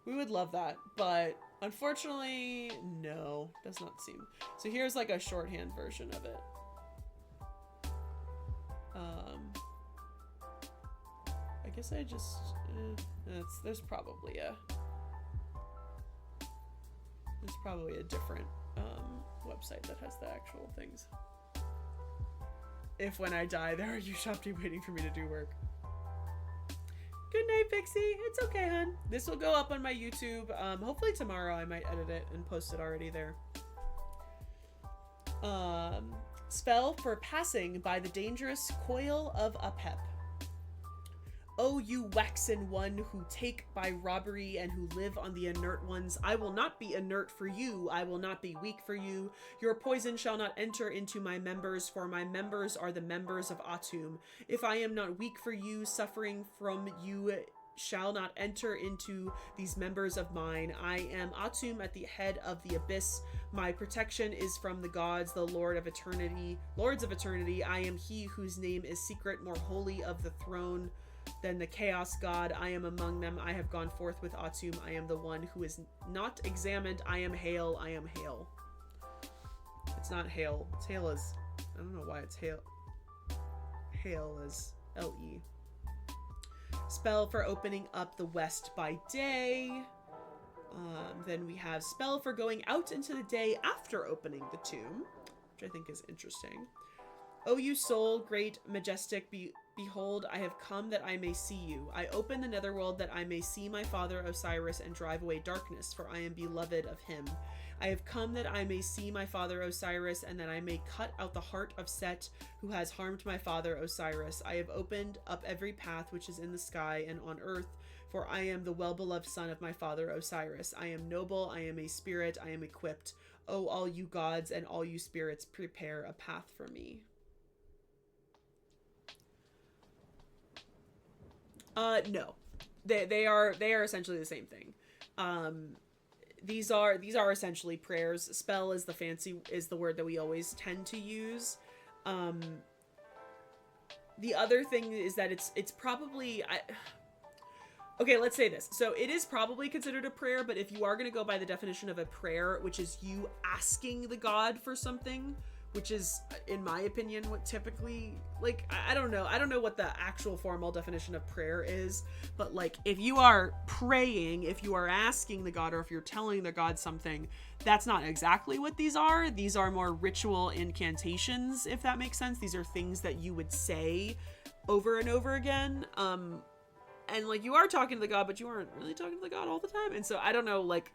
We would love that, but unfortunately, no, does not seem. So here's like a shorthand version of it. I guess I just, there's probably a different website that has the actual things. If when I die, there are you Shopti waiting for me to do work. Good night, Pixie. It's okay, hun. This will go up on my YouTube. Hopefully tomorrow I might edit it and post it already there. Spell for passing by the dangerous coil of Apep. O you waxen one who take by robbery and who live on the inert ones, I will not be inert for you, I will not be weak for you. Your poison shall not enter into my members, for my members are the members of Atum. If I am not weak for you, suffering from you shall not enter into these members of mine. I am Atum at the head of the abyss. My protection is from the gods, the lords of eternity. I am he whose name is secret, more holy of the throne than the chaos god. I am among them. I have gone forth with Atum. I am the one who is not examined. I am Hail. I am Hail. It's not Hail. It's Hail as, I don't know why it's Hail. Hail as L-E. spell for opening up the west by day. Then we have spell for going out into the day after opening the tomb, which I think is interesting. O you soul, great, majestic, behold, I have come that I may see you. I open the netherworld that I may see my father Osiris and drive away darkness, for I am beloved of him. I have come that I may see my father Osiris, and that I may cut out the heart of Set, who has harmed my father Osiris. I have opened up every path which is in the sky and on earth, for I am the well-beloved son of my father Osiris. I am noble, I am a spirit, I am equipped. O all you gods and all you spirits, prepare a path for me. No. They are essentially the same thing. These are essentially prayers. Spell is the word that we always tend to use. The other thing is that it's probably okay, let's say this. So it is probably considered a prayer, but if you are going to go by the definition of a prayer, which is you asking the god for something, which is, in my opinion, what typically, like, I don't know what the actual formal definition of prayer is, but like, if you are praying, if you are asking the god, or if you're telling the god something, that's not exactly what these are. These are more ritual incantations, if that makes sense. These are things that you would say over and over again. And like, you are talking to the god, but you aren't really talking to the god all the time. And so I don't know, like,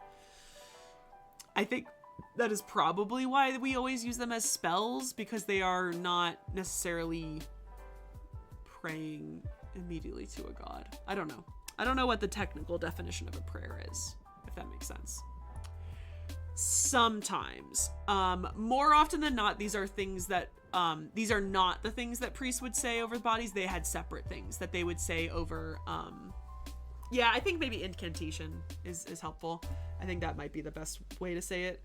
I think that is probably why we always use them as spells, because they are not necessarily praying immediately to a god. I don't know. I don't know what the technical definition of a prayer is, if that makes sense. Sometimes, more often than not, these are things that, these are not the things that priests would say over the bodies. They had separate things that they would say over, yeah, I think maybe incantation is helpful. I think that might be the best way to say it.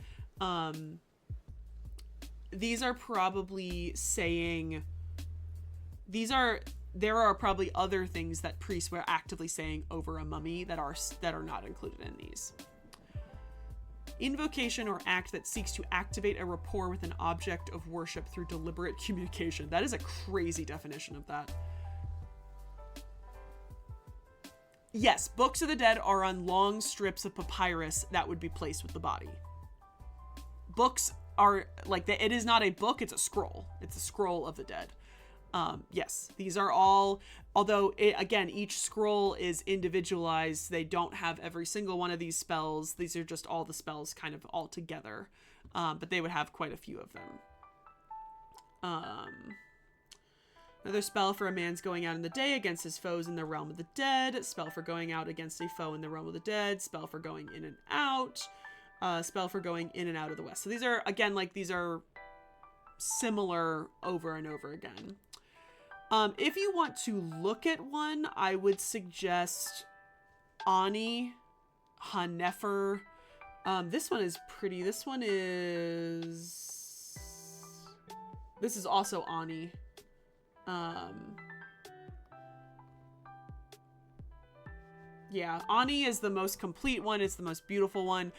These are probably saying, there are probably other things that priests were actively saying over a mummy that are not included in these. Invocation or act that seeks to activate a rapport with an object of worship through deliberate communication. That is a crazy definition of that. Yes, books of the dead are on long strips of papyrus that would be placed with the body. Books are like, it is not a book, it's a scroll. It's a scroll of the dead. Yes, these are all, although again, each scroll is individualized. They don't have every single one of these spells. These are just all the spells kind of all together. But they would have quite a few of them. Another spell for a man's going out in the day against his foes in the realm of the dead. Spell for going out against a foe in the realm of the dead. Spell for going in and out. Spell for going in and out of the west. So these are, again, like, these are similar over and over again. If you want to look at one, I would suggest Ani, Hanefer. This one is pretty. This is also Ani. Yeah, Ani is the most complete one. It's the most beautiful one.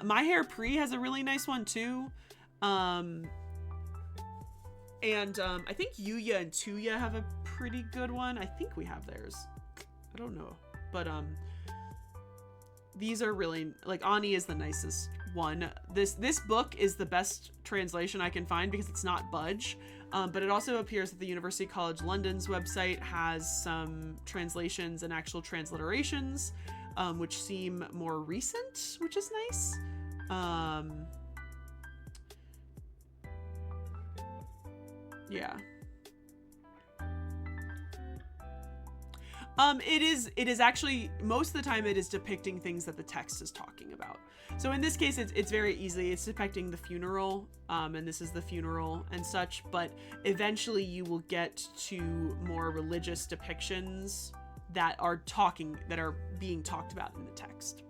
My Hair Pri has a really nice one too. And I think Yuya and Tuya have a pretty good one. I think we have theirs. I don't know. But these are really, like, Ani is the nicest one. This book is the best translation I can find because it's not budge. But it also appears that the University College London's website has some translations and actual transliterations, which seem more recent, which is nice. Yeah. It is actually, most of the time it is depicting things that the text is talking about. So in this case, it's very easy. It's depicting the funeral, and this is the funeral and such, but eventually you will get to more religious depictions that are being talked about in the text.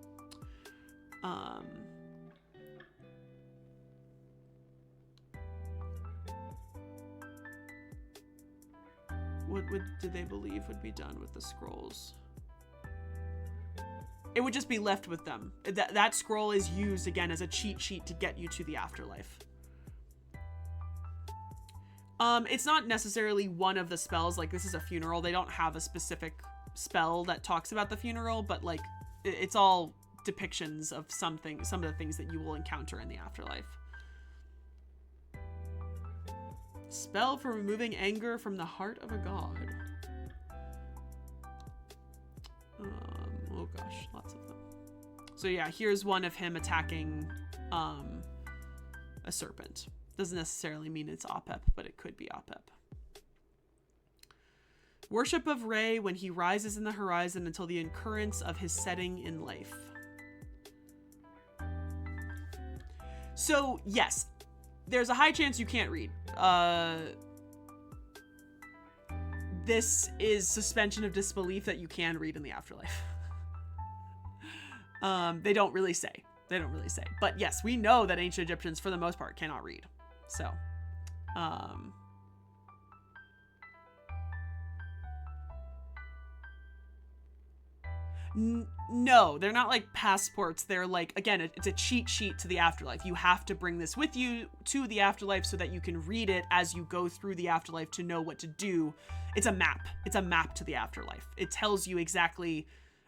What did they believe would be done with the scrolls? It would just be left with them. That scroll is used again as a cheat sheet to get you to the afterlife. It's not necessarily one of the spells. Like, this is a funeral. They don't have a specific spell that talks about the funeral, but like it's all depictions of some of the things that you will encounter in the afterlife. Spell for removing anger from the heart of a god. Oh gosh, lots of them. So yeah, here's one of him attacking a serpent. Doesn't necessarily mean it's Apep, but it could be Apep. Worship of Re when he rises in the horizon until the occurrence of his setting in life. So yes, there's a high chance you can't read. This is suspension of disbelief that you can read in the afterlife. They don't really say. But yes, we know that ancient Egyptians, for the most part, cannot read. So, no, they're not like passports. They're like, again, it's a cheat sheet to the afterlife. You have to bring this with you to the afterlife so that you can read it as you go through the afterlife to know what to do. It's a map. It's a map to the afterlife. It tells you exactly.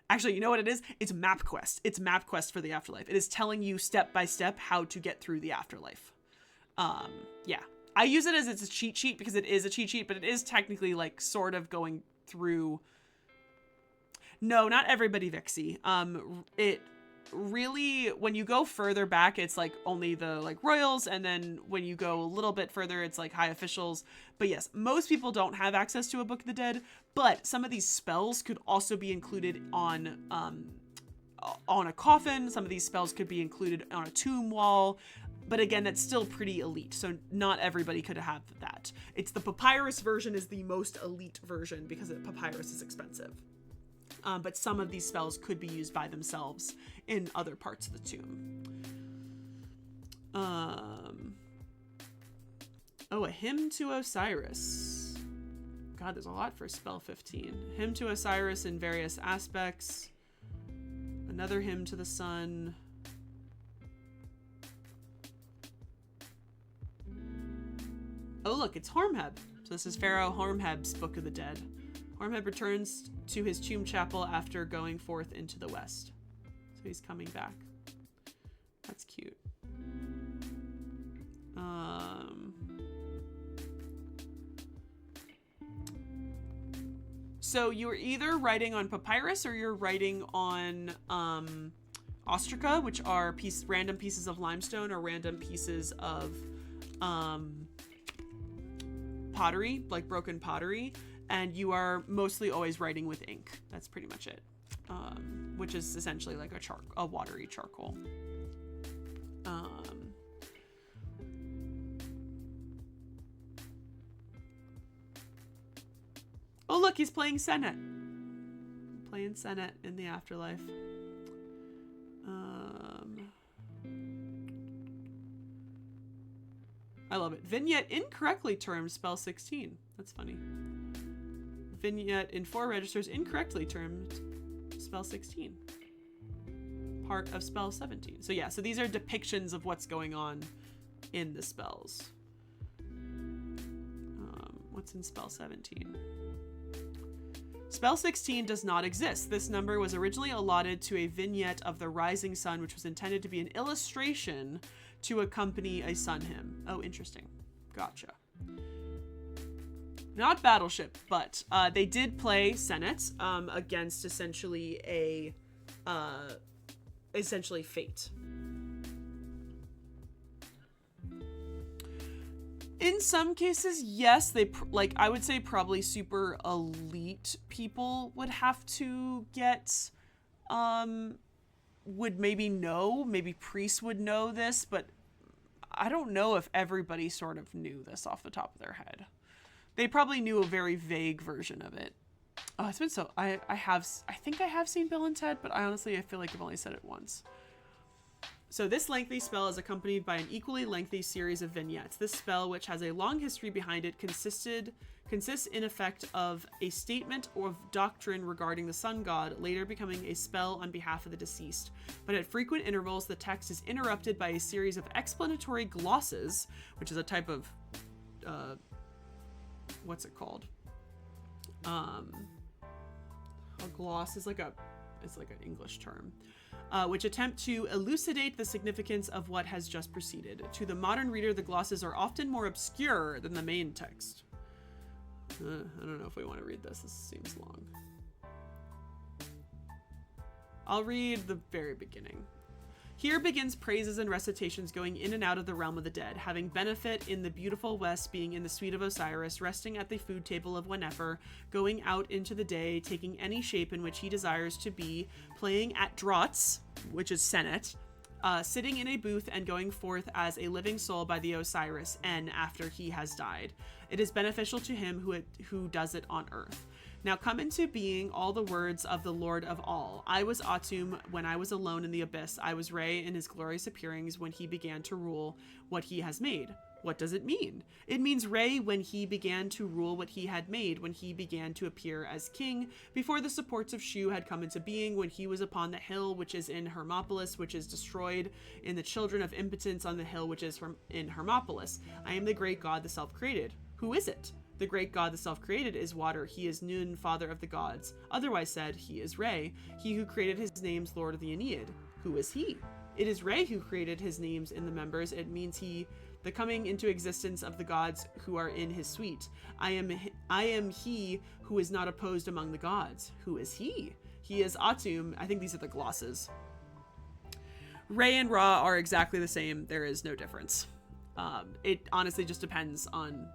Actually, you know what it is? It's MapQuest. It's MapQuest for the afterlife. It is telling you step by step how to get through the afterlife. Yeah. I use it as it's a cheat sheet because it is a cheat sheet, but it is technically like sort of going through. No, not everybody, Vixie. It really, when you go further back, it's like only the like royals, and then when you go a little bit further, it's like high officials. But yes, most people don't have access to a Book of the Dead, but some of these spells could also be included on a coffin. Some of these spells could be included on a tomb wall. But again, that's still pretty elite, so not everybody could have that. It's the papyrus version is the most elite version because papyrus is expensive. But some of these spells could be used by themselves in other parts of the tomb. Oh, a hymn to Osiris. God, there's a lot for spell 15. Hymn to Osiris in various aspects. Another hymn to the sun. Oh, look, it's Hormheb. So this is Pharaoh Hormheb's Book of the Dead. Hormheb returns to his tomb chapel after going forth into the west. So he's coming back. That's cute. So you're either writing on papyrus or you're writing on ostraca, which are random pieces of limestone or random pieces of pottery, like broken pottery. And you are mostly always writing with ink. That's pretty much it. Which is essentially like a watery charcoal. Oh, look, he's playing Senet. Playing Senet in the afterlife. I love it. Vignette incorrectly termed spell 16. That's funny. Vignette in 4 registers incorrectly termed spell 16. Part of spell 17. So yeah, so these are depictions of what's going on in the spells. What's in spell 17? Spell 16 does not exist. This number was originally allotted to a vignette of the rising sun, which was intended to be an illustration to accompany a sun hymn. Oh, interesting. Gotcha. Not Battleship, but they did play Senet against essentially Fate. In some cases, yes, I would say probably super elite people would have to get, would maybe know, maybe priests would know this, but I don't know if everybody sort of knew this off the top of their head. They probably knew a very vague version of it. Oh, it's been so, I think I have seen Bill and Ted, but I feel like I've only said it once. So this lengthy spell is accompanied by an equally lengthy series of vignettes. This spell, which has a long history behind it, consists in effect of a statement of doctrine regarding the sun god, later becoming a spell on behalf of the deceased. But at frequent intervals, the text is interrupted by a series of explanatory glosses, which is a type of, what's it called? A gloss is like an English term. Which attempt to elucidate the significance of what has just preceded. To the modern reader, the glosses are often more obscure than the main text. I don't know if we want to read this. This seems long. I'll read the very beginning. Here begins praises and recitations going in and out of the realm of the dead, having benefit in the beautiful west, being in the suite of Osiris, resting at the food table of Whenever, going out into the day, taking any shape in which he desires to be, playing at draughts, which is Senet, sitting in a booth and going forth as a living soul by the Osiris, N, after he has died. It is beneficial to him who does it on earth. Now come into being all the words of the Lord of all. I was Atum when I was alone in the abyss. I was Re in his glorious appearings when he began to rule what he has made. What does it mean? It means Re when he began to rule what he had made, when he began to appear as king, before the supports of Shu had come into being, when he was upon the hill which is in Hermopolis, which is destroyed, in the children of impotence on the hill which is in Hermopolis. I am the great god, the self-created. Who is it? The great god, the self-created, is water. He is Nun, father of the gods. Otherwise said, he is Re, he who created his names, Lord of the Aeneid. Who is he? It is Re who created his names in the members. It means the coming into existence of the gods who are in his suite. I am he who is not opposed among the gods. Who is he? He is Atum. I think these are the glosses. Re and Ra are exactly the same. There is no difference. It honestly just depends on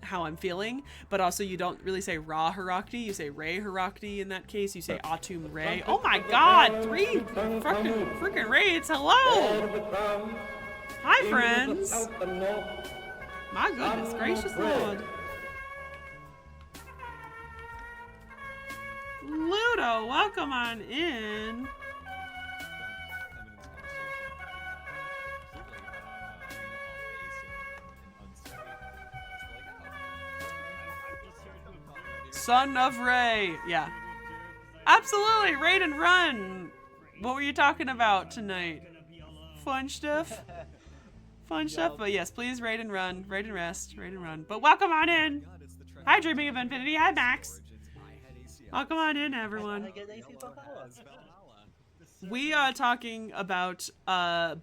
how I'm feeling, but also you don't really say Ra Harakti, you say Re Harakti in that case. You say Atum Re. Oh my god, 3 freaking raids. Hello! Hi, friends! My goodness gracious Lord. Ludo, welcome on in. Son of Ray. Yeah. Absolutely. Raid and run. What were you talking about tonight? Fun stuff? Fun stuff? But yes, please raid and run. Raid and rest. Raid and run. But welcome on in. Hi, Dreaming of Infinity. Hi, Max. Welcome on in, everyone. We are talking about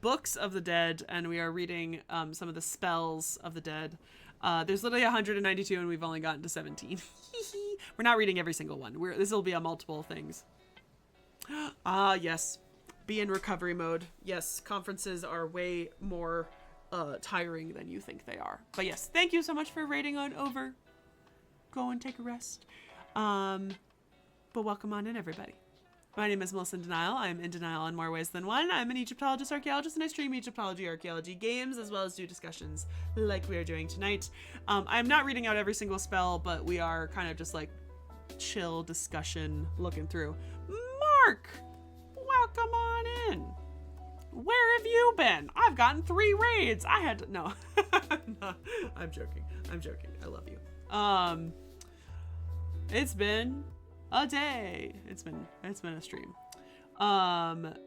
books of the dead, and we are reading some of the spells of the dead. There's literally 192 and we've only gotten to 17. We're not reading every single one. This will be a multiple things. Yes. Be in recovery mode. Yes, conferences are way more tiring than you think they are. But yes, thank you so much for raiding on over. Go and take a rest. But welcome on in, everybody. My name is MelissainDeNile. I'm in denial in more ways than one. I'm an Egyptologist, archaeologist, and I stream Egyptology, archaeology games, as well as do discussions like we are doing tonight. I'm not reading out every single spell, but we are kind of just like chill discussion looking through. Mark, welcome on in. Where have you been? I've gotten 3 raids. I had to, no. No, I'm joking. I'm joking. I love you. It's been a day. It's been a stream. But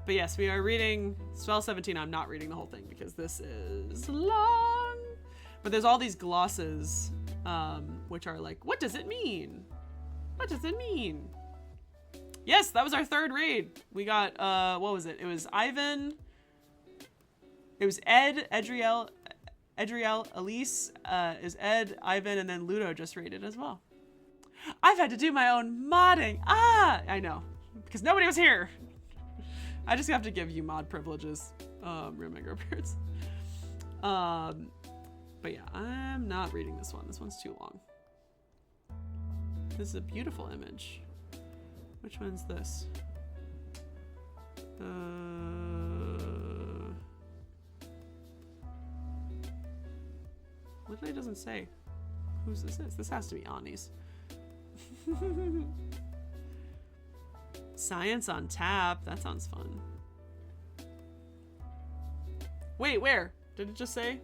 yes, we are reading spell 17. I'm not reading the whole thing because this is long. But there's all these glosses, which are like, what does it mean? What does it mean? Yes, that was our 3rd raid. We got, what was it? It was Ivan. It was Ed, Edriel, Elise, is Ed, Ivan, and then Ludo just raided as well. I've had to do my own modding. I know, because nobody was here. I just have to give you mod privileges, Roommaker Beards. But yeah, I'm not reading this one. This one's too long. This is a beautiful image. Which one's this? Literally doesn't say whose this is. This has to be Ani's. Science on tap. That sounds fun. Wait, where? Did it just say?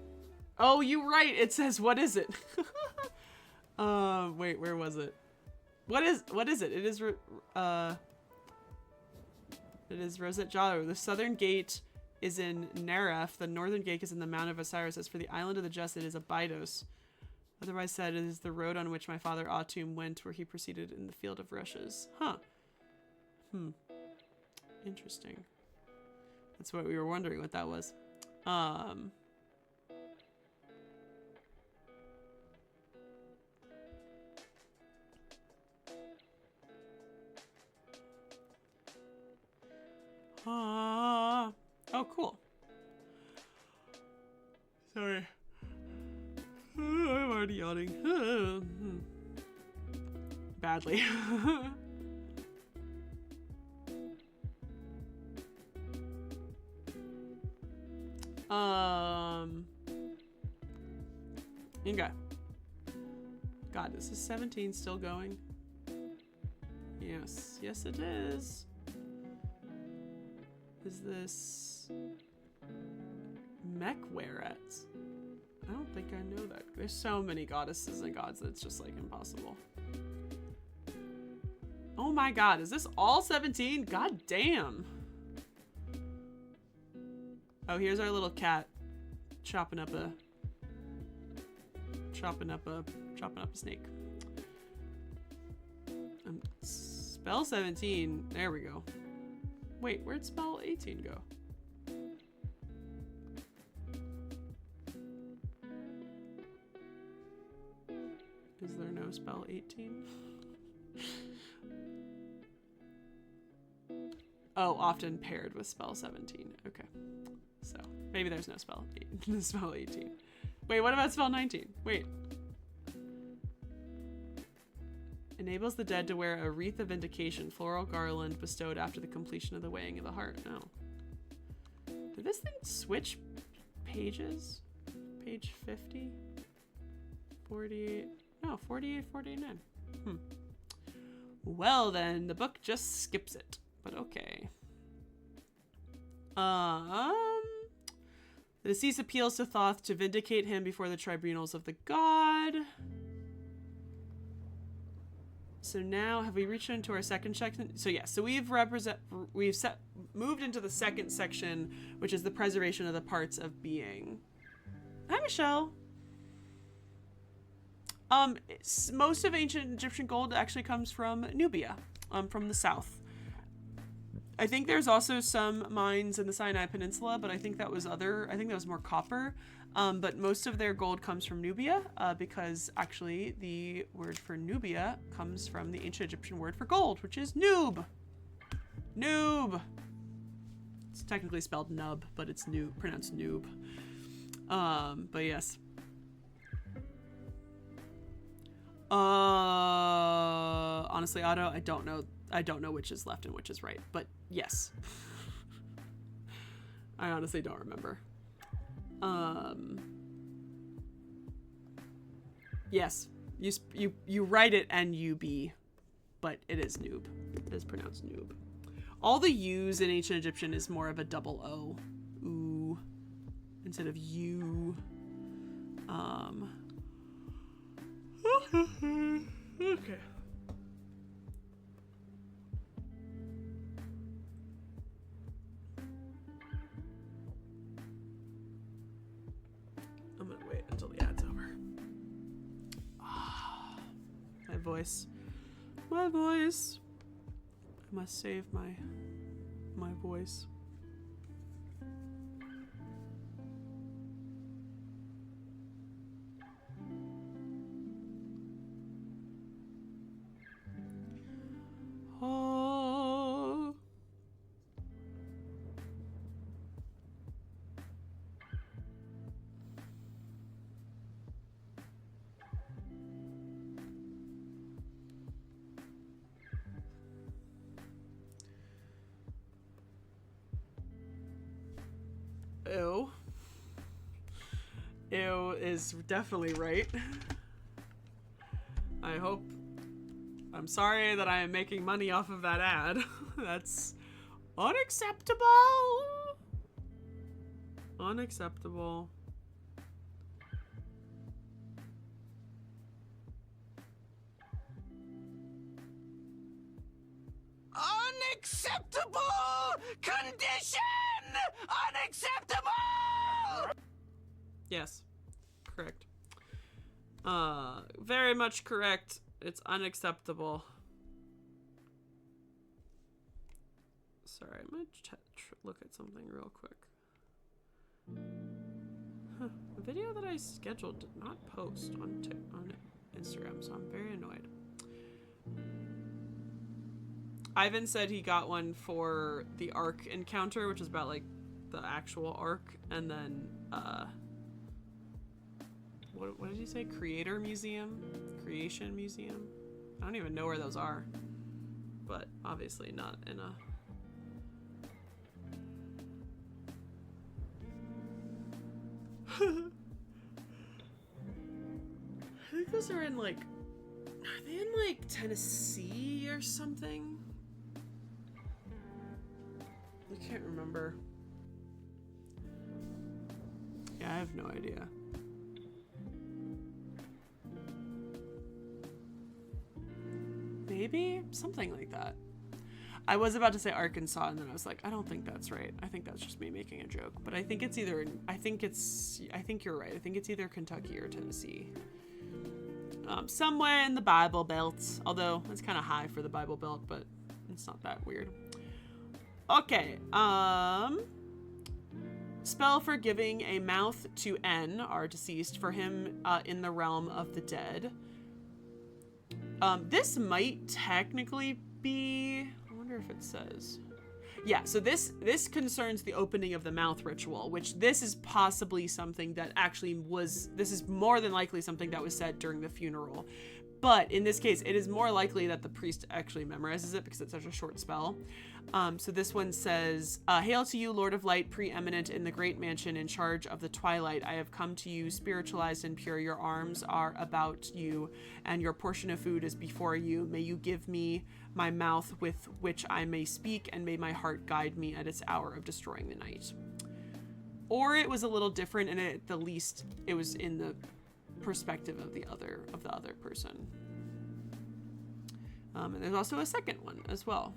Oh, you're right. It says, what is it? Wait, where was it? What is it? It is Rosette Jalo. The southern gate is in Neref. The northern gate is in the Mount of Osiris. As for the island of the just, it is Abydos. Otherwise said, it is the road on which my father Atum went, where he proceeded in the field of rushes. Huh. Interesting. That's what we were wondering what that was. Oh, cool. Sorry. I'm already yawning. Badly. Okay. God, is this 17 still going? Yes. Yes, it is. Is this Mechweret? I don't think I know that. There's so many goddesses and gods that it's just like impossible. Oh my god, is this all 17? God damn. Oh, here's our little cat chopping up a snake. Spell 17. There we go. Wait, where'd spell 18 go? Is there no spell 18? Oh, often paired with spell 17. Okay. So, maybe there's no spell 18. Wait, what about spell 19? Wait. Enables the dead to wear a wreath of vindication, floral garland bestowed after the completion of the weighing of the heart. Oh. Did this thing switch pages? Page 50? 48? No, 48, 49. Well then, the book just skips it. But okay. The deceased appeals to Thoth to vindicate him before the tribunals of the god. So now, have we reached into our second section? So yeah, so we've moved into the second section, which is the preservation of the parts of being. Hi, Michelle. Most of ancient Egyptian gold actually comes from Nubia, from the south. I think there's also some mines in the Sinai Peninsula, but I think that was more copper. But most of their gold comes from Nubia, because actually the word for Nubia comes from the ancient Egyptian word for gold, which is noob. Noob. It's technically spelled nub, but it's pronounced noob. But yes. Honestly, Otto, I don't know which is left and which is right, but yes. I honestly don't remember. Yes, you write it N-U-B, but it is noob. It is pronounced noob. All the U's in ancient Egyptian is more of a double O. Ooh. Instead of U. Okay. I'm gonna wait until the ad's over. My voice. My voice. I must save my voice. Oh. Ew. Ew is definitely right. I'm sorry that I am making money off of that ad. That's unacceptable. Unacceptable. Unacceptable condition! Unacceptable! Yes, correct. Very much correct. It's unacceptable. Sorry, I'm gonna look at something real quick. The video that I scheduled did not post on Instagram, so I'm very annoyed. Ivan said he got one for the Ark encounter, which is about like the actual Ark, and then what did you say? Creation Museum? I don't even know where those are, but obviously not in a. I think those are in like, are they in like Tennessee or something? I can't remember. Yeah, I have no idea. Maybe something like that. I was about to say Arkansas, and then I was like, I don't think that's right. I think that's just me making a joke. But I think it's either, I think you're right. I think it's either Kentucky or Tennessee. Somewhere in the Bible Belt. Although, it's kind of high for the Bible Belt, but it's not that weird. Okay, spell for giving a mouth to N, our deceased, for him in the realm of the dead. This might technically be, I wonder if it says. Yeah, so this concerns the opening of the mouth ritual, which this is possibly something that actually was, this is more than likely something that was said during the funeral. But in this case, it is more likely that the priest actually memorizes it because it's such a short spell. So this one says, Hail to you, Lord of Light, preeminent in the great mansion in charge of the twilight. I have come to you, spiritualized and pure. Your arms are about you, and your portion of food is before you. May you give me my mouth with which I may speak, and may my heart guide me at its hour of destroying the night. Or it was a little different, and at the least, it was in the perspective of the other person. And there's also a second one as well.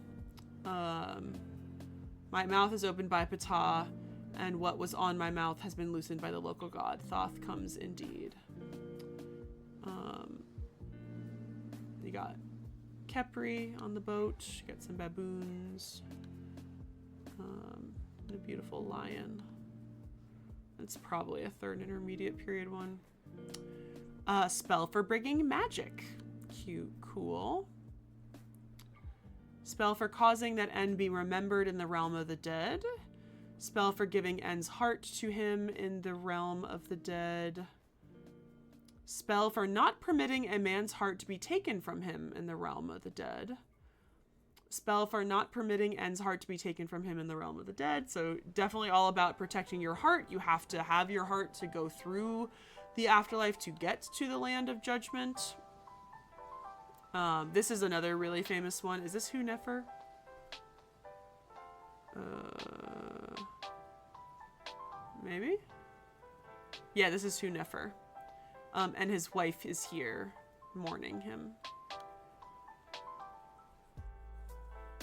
My mouth is opened by Ptah, and what was on my mouth has been loosened by the local god. Thoth comes indeed. You got Kepri on the boat. You got some baboons. A beautiful lion. It's probably a third intermediate period one. Spell for bringing magic. Cute, cool. Spell for causing that N be remembered in the realm of the dead. Spell for giving N's heart to him in the realm of the dead. Spell for not permitting a man's heart to be taken from him in the realm of the dead. Spell for not permitting N's heart to be taken from him in the realm of the dead. So definitely all about protecting your heart. You have to have your heart to go through the afterlife to get to the land of judgment. This is another really famous one. Is this Hu-Nefer? Maybe? Yeah, this is Hu-Nefer. And his wife is here mourning him.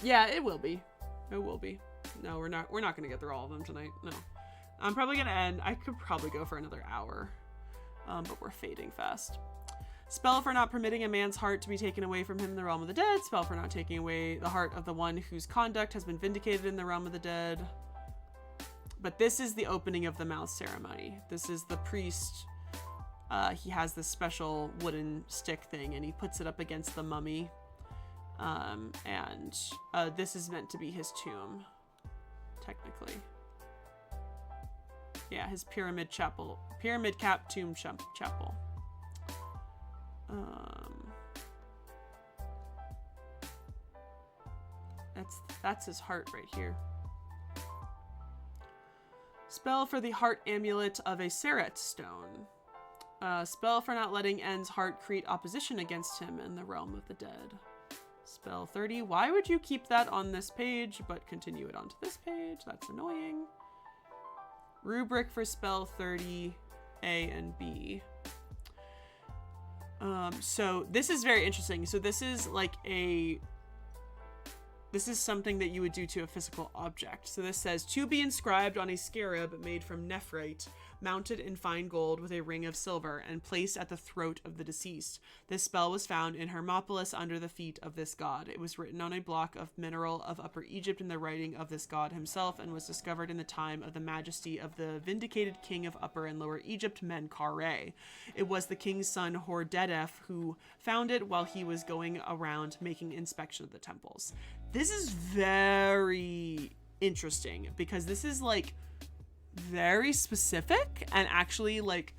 Yeah, it will be. It will be. No, we're not gonna get through all of them tonight. No. I'm probably gonna end. I could probably go for another hour. But we're fading fast. Spell for not permitting a man's heart to be taken away from him in the realm of the dead. Spell for not taking away the heart of the one whose conduct has been vindicated in the realm of the dead. But this is the opening of the mouth ceremony. This is the priest. He has this special wooden stick thing, and he puts it up against the mummy. And this is meant to be his tomb, technically. Yeah, his pyramid cap tomb chapel. That's his heart right here. Spell for the heart amulet of a Seret stone. Spell for not letting N's heart create opposition against him in the realm of the dead. Spell 30. Why would you keep that on this page but continue it onto this page? That's annoying. Rubric for spell 30, A and B. So this is very interesting. So this is like this is something that you would do to a physical object. So this says, to be inscribed on a scarab made from nephrite, mounted in fine gold with a ring of silver, and placed at the throat of the deceased. This spell was found in Hermopolis under the feet of this god. It was written on a block of mineral of Upper Egypt in the writing of this god himself, and was discovered in the time of the majesty of the vindicated king of Upper and Lower Egypt, Menkaure. It was the king's son Hordedef who found it while he was going around making inspection of the temples. This is very interesting because this is like very specific and actually like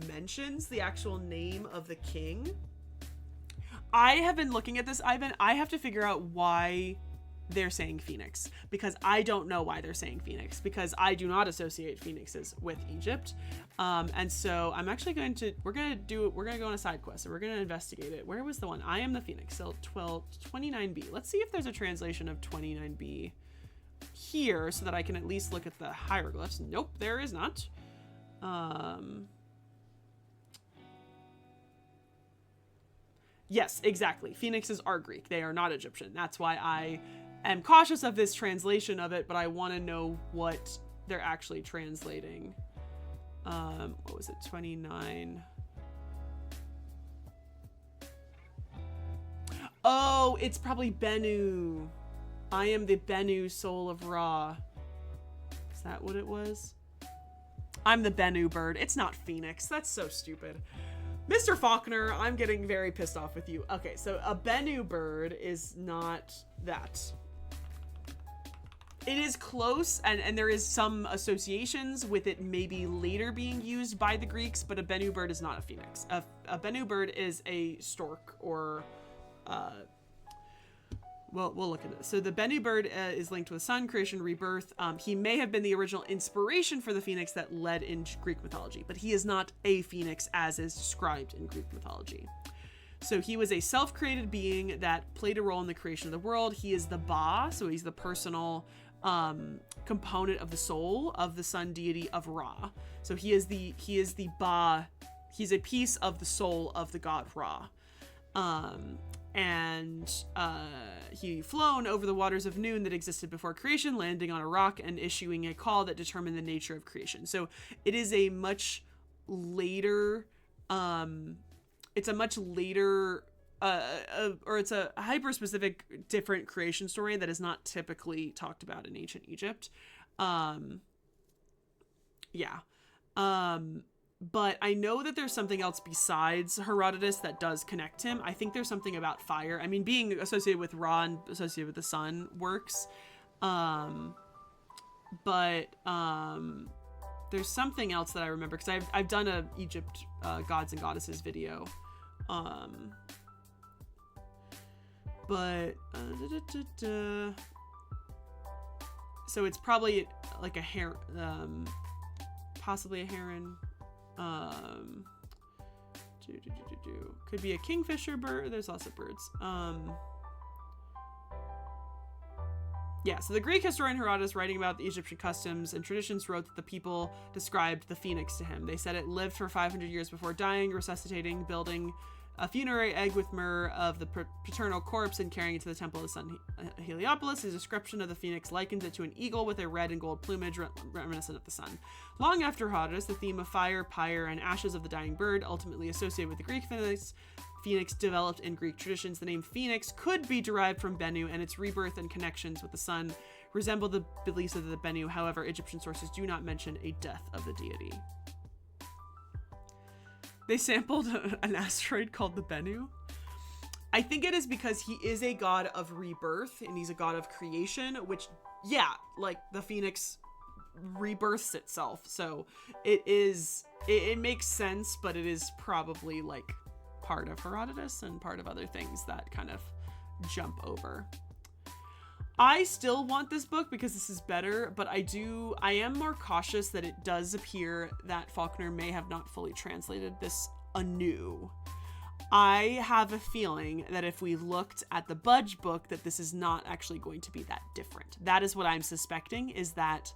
mentions the actual name of the king. I have been looking at this, Ivan. I have to figure out why they're saying Phoenix, because I don't know why they're saying Phoenix, because I do not associate Phoenixes with Egypt. And so I'm actually we're going to go on a side quest and we're going to investigate it. Where was the one? I am the Phoenix. So 29B. Let's see if there's a translation of 29B here so that I can at least look at the hieroglyphs. Nope, there is not. Yes, exactly. Phoenixes are Greek. They are not Egyptian. That's why I am cautious of this translation of it, but I want to know what they're actually translating. What was it? 29. Oh, it's probably Bennu. I am the Bennu soul of Ra. Is that what it was? I'm the Bennu bird. It's not Phoenix. That's so stupid. Mr. Faulkner, I'm getting very pissed off with you. Okay, so a Bennu bird is not that. It is close, and there is some associations with it maybe later being used by the Greeks, but a Bennu bird is not a phoenix. A Bennu bird is a stork or... Well, we'll look at this. So the Bennu bird is linked with the sun, creation, rebirth. He may have been the original inspiration for the phoenix that led in Greek mythology, but he is not a phoenix as is described in Greek mythology. So he was a self-created being that played a role in the creation of the world. He is the Ba, so he's the personal component of the soul of the sun deity of Ra. So he is the Ba. He's a piece of the soul of the god Ra. And he flown over the waters of noon that existed before creation, landing on a rock and issuing a call that determined the nature of creation. So it is a much later, it's a hyper-specific different creation story that is not typically talked about in ancient Egypt. But I know that there's something else besides Herodotus that does connect him. I think there's something about fire. I mean, being associated with Ra and associated with the sun works. But there's something else that I remember because I've done a Egypt gods and goddesses video. So it's probably like a heron, possibly a heron. Could be a kingfisher bird. There's lots of birds. Yeah, so the Greek historian Herodotus, writing about the Egyptian customs and traditions, wrote that the people described the phoenix to him. They said it lived for 500 years before dying, resuscitating, building a funerary egg with myrrh of the paternal corpse and carrying it to the temple of the sun Heliopolis. His description of the phoenix likens it to an eagle with a red and gold plumage reminiscent of the sun. Long after Herodotus, the theme of fire, pyre, and ashes of the dying bird, ultimately associated with the Greek phoenix developed in Greek traditions. The name phoenix could be derived from Bennu, and its rebirth and connections with the sun resemble the beliefs of the Bennu. However, Egyptian sources do not mention a death of the deity. They sampled an asteroid called the Bennu. I think it is because he is a god of rebirth and he's a god of creation, which, yeah, like the phoenix rebirths itself. So it makes sense, but it is probably like part of Herodotus and part of other things that kind of jump over. I still want this book because this is better, but I am more cautious that it does appear that Faulkner may have not fully translated this anew. I have a feeling that if we looked at the Budge book, that this is not actually going to be that different. That is what I'm suspecting, is that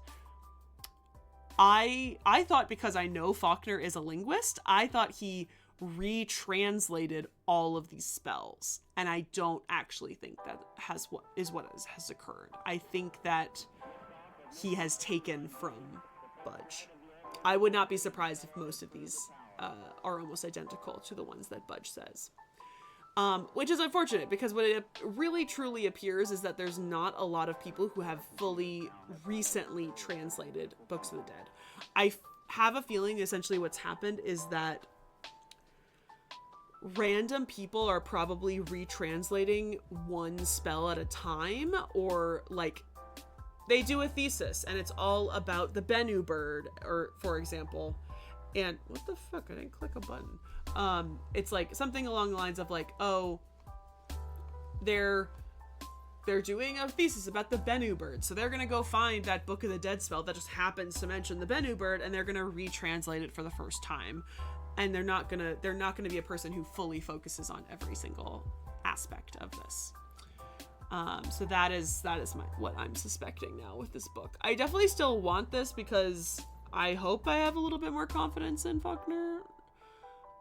I thought, because I know Faulkner is a linguist, I thought he retranslated all of these spells. And I don't actually think that has occurred. I think that he has taken from Budge. I would not be surprised if most of these are almost identical to the ones that Budge says. Which is unfortunate, because what it really truly appears is that there's not a lot of people who have fully recently translated Books of the Dead. I have a feeling essentially what's happened is that random people are probably retranslating one spell at a time, or like they do a thesis and it's all about the Bennu bird, or for example, and what the fuck, I didn't click a button. It's like something along the lines of like, oh, they're doing a thesis about the Bennu bird, so they're gonna go find that Book of the Dead spell that just happens to mention the Bennu bird, and they're gonna retranslate it for the first time. And they're not gonna be a person who fully focuses on every single aspect of this. So that is what I'm suspecting now with this book. I definitely still want this because I hope I have a little bit more confidence in Faulkner,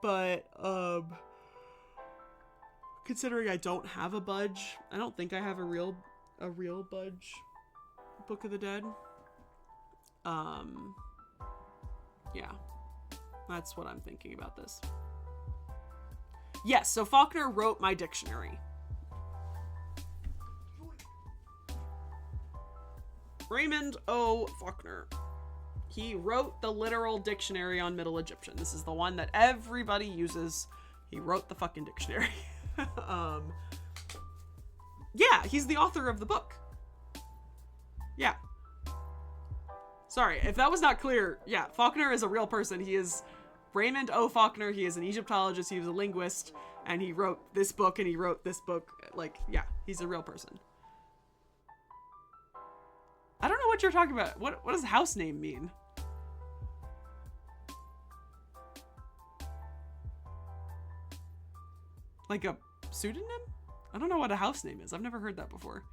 but considering I don't have a Budge, I don't think I have a real Budge Book of the Dead. Yeah, that's what I'm thinking about this. Yes, so Faulkner wrote my dictionary. Raymond O. Faulkner. He wrote the literal dictionary on Middle Egyptian. This is the one that everybody uses. He wrote the fucking dictionary. Yeah, he's the author of the book. Yeah. Sorry, if that was not clear, yeah, Faulkner is a real person. He is Raymond O. Faulkner. He is an Egyptologist. He was a linguist, and he wrote this book, and he wrote this book. Like, yeah, he's a real person. I don't know what you're talking about. What does house name mean? Like a pseudonym? I don't know what a house name is. I've never heard that before.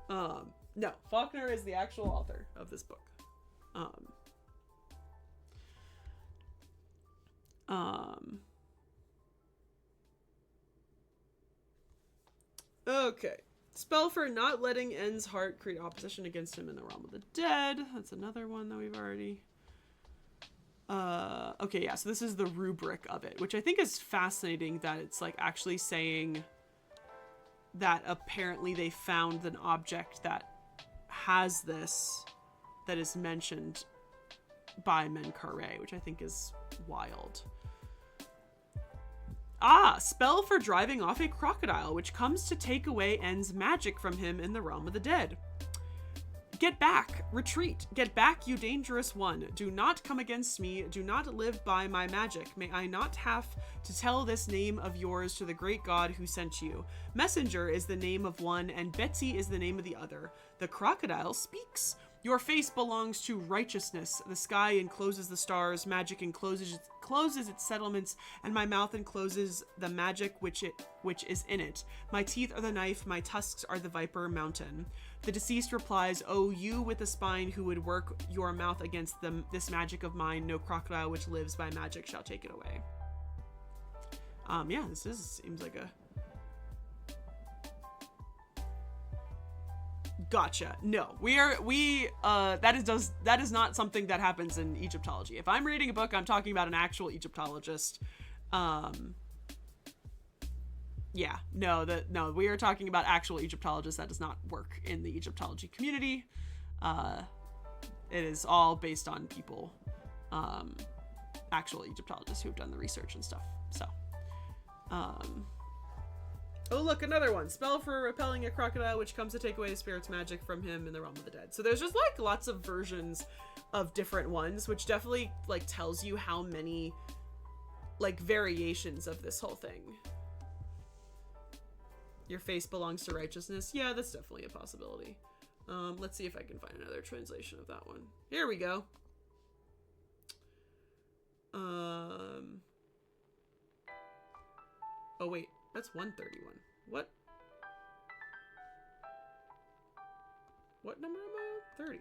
No, Faulkner is the actual author of this book. Okay. Spell for not letting N's heart create opposition against him in the realm of the dead. That's another one that we've already... Okay, yeah, so this is the rubric of it, which I think is fascinating that it's like actually saying that apparently they found an object that has this, that is mentioned by Menkaure, which I think is wild. Ah, spell for driving off a crocodile, which comes to take away N's magic from him in the realm of the dead. Get back, retreat, get back, you dangerous one. Do not come against me, do not live by my magic. May I not have to tell this name of yours to the great God who sent you. Messenger is the name of one, and Betsy is the name of the other. The crocodile speaks. Your face belongs to righteousness. The sky encloses the stars, magic encloses its settlements, and my mouth encloses the magic which is in it. My teeth are the knife, my tusks are the viper mountain. The deceased replies, "Oh, you with the spine who would work your mouth against them, this magic of mine, no crocodile which lives by magic shall take it away." Yeah, seems like a... Gotcha. No, that is not something that happens in Egyptology. If I'm reading a book, I'm talking about an actual Egyptologist. Yeah, no, we are talking about actual Egyptologists. That does not work in the Egyptology community. It is all based on people, actual Egyptologists who have done the research and stuff. So, oh, look, another one. Spell for repelling a crocodile, which comes to take away the spirit's magic from him in the realm of the dead. So there's just, like, lots of versions of different ones, which definitely, like, tells you how many, like, variations of this whole thing. Your face belongs to righteousness. Yeah, that's definitely a possibility. Let's see if I can find another translation of that one. Here we go. Oh, wait. That's 131. What? What number am I on? 30.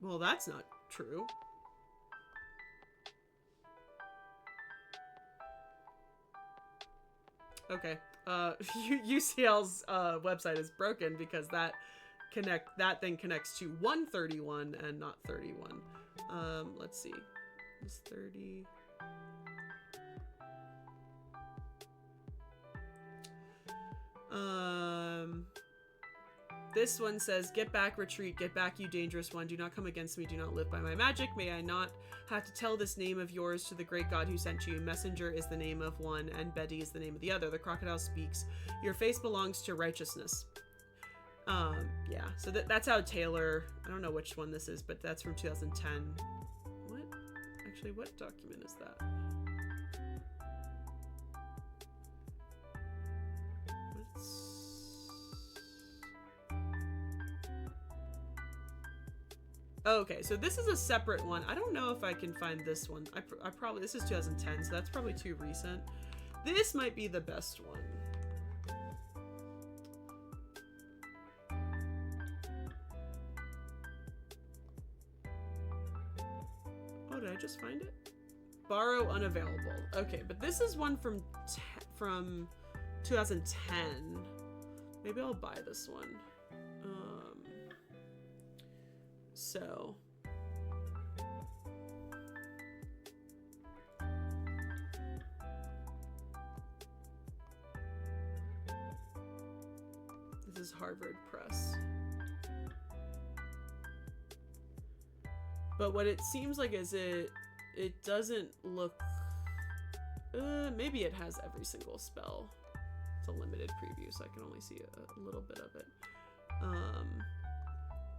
Well, that's not true. Okay. UCL's website is broken because that thing connects to 131 and not 31. Let's see. It's 30. This one says, "Get back, retreat, get back, you dangerous one. Do not come against me, do not live by my magic. May I not have to tell this name of yours to the great God who sent you. Messenger is the name of one, and Betty is the name of the other. The crocodile speaks. Your face belongs to righteousness." Yeah, so that's how Taylor, I don't know which one this is, but that's from 2010. What? Actually, what document is that? Okay, so this is a separate one. I don't know if I can find this one. I probably, this is 2010, so that's probably too recent. This might be the best one. Oh, did I just find it? Borrow unavailable. Okay, but this is one from 2010. Maybe I'll buy this one. So this is Harvard Press. But what it seems like is it doesn't look, maybe it has every single spell. It's a limited preview, so I can only see a little bit of it.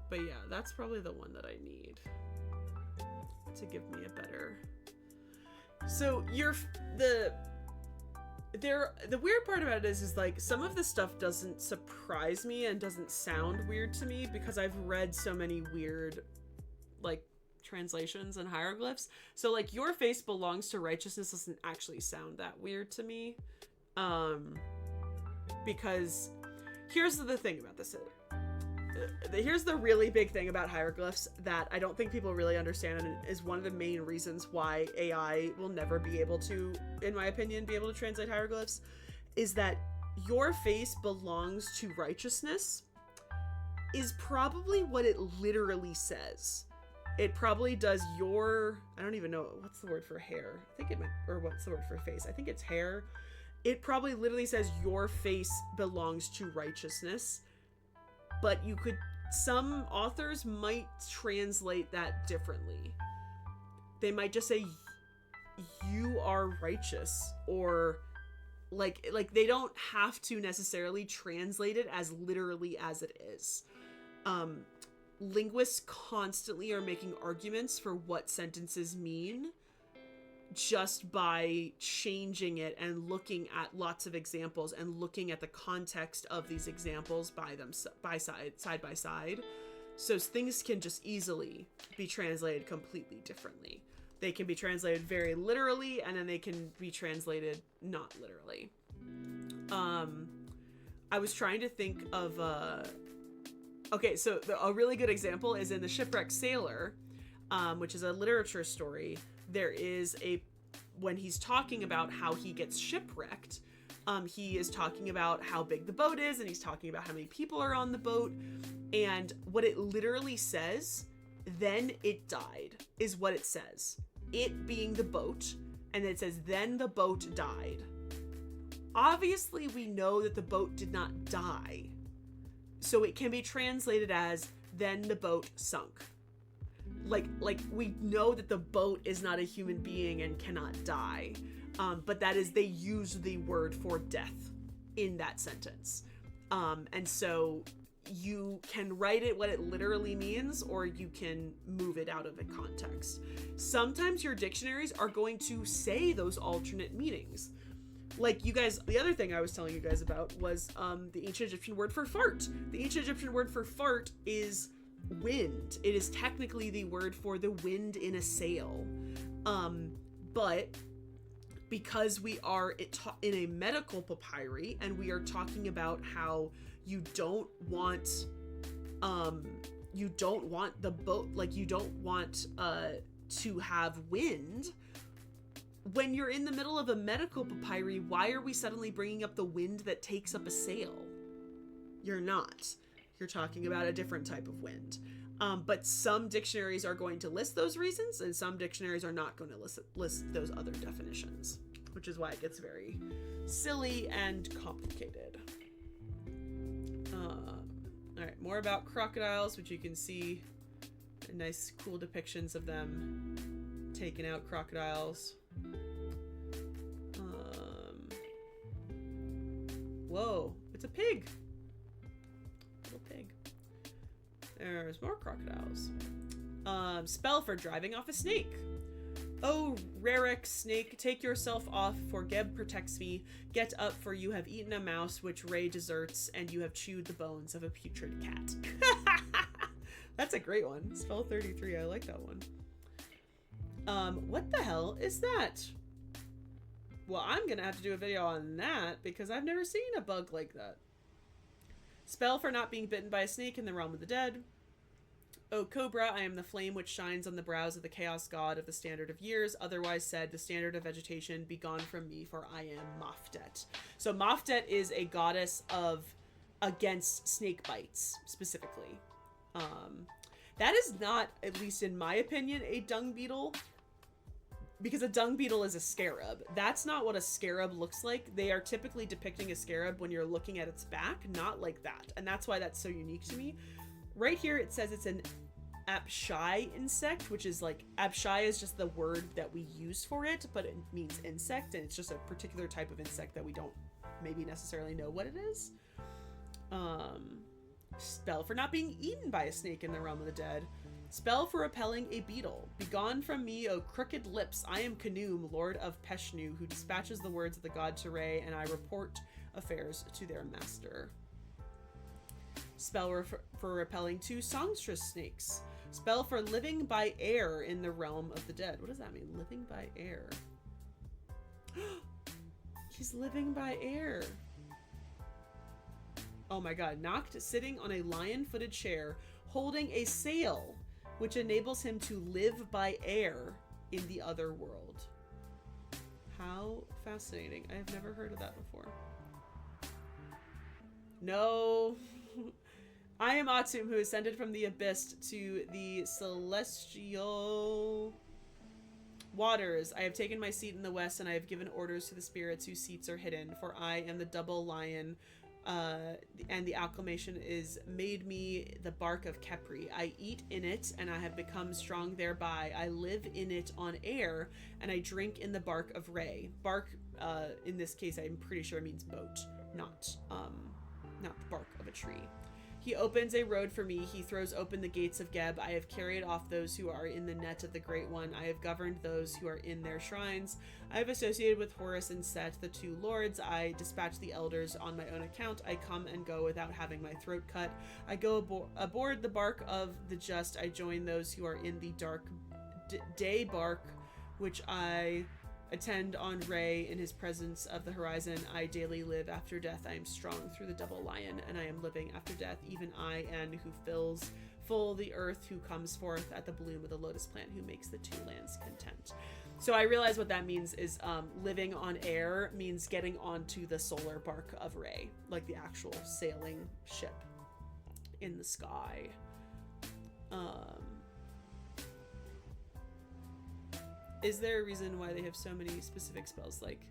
But yeah, that's probably the one that I need to give me a better. So the weird part about it is like some of the stuff doesn't surprise me and doesn't sound weird to me because I've read so many weird like translations and hieroglyphs. So like your face belongs to righteousness doesn't actually sound that weird to me. Because here's the thing about this. Here's the really big thing about hieroglyphs that I don't think people really understand, and is one of the main reasons why AI will never be able to, in my opinion, be able to translate hieroglyphs, is that your face belongs to righteousness is probably what it literally says. It probably does your, I don't even know, what's the word for hair? I think it might, or what's the word for face? I think it's hair. It probably literally says your face belongs to righteousness. But you could, some authors might translate that differently. They might just say, you are righteous, or like they don't have to necessarily translate it as literally as it is. Linguists constantly are making arguments for what sentences mean just by changing it and looking at lots of examples and looking at the context of these examples side by side. So things can just easily be translated completely differently. They can be translated very literally, and then they can be translated not literally. I was trying to think of okay, so a really good example is in The Shipwrecked Sailor, which is a literature story. There is when he's talking about how he gets shipwrecked, he is talking about how big the boat is, and he's talking about how many people are on the boat, and what it literally says, "Then it died," is what it says. It being the boat, and it says, "Then the boat died." Obviously, we know that the boat did not die, so it can be translated as, "Then the boat sunk." Like we know that the boat is not a human being and cannot die, but that is, they use the word for death in that sentence, and so you can write it what it literally means, or you can move it out of the context. Sometimes your dictionaries are going to say those alternate meanings. Like you guys, the other thing I was telling you guys about was the ancient Egyptian word for fart. The ancient Egyptian word for fart is wind. It is technically the word for the wind in a sail. But because we are in a medical papyri, and we are talking about how you don't want you don't want the boat, like you don't want to have wind. When you're in the middle of a medical papyri, why are we suddenly bringing up the wind that takes up a sail? You're not. You're talking about a different type of wind. But some dictionaries are going to list those reasons, and some dictionaries are not going to list those other definitions, which is why it gets very silly and complicated. All right, more about crocodiles, which you can see nice, cool depictions of them taking out crocodiles. Whoa, it's a pig. Little pig. There's more crocodiles. Spell for driving off a snake. Oh, Rarek snake, take yourself off, for Geb protects me. Get up, for you have eaten a mouse, which Ray deserts, and you have chewed the bones of a putrid cat. That's a great one. Spell 33, I like that one. What the hell is that? Well, I'm gonna have to do a video on that, because I've never seen a bug like that. Spell for not being bitten by a snake in the realm of the dead. O Cobra, I am the flame which shines on the brows of the chaos god of the standard of years, otherwise said, the standard of vegetation, be gone from me, for I am Mafdet. So Mafdet is a goddess of against snake bites, specifically. That is not, at least in my opinion, a dung beetle, because a dung beetle is a scarab. That's not what a scarab looks like. They are typically depicting a scarab when you're looking at its back, not like that. And that's why that's so unique to me. Right here, it says it's an apshai insect, which is like, apshai is just the word that we use for it, but it means insect, and it's just a particular type of insect that we don't maybe necessarily know what it is. Spell for not being eaten by a snake in the realm of the dead. Spell for repelling a beetle. Begone from me, O crooked lips. I am Kanoom, lord of Peshnu, who dispatches the words of the god to Ray, and I report affairs to their master. Spell for repelling 2 songstress snakes. Spell for living by air in the realm of the dead. What does that mean? Living by air. He's living by air. Oh my god. Knocked sitting on a lion-footed chair, holding a sail, which enables him to live by air in the other world. How fascinating. I have never heard of that before. No. I am Atum, who ascended from the abyss to the celestial waters. I have taken my seat in the west, and I have given orders to the spirits whose seats are hidden, for I am the double lion, and the acclamation is made me the bark of Kepri. I eat in it, and I have become strong thereby. I live in it on air, and I drink in the bark of Ray. Bark, in this case, I'm pretty sure it means boat, not the bark of a tree. He opens a road for me. He throws open the gates of Geb. I have carried off those who are in the net of the Great One. I have governed those who are in their shrines. I have associated with Horus and Set, the 2 lords. I dispatch the elders on my own account. I come and go without having my throat cut. I go aboard the bark of the just. I join those who are in the dark day bark, which I attend on Ray in his presence of the horizon. I daily live after death. I am strong through the double lion, and I am living after death. Even I, and who fills full the earth, who comes forth at the bloom of the lotus plant, who makes the 2 lands content. So I realize what that means is living on air means getting onto the solar bark of Ray, like the actual sailing ship in the sky. Is there a reason why they have so many specific spells? Like,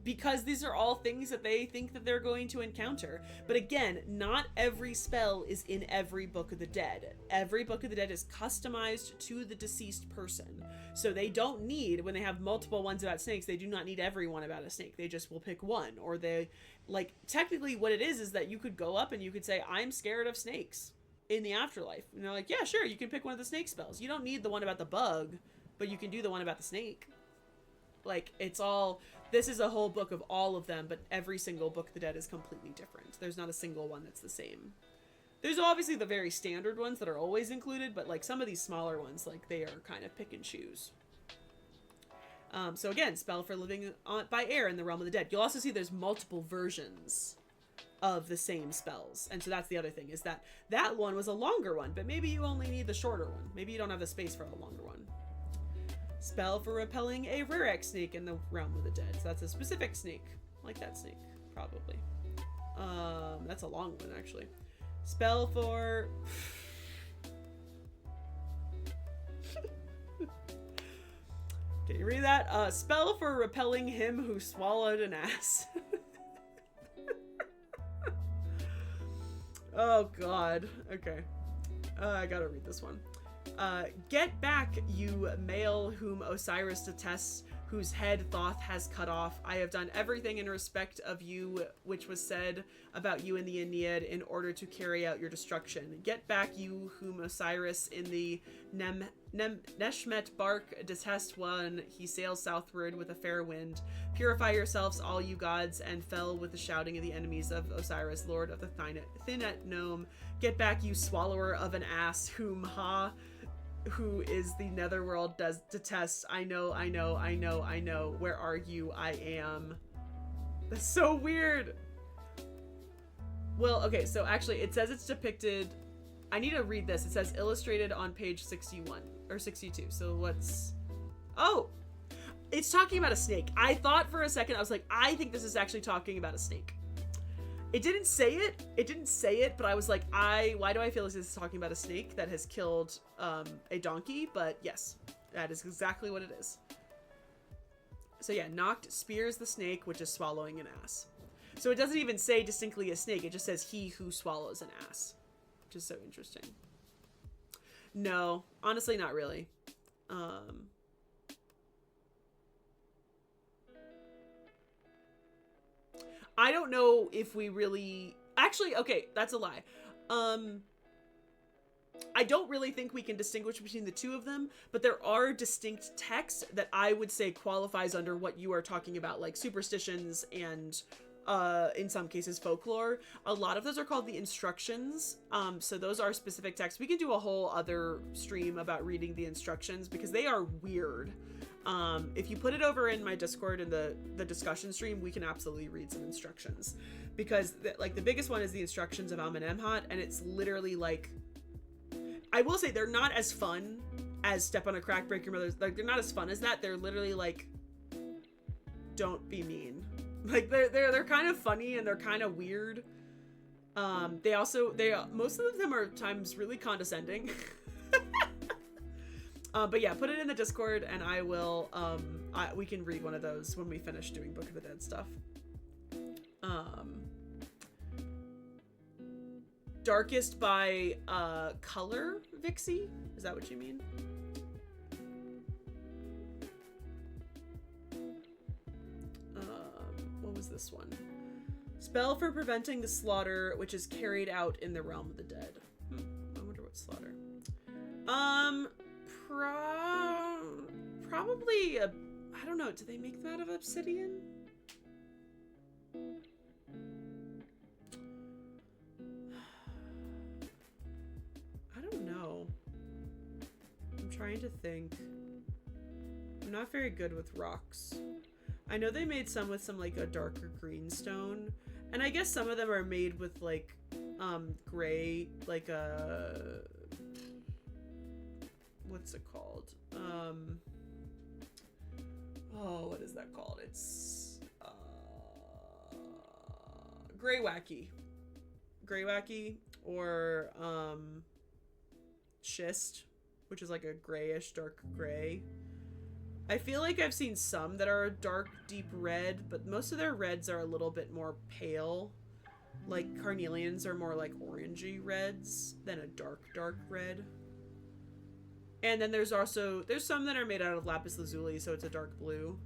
because these are all things that they think that they're going to encounter. But again, not every spell is in every Book of the Dead. Every Book of the Dead is customized to the deceased person. So they don't need, when they have multiple ones about snakes, they do not need every one about a snake. They just will pick one. Or they, like, technically what it is that you could go up and you could say, I'm scared of snakes in the afterlife. And they're like, yeah, sure, you can pick one of the snake spells. You don't need the one about the bug, but you can do the one about the snake. Like, it's all, this is a whole book of all of them, but every single Book of the Dead is completely different. There's not a single one that's the same. There's obviously the very standard ones that are always included, but like some of these smaller ones, like they are kind of pick and choose. So again, spell for living by air in the realm of the dead. You'll also see there's multiple versions of the same spells. And so that's the other thing, is that that one was a longer one, but maybe you only need the shorter one. Maybe you don't have the space for a longer one. Spell for repelling a Rurek snake in the realm of the dead. So that's a specific snake. Like that snake, probably. That's a long one, actually. Spell for... Can you read that? Spell for repelling him who swallowed an ass. Oh, God. Okay. I gotta read this one. Get back, you male whom Osiris detests, whose head Thoth has cut off. I have done everything in respect of you which was said about you in the Aeneid in order to carry out your destruction. Get back, you whom Osiris in the Neshmet bark detests when he sails southward with a fair wind. Purify yourselves, all you gods, and fell with the shouting of the enemies of Osiris, lord of the Thinnet Gnome. Get back, you swallower of an ass, whom who is the netherworld does detest. I know. Where are you? I am. That's so weird. Well, okay, so actually it says it's depicted. I need to read this. It says illustrated on page 61 or 62. So let's... Oh, it's talking about a snake. I thought for a second, I was like, I think this is actually talking about a snake. It didn't say it. It didn't say it, but I was like, why do I feel like this is talking about a snake that has killed a donkey? But yes, that is exactly what it is. So yeah, Noct spears the snake, which is swallowing an ass. So it doesn't even say distinctly a snake. It just says he who swallows an ass, which is so interesting. No, honestly, not really. I don't know if we really... Actually, okay, that's a lie. I don't really think we can distinguish between the two of them, but there are distinct texts that I would say qualifies under what you are talking about, like superstitions and, in some cases, folklore. A lot of those are called the instructions. So those are specific texts. We can do a whole other stream about reading the instructions because they are weird. If you put it over in my Discord in the discussion stream, we can absolutely read some instructions, because like the biggest one is the instructions of Amenemhat, and it's literally like, I will say they're not as fun as Step on a Crack, Break Your Mother's, like they're not as fun as that. They're literally like, don't be mean. Like they're kind of funny and they're kind of weird. Most of them are times really condescending. But yeah, put it in the Discord and I will, we can read one of those when we finish doing Book of the Dead stuff. Darkest by, color, Vixie? Is that what you mean? What was this one? Spell for preventing the slaughter, which is carried out in the realm of the dead. I wonder what slaughter. Probably I don't know. Do they make them out of obsidian? I don't know. I'm trying to think. I'm not very good with rocks. I know they made some with some like a darker green stone, and I guess some of them are made with like gray, like a what's it called? Oh, what is that called? It's gray wacky, or schist, which is like a grayish dark gray. I feel like I've seen some that are a dark deep red, but most of their reds are a little bit more pale. Like carnelians are more like orangey reds than a dark red. And then there's some that are made out of lapis lazuli, so it's a dark blue.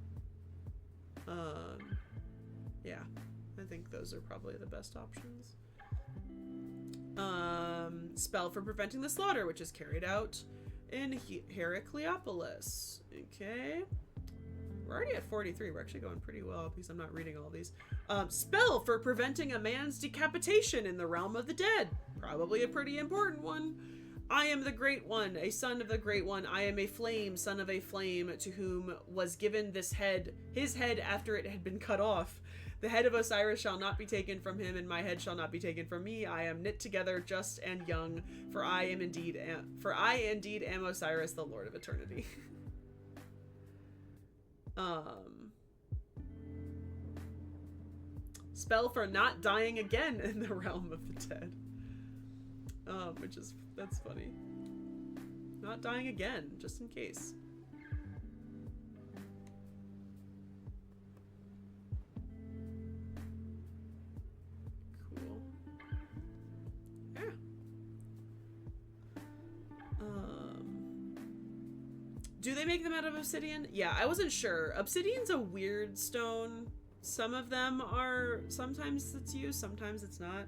Yeah, I think those are probably the best options. Spell for preventing the slaughter, which is carried out in Heracleopolis. Okay. We're already at 43. We're actually going pretty well because I'm not reading all these. Spell for preventing a man's decapitation in the realm of the dead. Probably a pretty important one. I am the Great One, a son of the Great One. I am a flame, son of a flame, to whom was given his head after it had been cut off. The head of Osiris shall not be taken from him, and my head shall not be taken from me. I am knit together, just and young, for I indeed am Osiris, the Lord of Eternity. Spell for not dying again in the realm of the dead. That's funny. Not dying again, just in case. Cool. Yeah. Do they make them out of obsidian? Yeah, I wasn't sure. Obsidian's a weird stone. Some of them are, sometimes it's used, sometimes it's not.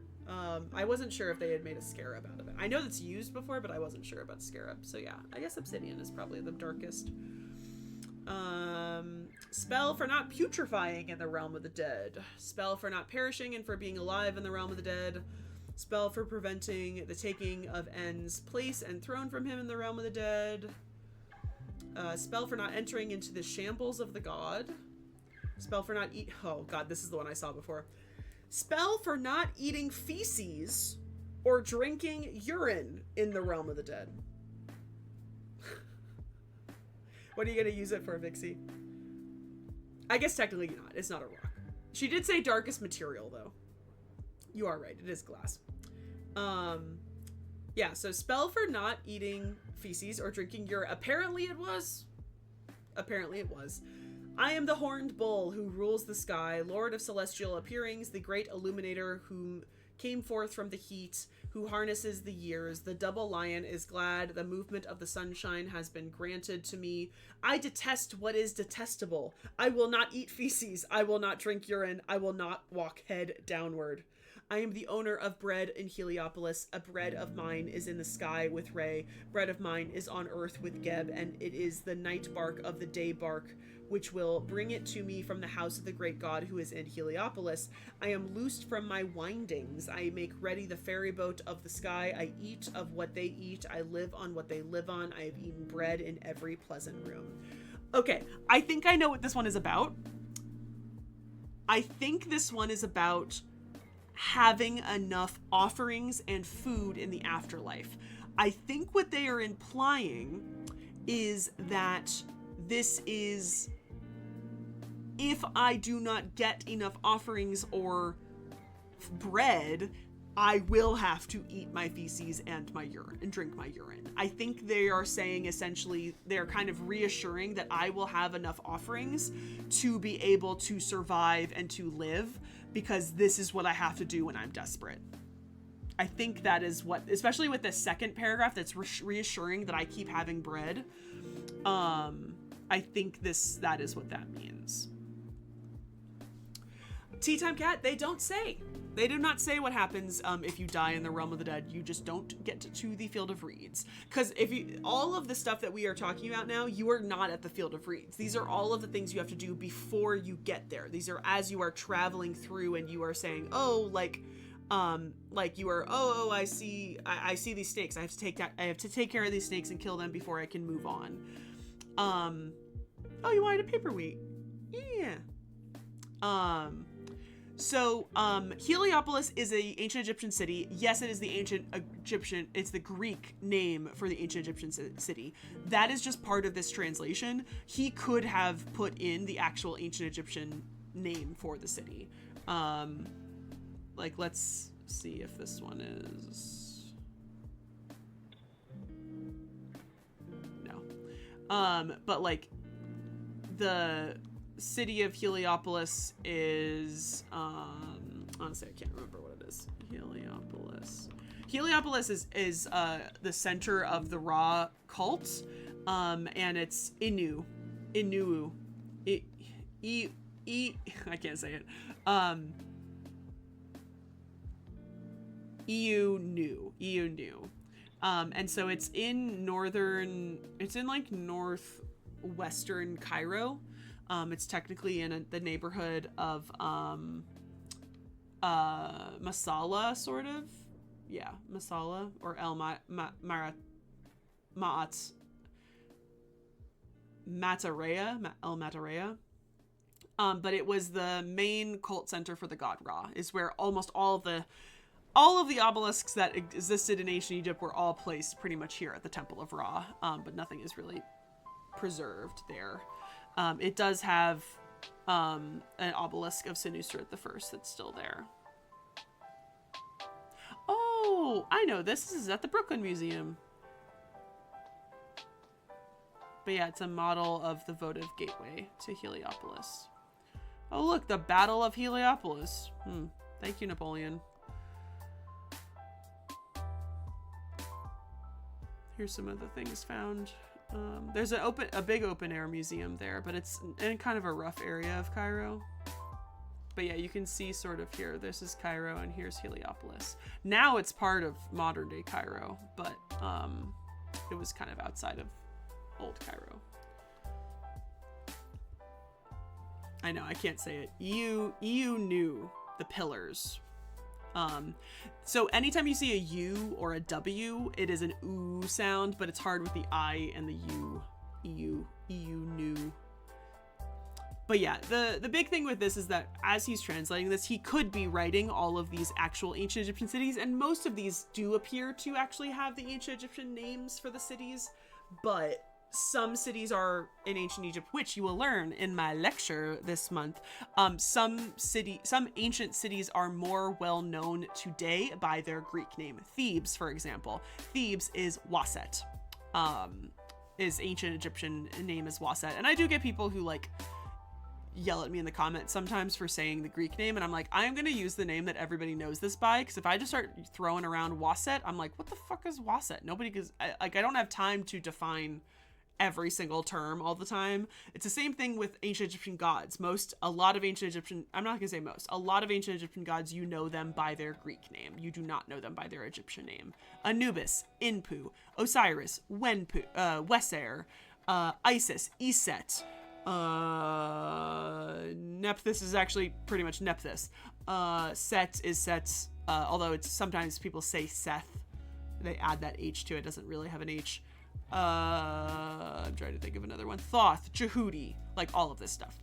I wasn't sure if they had made a scarab out of it. I know that's used before, but I wasn't sure about scarab. So yeah, I guess obsidian is probably the darkest. Spell for not putrefying in the realm of the dead. Spell for not perishing and for being alive in the realm of the dead. Spell for preventing the taking of N's place and throne from him in the realm of the dead. Spell for not entering into the shambles of the god. Spell for not eat. Oh god, this is the one I saw before. Spell for not eating feces or drinking urine in the realm of the dead. What are you gonna use it for, Vixie? I guess technically not. It's not a rock. She did say darkest material though. You are right. It is glass. Yeah. So spell for not eating feces or drinking urine. Apparently it was. I am the horned bull who rules the sky, lord of celestial appearings, the great illuminator who came forth from the heat, who harnesses the years. The double lion is glad. The movement of the sunshine has been granted to me. I detest what is detestable. I will not eat feces. I will not drink urine. I will not walk head downward. I am the owner of bread in Heliopolis. A bread of mine is in the sky with Re. Bread of mine is on earth with Geb, and it is the night bark of the day bark, which will bring it to me from the house of the great god who is in Heliopolis. I am loosed from my windings. I make ready the ferry boat of the sky. I eat of what they eat. I live on what they live on. I have eaten bread in every pleasant room. Okay, I think I know what this one is about. I think this one is about having enough offerings and food in the afterlife. I think what they are implying is that this is, if I do not get enough offerings or bread, I will have to eat my feces and my urine and drink my urine. I think they are saying essentially, they're kind of reassuring that I will have enough offerings to be able to survive and to live, because this is what I have to do when I'm desperate. I think that is what, especially with the second paragraph that's reassuring that I keep having bread. I think that is what that means. Tea Time Cat, they don't say. They do not say what happens if you die in the realm of the dead. You just don't get to the Field of Reeds. Because all of the stuff that we are talking about now, you are not at the Field of Reeds. These are all of the things you have to do before you get there. These are as you are traveling through and you are saying, I see these snakes. I have to take care of these snakes and kill them before I can move on. Oh, you wanted a paperweight? Yeah. So Heliopolis is an ancient Egyptian city. Yes, it is the ancient Egyptian, it's the Greek name for the ancient Egyptian city. That is just part of this translation. He could have put in the actual ancient Egyptian name for the city. Let's see if this one is... No. But the city of Heliopolis is honestly I can't remember what it is. Heliopolis is the center of the Ra cult, and it's Inu I can't say it. Iunu. And so it's in northwestern Cairo. It's technically in the neighborhood of Masala, sort of. Yeah, Masala or El Matarea. El Matarea. But it was the main cult center for the god Ra, is where almost all of the obelisks that existed in ancient Egypt were all placed pretty much here at the Temple of Ra, but nothing is really preserved there. It does have an obelisk of Senusret the First that's still there. Oh, I know this is at the Brooklyn Museum. But yeah, it's a model of the votive gateway to Heliopolis. Oh look, the Battle of Heliopolis. Thank you, Napoleon. Here's some of the things found. There's a big open air museum there, but it's in kind of a rough area of Cairo. But yeah, you can see sort of here, this is Cairo and here's Heliopolis. Now it's part of modern day Cairo, but it was kind of outside of old Cairo. I know, I can't say it. EU knew the pillars. So anytime you see a U or a W, it is an oo sound, but it's hard with the I and the U. EU knew. But yeah, the big thing with this is that as he's translating this, he could be writing all of these actual ancient Egyptian cities, and most of these do appear to actually have the ancient Egyptian names for the cities, but some cities are in ancient Egypt, which you will learn in my lecture this month. Some ancient cities are more well known today by their Greek name. Thebes, for example. Thebes is Waset. Is ancient Egyptian name is Waset. And I do get people who like yell at me in the comments sometimes for saying the Greek name, and I'm like, I'm gonna use the name that everybody knows this by, because if I just start throwing around Waset, I'm like, what the fuck is Waset? Nobody, because I don't have time to define every single term all the time. It's the same thing with ancient Egyptian gods. A lot of ancient Egyptian gods, you know them by their Greek name. You do not know them by their Egyptian name. Anubis, Inpu, Osiris, Wenpu, Weser, Isis, Iset, Nephthys is actually pretty much Nephthys. Set is Set, although it's sometimes people say Seth. They add that H to it. It doesn't really have an H. I'm trying to think of another one. Thoth, Jehudi, like all of this stuff.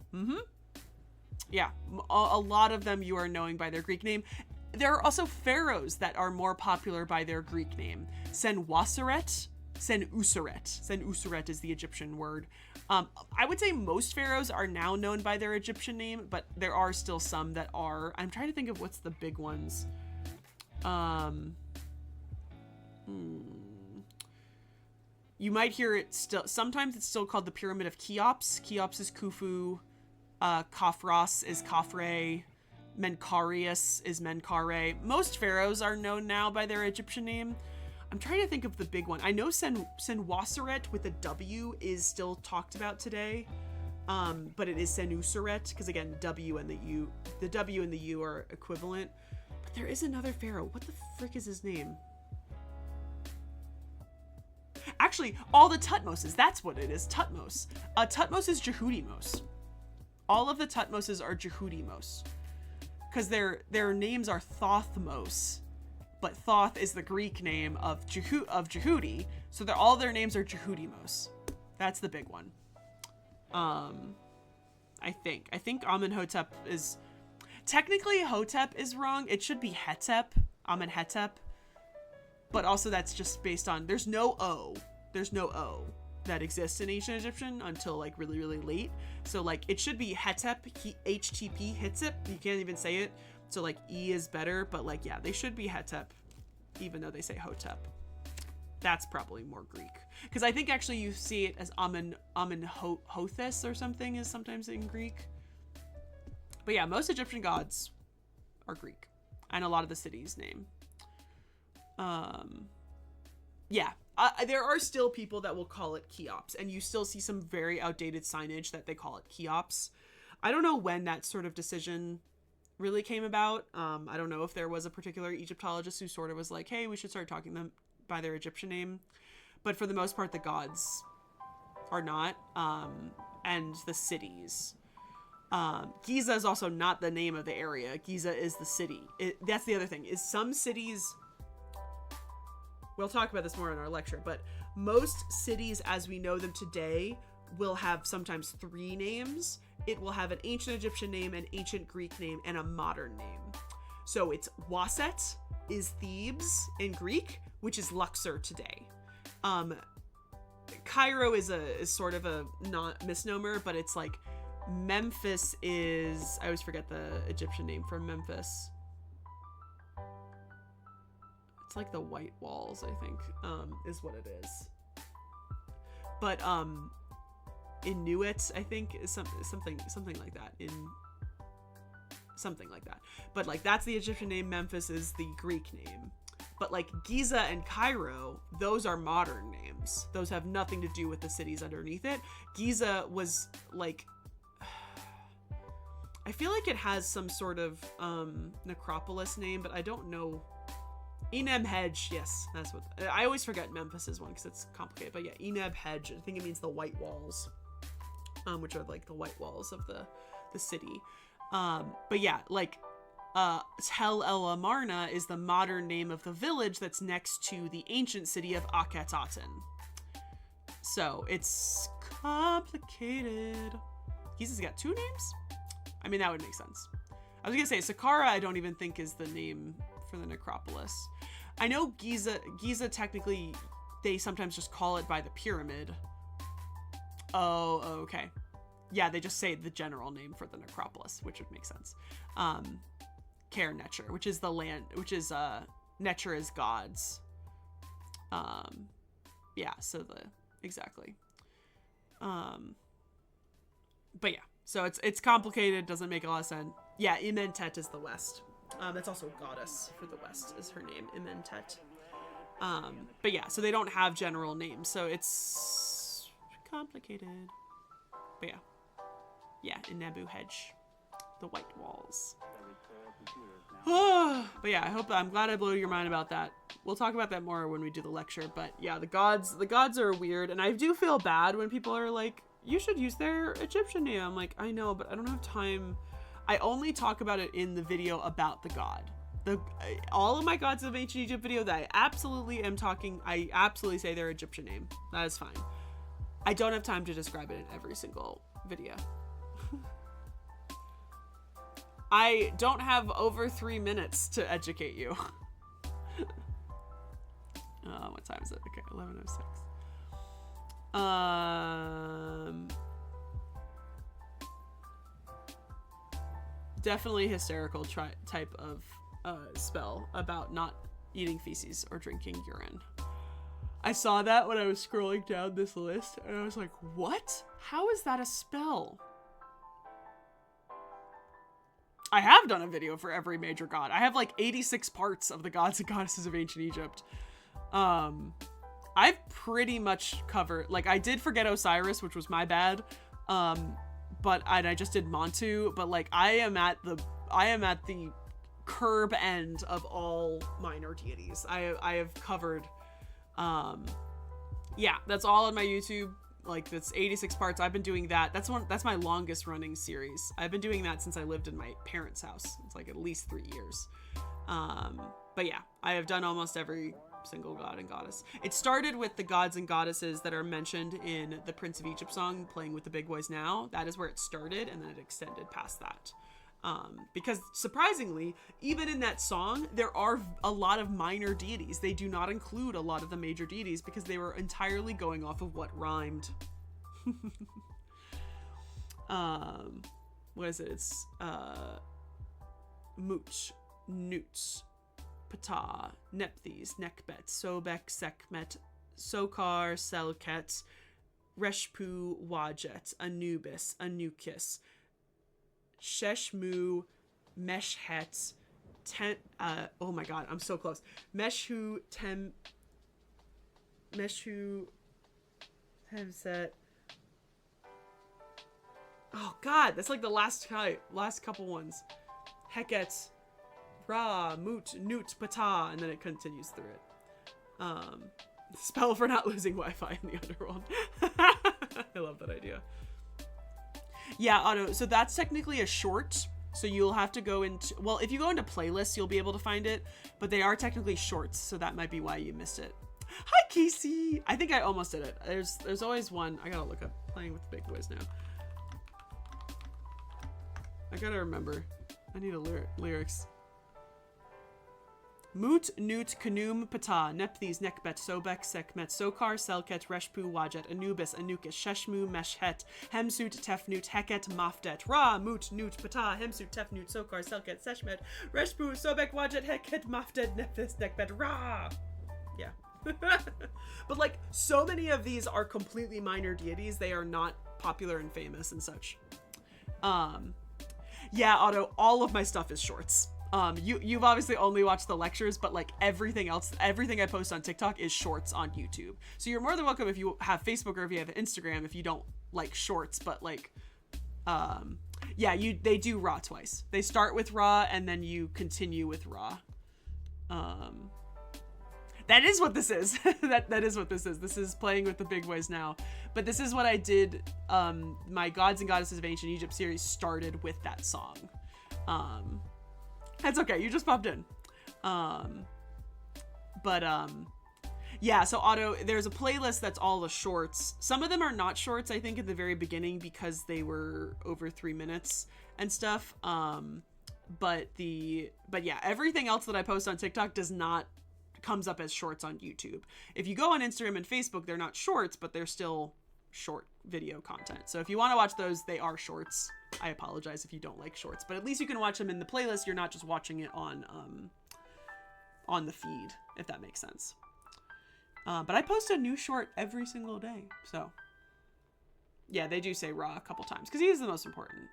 Yeah, a lot of them you are knowing by their Greek name. There are also pharaohs that are more popular by their Greek name. Senwoseret, Senuseret. Senuseret is the Egyptian word. I would say most pharaohs are now known by their Egyptian name, but there are still some that are. I'm trying to think of what's the big ones. You might hear it still. Sometimes it's still called the Pyramid of Cheops. Cheops is Khufu. Khafras is Khafre. Menkarius is Menkare. Most pharaohs are known now by their Egyptian name. I'm trying to think of the big one. I know Senwoseret with a W is still talked about today, but it is Senuseret because again, the W and the U are equivalent. But there is another pharaoh. What the frick is his name? Actually, all the Tutmoses. That's what it is. Tutmos. Tutmos is Jehudimos. All of the Tutmoses are Jehudimos because their names are Thothmos. But Thoth is the Greek name of Jehudi, so all their names are Jehudimos. That's the big one. I think Amenhotep is technically Hotep is wrong. It should be Hetep, Amenhetep. But also that's just based on there's no O that exists in ancient Egyptian until like really, really late. So like it should be Hetep, HTP, Hitzip. You can't even say it. So like E is better, but like, yeah, they should be Hetep, even though they say Hotep. That's probably more Greek. Because I think actually you see it as Amenhotep or something is sometimes in Greek. But yeah, most Egyptian gods are Greek. And a lot of the cities name. Yeah, there are still people that will call it Cheops, and you still see some very outdated signage that they call it Cheops. I don't know when that sort of decision really came about. I don't know if there was a particular Egyptologist who sort of was like, hey, we should start talking them by their Egyptian name. But for the most part, the gods are not, and the cities. Giza is also not the name of the area. Giza is the city. That's the other thing, is some cities... We'll talk about this more in our lecture, but most cities as we know them today will have sometimes 3 names. It will have an ancient Egyptian name, an ancient Greek name, and a modern name. So it's Waset is Thebes in Greek, which is Luxor today. Cairo is sort of a not misnomer, but it's like Memphis is, I always forget the Egyptian name for Memphis. It's like the White Walls, I think, is what it is. But Inuit, I think, is something like that. Something like that. But like that's the Egyptian name. Memphis is the Greek name. But like Giza and Cairo, those are modern names. Those have nothing to do with the cities underneath it. Giza was like, I feel like it has some sort of necropolis name, but I don't know. Eneb Hedge, yes, that's what I always forget Memphis's one because it's complicated. But yeah, Eneb Hedge, I think it means the White Walls, which are like the white walls of the city. But yeah, like Tel El Amarna is the modern name of the village that's next to the ancient city of Akhetaten. So it's complicated. Giza's got 2 names? I mean, that would make sense. I was gonna say Saqqara, I don't even think is the name for the necropolis. I know Giza technically, they sometimes just call it by the pyramid. Oh, okay. Yeah, they just say the general name for the necropolis, which would make sense. Ker Netcher, which is the land, which is Netcher is gods. Yeah, so exactly. But yeah, so it's complicated, doesn't make a lot of sense. Yeah, Imentet is the west. That's also goddess for the west is her name, Imentet. But yeah, so they don't have general names, so it's complicated. But yeah. Yeah, in Nebu Hedge. The White Walls. But yeah, I'm glad I blew your mind about that. We'll talk about that more when we do the lecture, but yeah, the gods are weird, and I do feel bad when people are like, you should use their Egyptian name. I'm like, I know, but I don't have time. I only talk about it in the video about the god. All of my gods of ancient Egypt video that I absolutely say their Egyptian name. That is fine. I don't have time to describe it in every single video. I don't have over 3 minutes to educate you. What time is it? Okay, 11:06. Definitely hysterical type of spell about not eating feces or drinking urine. I saw that when I was scrolling down this list, and I was like, what? How is that a spell? I have done a video for every major god. I have like 86 parts of the gods and goddesses of ancient Egypt. I've pretty much covered, like I did forget Osiris, which was my bad. But I just did Montu, but like I am at the curb end of all minor deities. I have covered, yeah, that's all on my YouTube. Like that's 86 parts. I've been doing that. That's my longest running series. I've been doing that since I lived in my parents' house. It's like at least 3 years. But yeah, I have done almost every single god and goddess. It started with the gods and goddesses that are mentioned in the Prince of Egypt song, Playing with the Big Boys Now. That is where it started, and then it extended past that. Because surprisingly, even in that song, there are a lot of minor deities. They do not include a lot of the major deities because they were entirely going off of what rhymed. What is it? It's Mooch, Newts, Ptah, Nephthys, Nekbet, Sobek, Sekhmet, Sokar, Selket, Reshpu, Wajet, Anubis, Anukis, Sheshmu, Meshhet, oh my god, I'm so close. Meshu Temset. Oh god, that's like the last couple ones. Heket, Ra, Mut, Nut, Ptah, and then it continues through it. Spell for not losing Wi-Fi in the underworld. I love that idea. Yeah, Otto, so that's technically a short, so you'll have to go into, well, if you go into playlists, you'll be able to find it, but they are technically shorts, so that might be why you missed it. Hi, Casey! I think I almost did it. There's always one. I gotta look up playing with the big boys now. I gotta remember. I need a lyrics. Moot, Newt, Kanum, Ptah, Nephthys, Nekbet, Sobek, Sekmet, Sokar, Selket, Reshpu, Wajet, Anubis, Anukis, Sheshmu, Meshhet, Hemsut, Tefnut, Heket, Mafdet, Ra, Moot, Newt, Ptah, Hemsut, Tefnut, Sokar, Selket, Seshmet, Reshpu, Sobek, Wajet, Heket, Mafdet, Nephthys, Nekbet, Ra. Yeah. But like, so many of these are completely minor deities. They are not popular and famous and such. Yeah, Otto, all of my stuff is shorts. You've obviously only watched the lectures, but like everything else, everything I post on TikTok is shorts on YouTube. So you're more than welcome if you have Facebook or if you have Instagram, if you don't like shorts, but like, yeah, they do Raw twice. They start with Raw and then you continue with Raw. That is what this is. that is what this is. This is playing with the big boys now. But this is what I did. My Gods and Goddesses of Ancient Egypt series started with that song. That's okay. You just popped in. Yeah, so Otto, there's a playlist that's all the shorts. Some of them are not shorts, I think, at the very beginning because they were over 3 minutes and stuff. But yeah, everything else that I post on TikTok comes up as shorts on YouTube. If you go on Instagram and Facebook, they're not shorts, but they're still short video content. So if you want to watch those, they are shorts. I apologize if you don't like shorts, but at least you can watch them in the playlist. You're not just watching it on the feed, if that makes sense. But I post a new short every single day. So yeah, they do say Ra a couple times because he is the most important.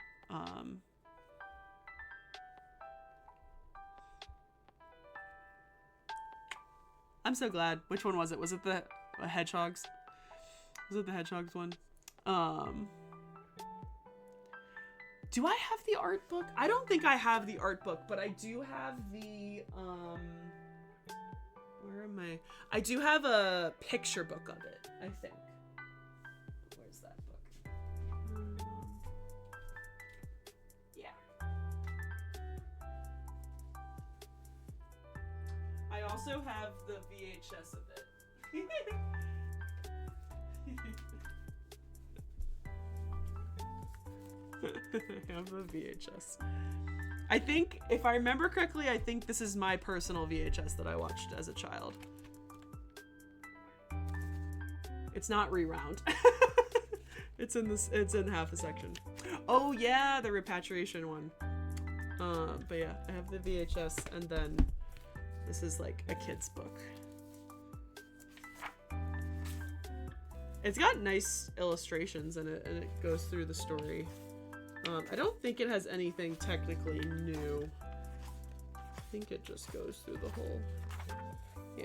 I'm so glad. Which one was it? Was it the hedgehogs? Was it the hedgehogs one? Do I have the art book? I don't think I have the art book, but I do have the, where am I? I do have a picture book of it, I think. Where's that book? Yeah. I also have the VHS of it. I have the VHS. I think, if I remember correctly, I think this is my personal VHS that I watched as a child. It's not rewound. It's in half a section. Oh yeah, the repatriation one. But yeah, I have the VHS, and then this is like a kid's book. It's got nice illustrations in it, and it goes through the story. I don't think it has anything technically new. I think it just goes through the whole, yeah.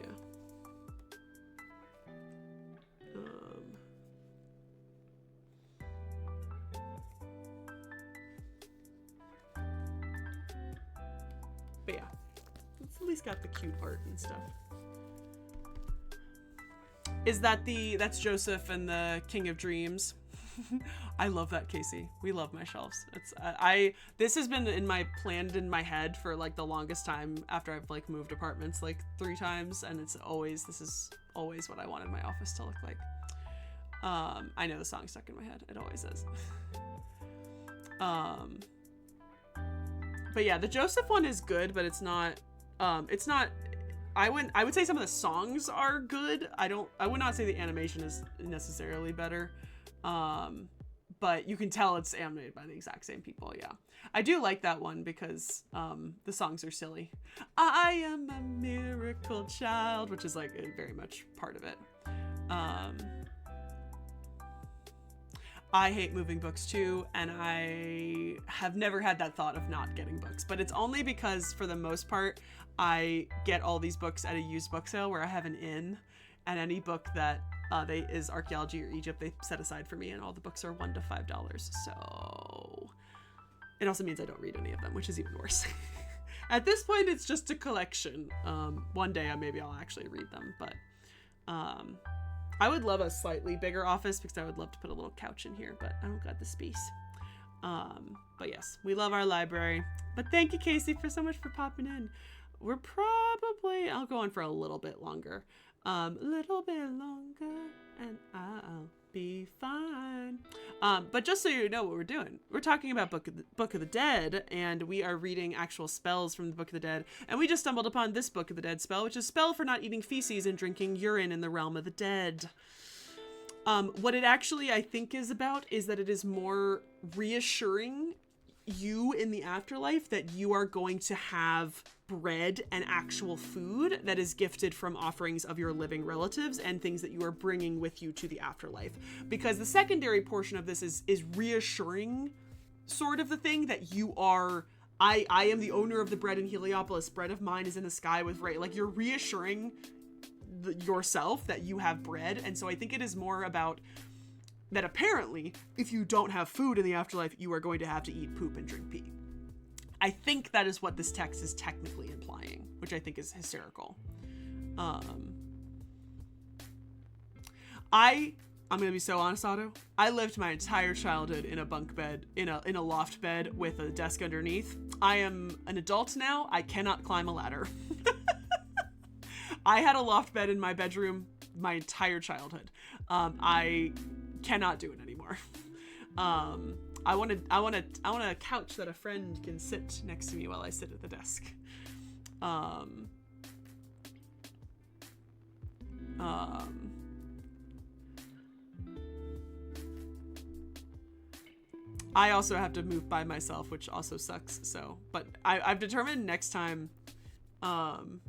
But yeah, it's at least got the cute art and stuff. Is that that's Joseph and the King of Dreams? I love that, Casey. We love my shelves. It's this has been planned in my head for like the longest time after I've like moved apartments like 3 times, and this is always what I wanted my office to look like. I know the song's stuck in my head. It always is. But yeah, the Joseph one is good, but it's not I would say some of the songs are good. I would not say the animation is necessarily better. But you can tell it's animated by the exact same people. Yeah, I do like that one because the songs are silly. I am a miracle child, which is like very much part of it. I hate moving books too, and I have never had that thought of not getting books, but it's only because for the most part I get all these books at a used book sale where I have an in, and any book that is archaeology or Egypt, they set aside for me, and all the books are $1 to $5. So it also means I don't read any of them, which is even worse. At this point, it's just a collection. One day maybe I'll actually read them, but I would love a slightly bigger office because I would love to put a little couch in here, but I don't got the space. But yes, we love our library. But thank you, Casey, for so much for popping in. I'll go on for a little bit longer. Little bit longer, and I'll be fine. But just so you know what we're doing, we're talking about Book of the Dead, and we are reading actual spells from the Book of the Dead. And we just stumbled upon this Book of the Dead spell, which is spell for not eating feces and drinking urine in the realm of the dead. What it actually, I think, is about is that it is more reassuring you in the afterlife that you are going to have bread and actual food that is gifted from offerings of your living relatives and things that you are bringing with you to the afterlife. Because the secondary portion of this is reassuring sort of the thing that you are, I am the owner of the bread in Heliopolis. Bread of mine is in the sky with Ray. Like, you're reassuring yourself that you have bread. And so I think it is more about that apparently if you don't have food in the afterlife, you are going to have to eat poop and drink pee. I think that is what this text is technically implying, which I think is hysterical. I'm gonna be so honest, Otto. I lived my entire childhood in a bunk bed, in a loft bed with a desk underneath. I am an adult now. I cannot climb a ladder. I had a loft bed in my bedroom my entire childhood. I cannot do it anymore. I want a couch that a friend can sit next to me while I sit at the desk. I also have to move by myself, which also sucks. So, but I've determined next time, I've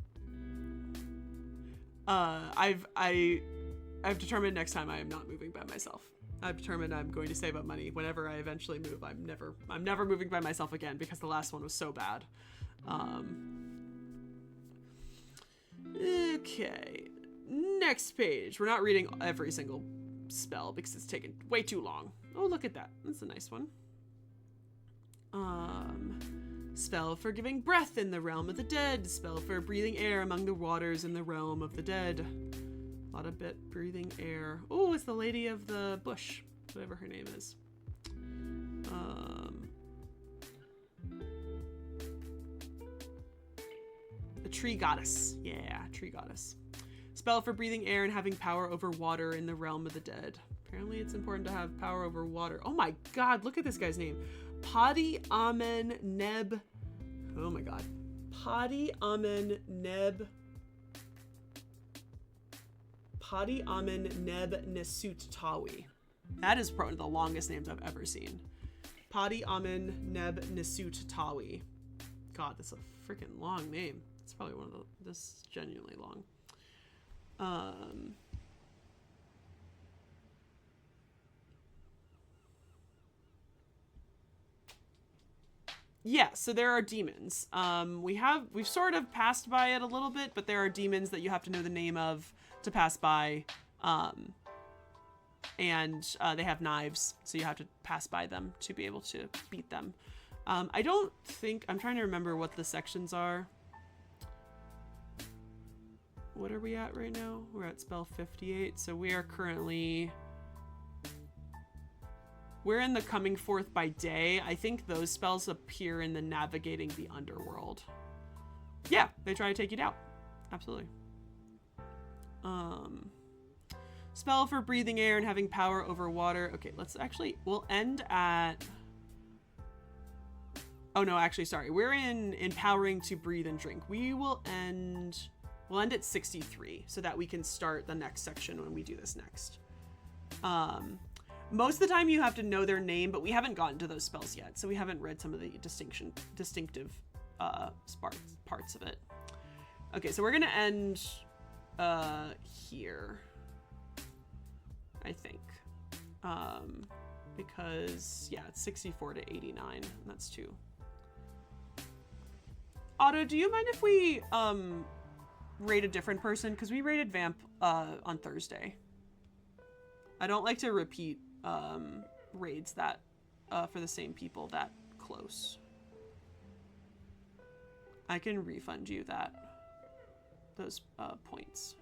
determined next time I am not moving by myself. I've determined I'm going to save up money whenever I eventually move. I'm never moving by myself again because the last one was so bad. Okay. Next page. We're not reading every single spell because it's taken way too long. Oh, look at that. That's a nice one. Spell for giving breath in the realm of the dead. Spell for breathing air among the waters in the realm of the dead. A lot of breathing air. Oh, it's the lady of the bush, whatever her name is. The tree goddess. Yeah, tree goddess. Spell for breathing air and having power over water in the realm of the dead. Apparently it's important to have power over water. Oh my god, look at this guy's name. Padi Amen Neb. Oh my god. Padi Amen Neb. Padi Amen Neb Nesut Tawi. That is probably the longest names I've ever seen. Padi Amen Neb Nesut Tawi. God, that's a freaking long name. It's probably one of the, this is genuinely long. Yeah, so there are demons. We've sort of passed by it a little bit, but there are demons that you have to know the name of to pass by. And they have knives, so you have to pass by them to be able to beat them. I don't think, I'm trying to remember what the sections are. What are we at right now? We're at spell 58, so we are currently... We're in the coming forth by day. I think those spells appear in the navigating the underworld. Yeah, they try to take you down. Absolutely. Spell for breathing air and having power over water. Okay, let's actually, we'll end at... Oh no, actually, sorry. We're in empowering to breathe and drink. We'll end at 63 so that we can start the next section when we do this next. Most of the time you have to know their name, but we haven't gotten to those spells yet, so we haven't read some of the distinctive parts of it. Okay, so we're gonna end here, I think, because yeah, it's 64 to 89. And that's two. Otto, do you mind if we rate a different person? Because we rated Vamp on Thursday. I don't like to repeat raids that for the same people that close. I can refund you those points.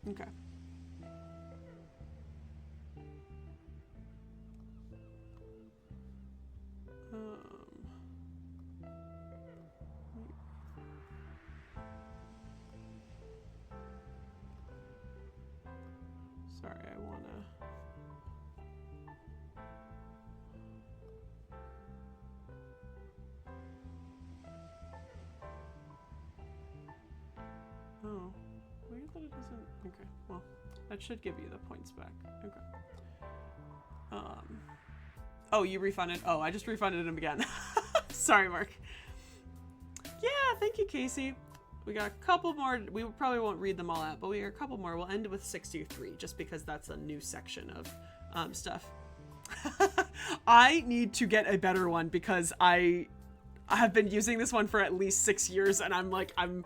Okay. Okay, well, that should give you the points back. Okay. Oh, you refunded? Oh, I just refunded him again. Sorry, Mark. Yeah, thank you, Casey. We got a couple more. We probably won't read them all out, but we got a couple more. We'll end with 63, just because that's a new section of stuff. I need to get a better one because I have been using this one for at least 6 years, and I'm like, I'm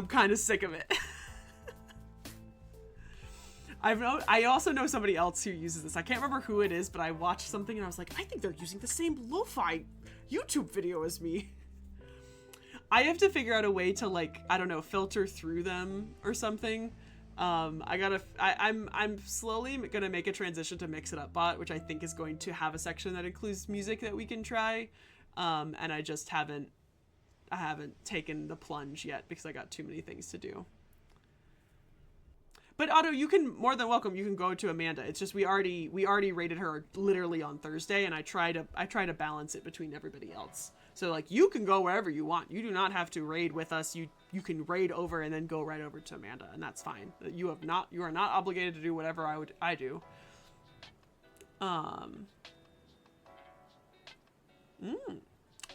kind of sick of it. I also know somebody else who uses this. I can't remember who it is, but I watched something and I was like, I think they're using the same lo-fi YouTube video as me. I have to figure out a way to, like, I don't know, filter through them or something. I'm slowly gonna make a transition to Mix It Up Bot, which I think is going to have a section that includes music that we can try. And I just haven't taken the plunge yet because I got too many things to do. But Otto, you can, more than welcome, you can go to Amanda. It's just we already rated her literally on Thursday, and I try to balance it between everybody else. So like, you can go wherever you want. You do not have to raid with us. You can raid over and then go right over to Amanda, and that's fine. You are not obligated to do whatever I do. I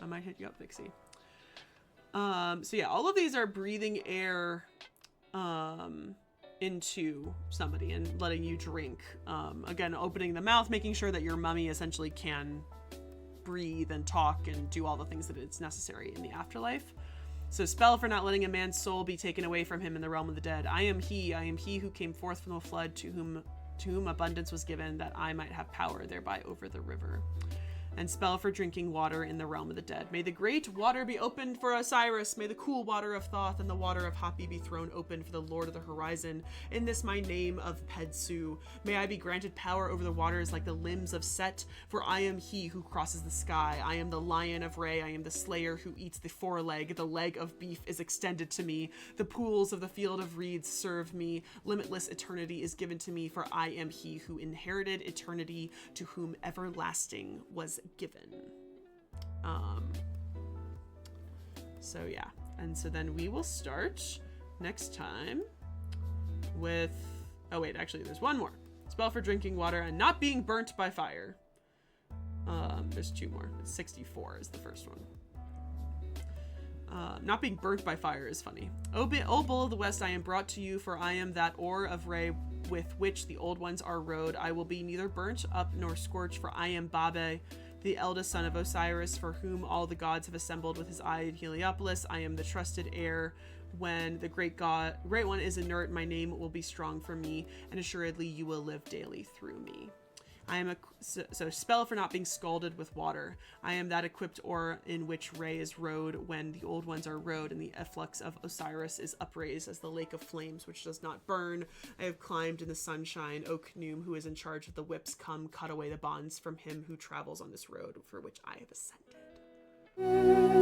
might hit you up, Vixie. So yeah, all of these are breathing air into somebody and letting you drink. Again, opening the mouth, making sure that your mummy essentially can breathe and talk and do all the things that it's necessary in the afterlife. So spell for not letting a man's soul be taken away from him in the realm of the dead. I am he who came forth from the flood, to whom abundance was given, that I might have power thereby over the river. And spell for drinking water in the realm of the dead. May the great water be opened for Osiris. May the cool water of Thoth and the water of Hapi be thrown open for the Lord of the Horizon. In this my name of Pedsu. May I be granted power over the waters like the limbs of Set. For I am he who crosses the sky. I am the lion of Re. I am the slayer who eats the foreleg. The leg of beef is extended to me. The pools of the field of reeds serve me. Limitless eternity is given to me. For I am he who inherited eternity, to whom everlasting was given. So yeah, and so then we will start next time with, oh wait, actually there's one more. Spell for drinking water and not being burnt by fire. There's two more. 64 is the first one. Not being burnt by fire is funny. O bull of the west, I am brought to you, for I am that ore of Re with which the old ones are rode. I will be neither burnt up nor scorched, for I am Babe, the eldest son of Osiris, for whom all the gods have assembled with his eye in Heliopolis. I am the trusted heir. When the great one is inert, my name will be strong for me, and assuredly you will live daily through me. I am so spell for not being scalded with water. I am that equipped ore in which Re is rode when the old ones are rode, and the efflux of Osiris is upraised as the lake of flames which does not burn. I have climbed in the sunshine. O Khnum, who is in charge of the whips, come, cut away the bonds from him who travels on this road for which I have ascended.